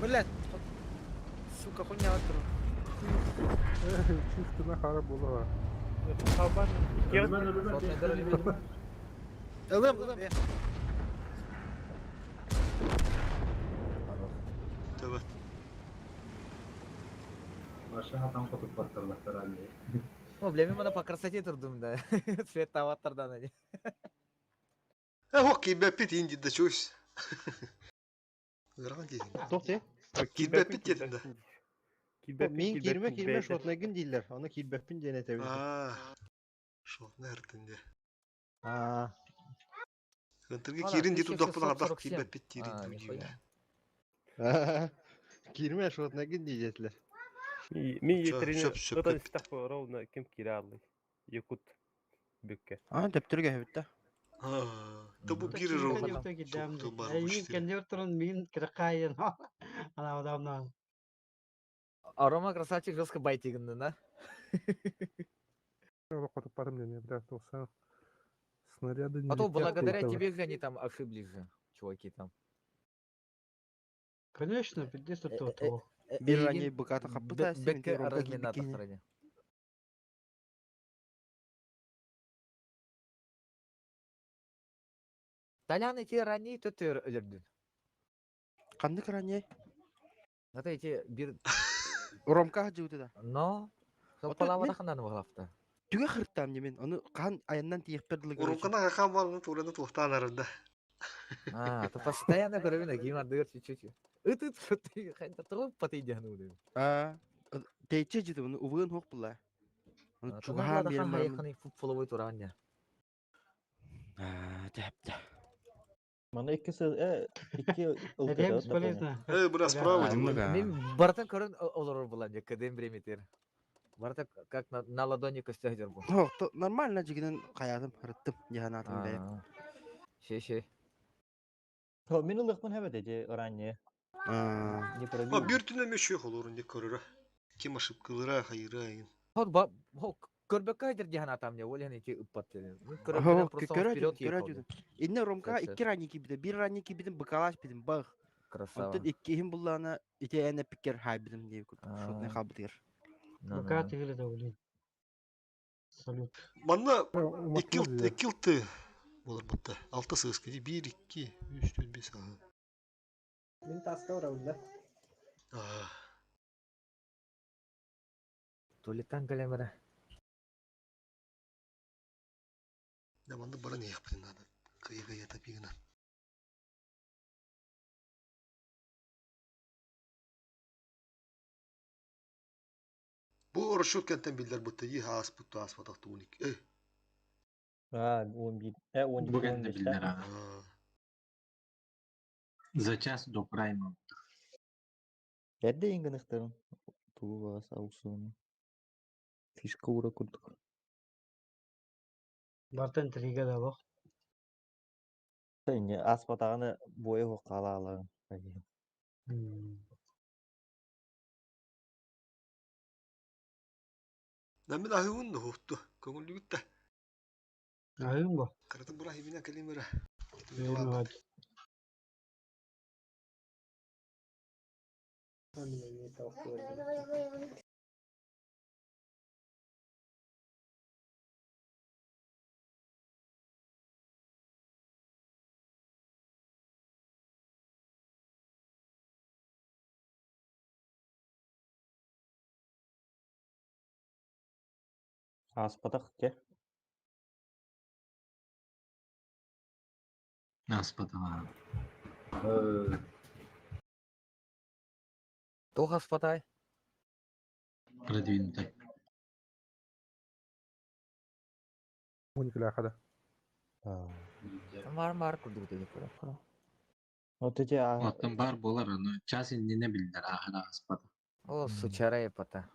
Блядь. Сука, хуйня attırım. Çiftine harap olur. Alım be. Evet. Aşağı adam kutup battırlar herhalde. Ну, бля, мен по красоте тұрдым да. Цвет аватардан они. Ох, кибепит инди да чусь. Гран дейін. Тоқте. Кибепит дедің да. Мен келме шотына гін дейлер. Оны келбеппін дене тәуелді. Шот нәрдінде. Кірге Кирин дейді ұдақ ардақ кибепит дейін. Келме шотына гін дейлер. Мен етеріне одан стақпы ровно кем келе алды. Якут бүкке. Тәптірге өтті. Да бұл бір ровно. Мен кенде отырын мен кірқайын. Ана адамнан. А Рома красавчик жестко байтигінді, да? Котуп барым дене, бірақ тоқса снаряды не... А то благодаря тебе же они там ошиблись же, чуваки там. Конечно, 50 то. Bir rangi bukata kapıda Бекке разминатор сради. Толян эти раней төтөр өлөрдүн. Кандык раней? Ата эти бир Ромка жуты да. Но. Ото Сопалава мен да ханан вахлафта. түгө хырттам мен. Оны кан аяннан тиекпердиле көрөчү. Урумкана хақан балыны тураны туқтан арында. Ты постоянно кровина гима дыр чуть-чуть. Это ты хотя то потейдяну. Тейче житы оны увын хок була. Оны Тана чугахан да берем хан барам. хайханы футболовой турання. Тэпте. Mana ikisi iki ılkı Это da бесполезно. Biraz право делай. Мен бартан көрін олар булан кадем бреметер. Барта как на ладони костях дербу. Нормально жигинен каядым хырттым жаганатым бәйм. Şey. Min ılık mı hebe de oranye. Ne para Ha bir tüne meşe olur ne körüre. Kim aşıp kılıra hayıra ayın. Көрбөк кайдыр жаганатам не олен эти уппатты. Көрөжү. Инне ромка икки ранники биде, бир ранники бидим быкалаш бидим баг. Красава. Оттон иккихим буллана ите эне пикер хай бидим деп күт. Шотне хабытыр. Пока ты говоришь, блин. Салют. Bana iki yıltı olur butta. 6 sığız kedi 1 2 3 4 5 6. Мен таска уравында. Тулитан галемера. Ya bana bana ne yaptın lan? Kıyı tapıyına. Bu oruçluk kenten bildiler butta iyi has butta has patak tunik. Ha 11. 12 Bugün de bildiler ha. За час до прайма. Nerede ingenisterin? Tuğla sausun. Fişka uğra kurduk. Бартен трига да бak. Sen ya asbatağını boya hokala alalım. Ben bir dahi unnu huttu. Kongul gitti. Ayın bu. Karatın buraya hibine kalimera. Benim hadi. Asbatak ke. Аспатала. Тоха спатай. Продвинутый. Уникля хада. Mar kurduk dedi kura. Вот эти Оттан бар болар, но час не билдер ахыра аспата. О, сучара епата.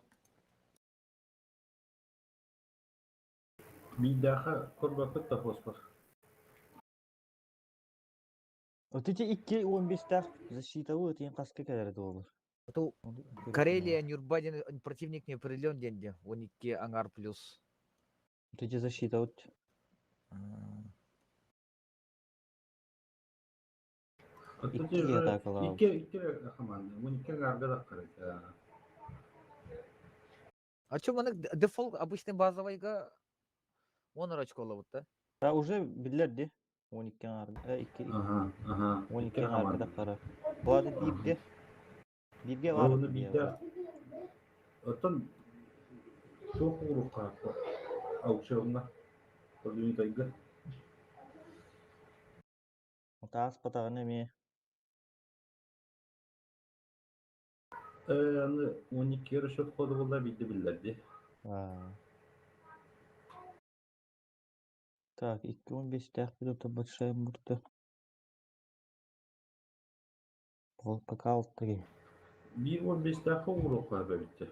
Бидяха көрбөкөт та фосфор. Вот эти 2-15 защита вот им каска kadar da olur. Это Карелия, Нюрбадин противник не определен деньги. Он идти ангар плюс. Вот эти защита вот. İki команды. Унике гарга да карайт. А чё, мы дефолт обычный базовый-га 10 очко ловут-то? Ya уже bilirdi. 12 arda. 2. 12 arda da kara. Bu arada birge var. Onu birge. Otan çok vuruk kalktı. Aukşonda. Gördüğün tayga. Tas patağını mi? Yani 12 yarış kodu da bildirdi. Так, 2-15 минут большая мурта. Пока вот 3. 1-15 dakika vuruk bitti.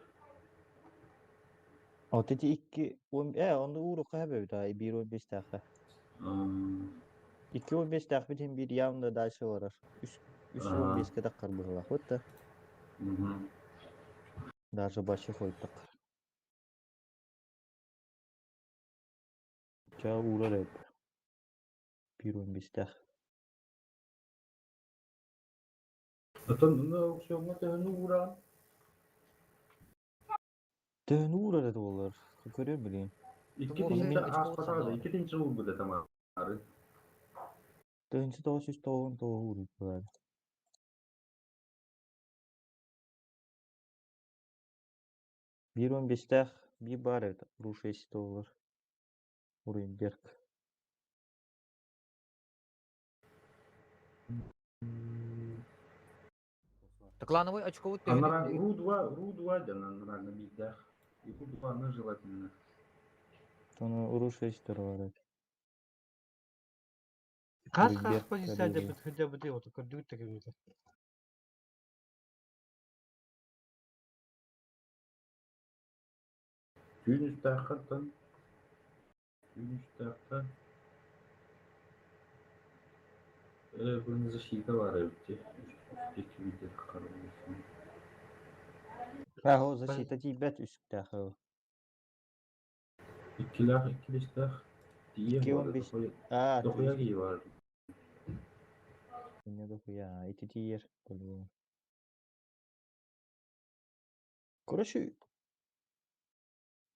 Вот эти 2 onu vuruk abi daha 1-15 dakika. 2-15 dakika bitin bir yanında daha şey var. 3-15 dakika было. Вот да. Даже başa koyduk. Çağ uğrar hep. 1-15 dakika. Zaten ne aukşonda tehni uğran. Tehni uğrar da olur. Görüyor musun? İki tinci aspatada, iki tinci uğradı tamam. Tehni doğuş doğun doğu uğrar. 1.15'te bir бар это. $6 Уренберг. Клановый очко Она Ру-2 на бидах. И Ру-2 желательно. Sonra $6 var. Как позиция хотя бы ты вот кордует так это. Тюнистахтан. Bunun защита var evde. Üstteki bir kararlısın. О, защита тебя üstte. İkilistah diye var. 2.15. А, Dokuya giyi var. не дохуя. Эти тиер. Короче,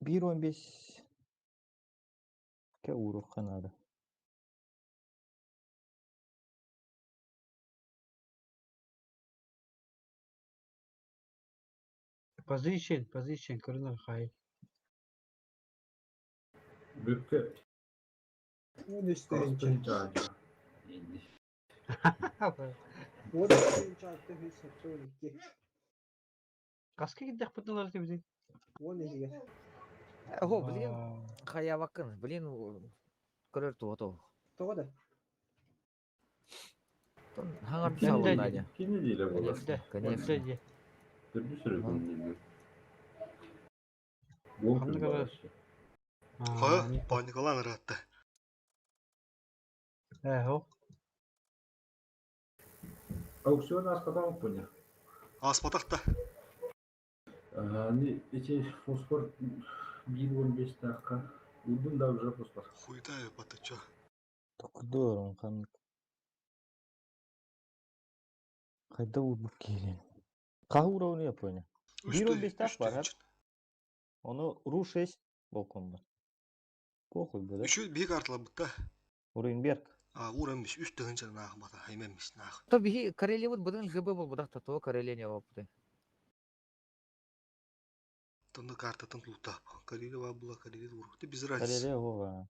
1.15 ке уровка надо. Position, corner high. Bükke. Kastın çağcı. Вот чарты висят. Каски гиддек пыталар тебе. Вон эти. Ого, блин. Хаявакын, блин. Көрөр туото. Тода. Хангам писал Надя. Kini değil bu. Конечно. Bir sürü konu değil. Bu kadar. Хой, паникалан ратта. Ho. Aksiyon askıda mı bu ne? Аспатакта. Hani эти фосфор 1.15 dakika. Udun da уже фосфор. Хуйтаю патачо. Здорово, хан. Қайда удып келген? Қай уровень yapıyor? 1.15 так var. Onu Ru-6 балконда. Похуй буде. Еще бег артылабытта. Уренберг. Урамбиш, үстігін жана нағымата, хаймемиш нағым. То биги Карелия вот будын ГБ был будакта то Карелия вапты. Тонда картатын тултап. Карелия вабыла, Карелия вуру. Ты без разницы. Карелия вова.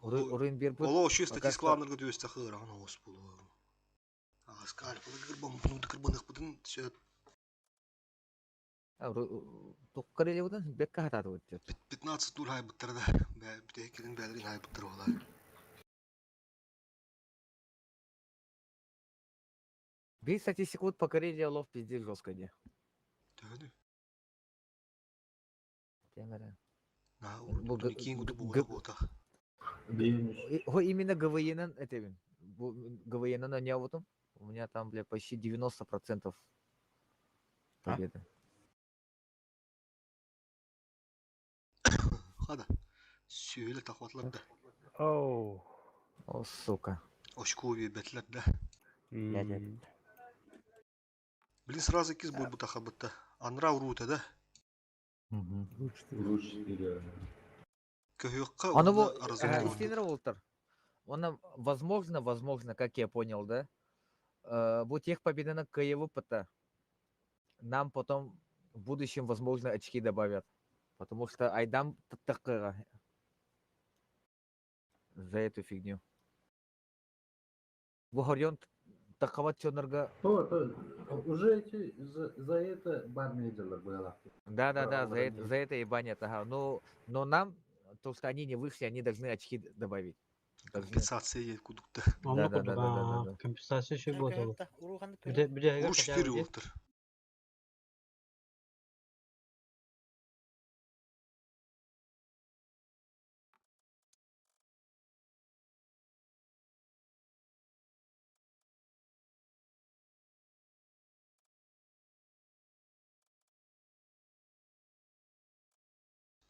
Уренберг. Оло, şu статистикаларга дөстө хыра, ана ос болу. Аскар, кырбам, bunu кырбанык будын сөт. То Карелия будын бекка хатады вот. 15 тур хай буттарда. Битекерин бәлрин хай буттар ола. Би статистику вот по Карелии лов пиздец жестко де. Тәді. Темірі. Бұл кейін күді бұға бота. Именно ГВН это вин. ГВН не вот у меня там, бля, почти 90% победы. Хада. Söyle takvatlar da. Оу. О, сука. Ошкови бетлер да. Блин, сразу киз бой бута хабытта. Анра урута да. Оно был истинный волтер. Он возможно, как я понял, да. Вот тех победы на КВП нам потом в будущем, возможно, очки добавят. Потому что Айдам такая за эту фигню. Вогорьон такова чёрнорга. Уже эти за это бармейджеры было. Да, за это и банят, ага. Но нам, то, что они не вышли, они должны очки добавить. Компенсация есть куда-то. Да. Компенсация еще будет. Уру 4 ултыр.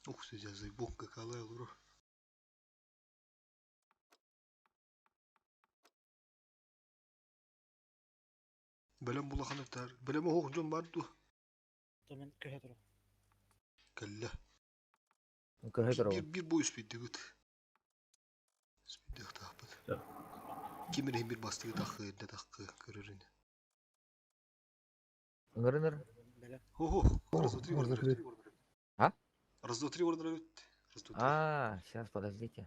Ух, я заебал, какая лура. Белем булахан өтер. Белем оқ жон барду. Томен көһетро. Кәллә. Көһетро. Bir boy üspeydi gıt. Üspeydi taqpıd. Kimin hem bir bastığı taqı, ne taqı görürün. Ыңырыныр. Ого, раз, два, три, ордер. А? Раз, два, три, ордер. Раз, два, три. Сейчас, подождите.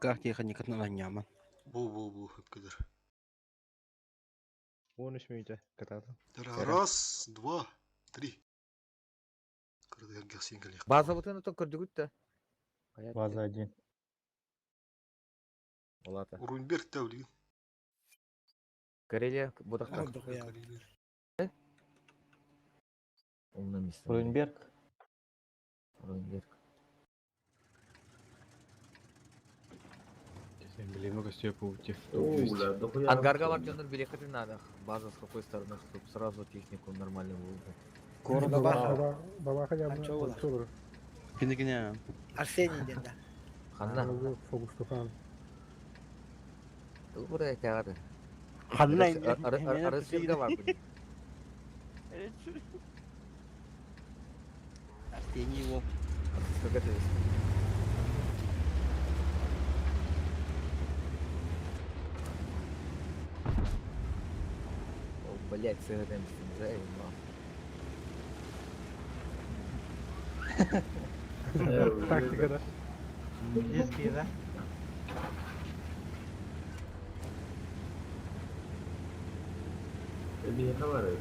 Как техника на няма. Бу, кадр. 13 минута катады. Раз, два, три. Кырды гасин калек. База вот это көрдүгүт да. База 1. Олата. Урунберг тәулеген. Карелия, Будакта. Умный место. Ройнберг. Эмблема костюм паутив. Ангарга бар жөндөр билеты надо. База с какой стороны, чтобы сразу технику нормально было. Бабаха явно отсюда. Кинегине. Арсений деді. Ханна. Фокус Тухан. Бұл buraya kağıdı. Ханна. Arasında var bu. Арсений его. Как это есть? О, блядь, сыграем с ним, Тактика, да? Детский, да? Bir yaka var ya.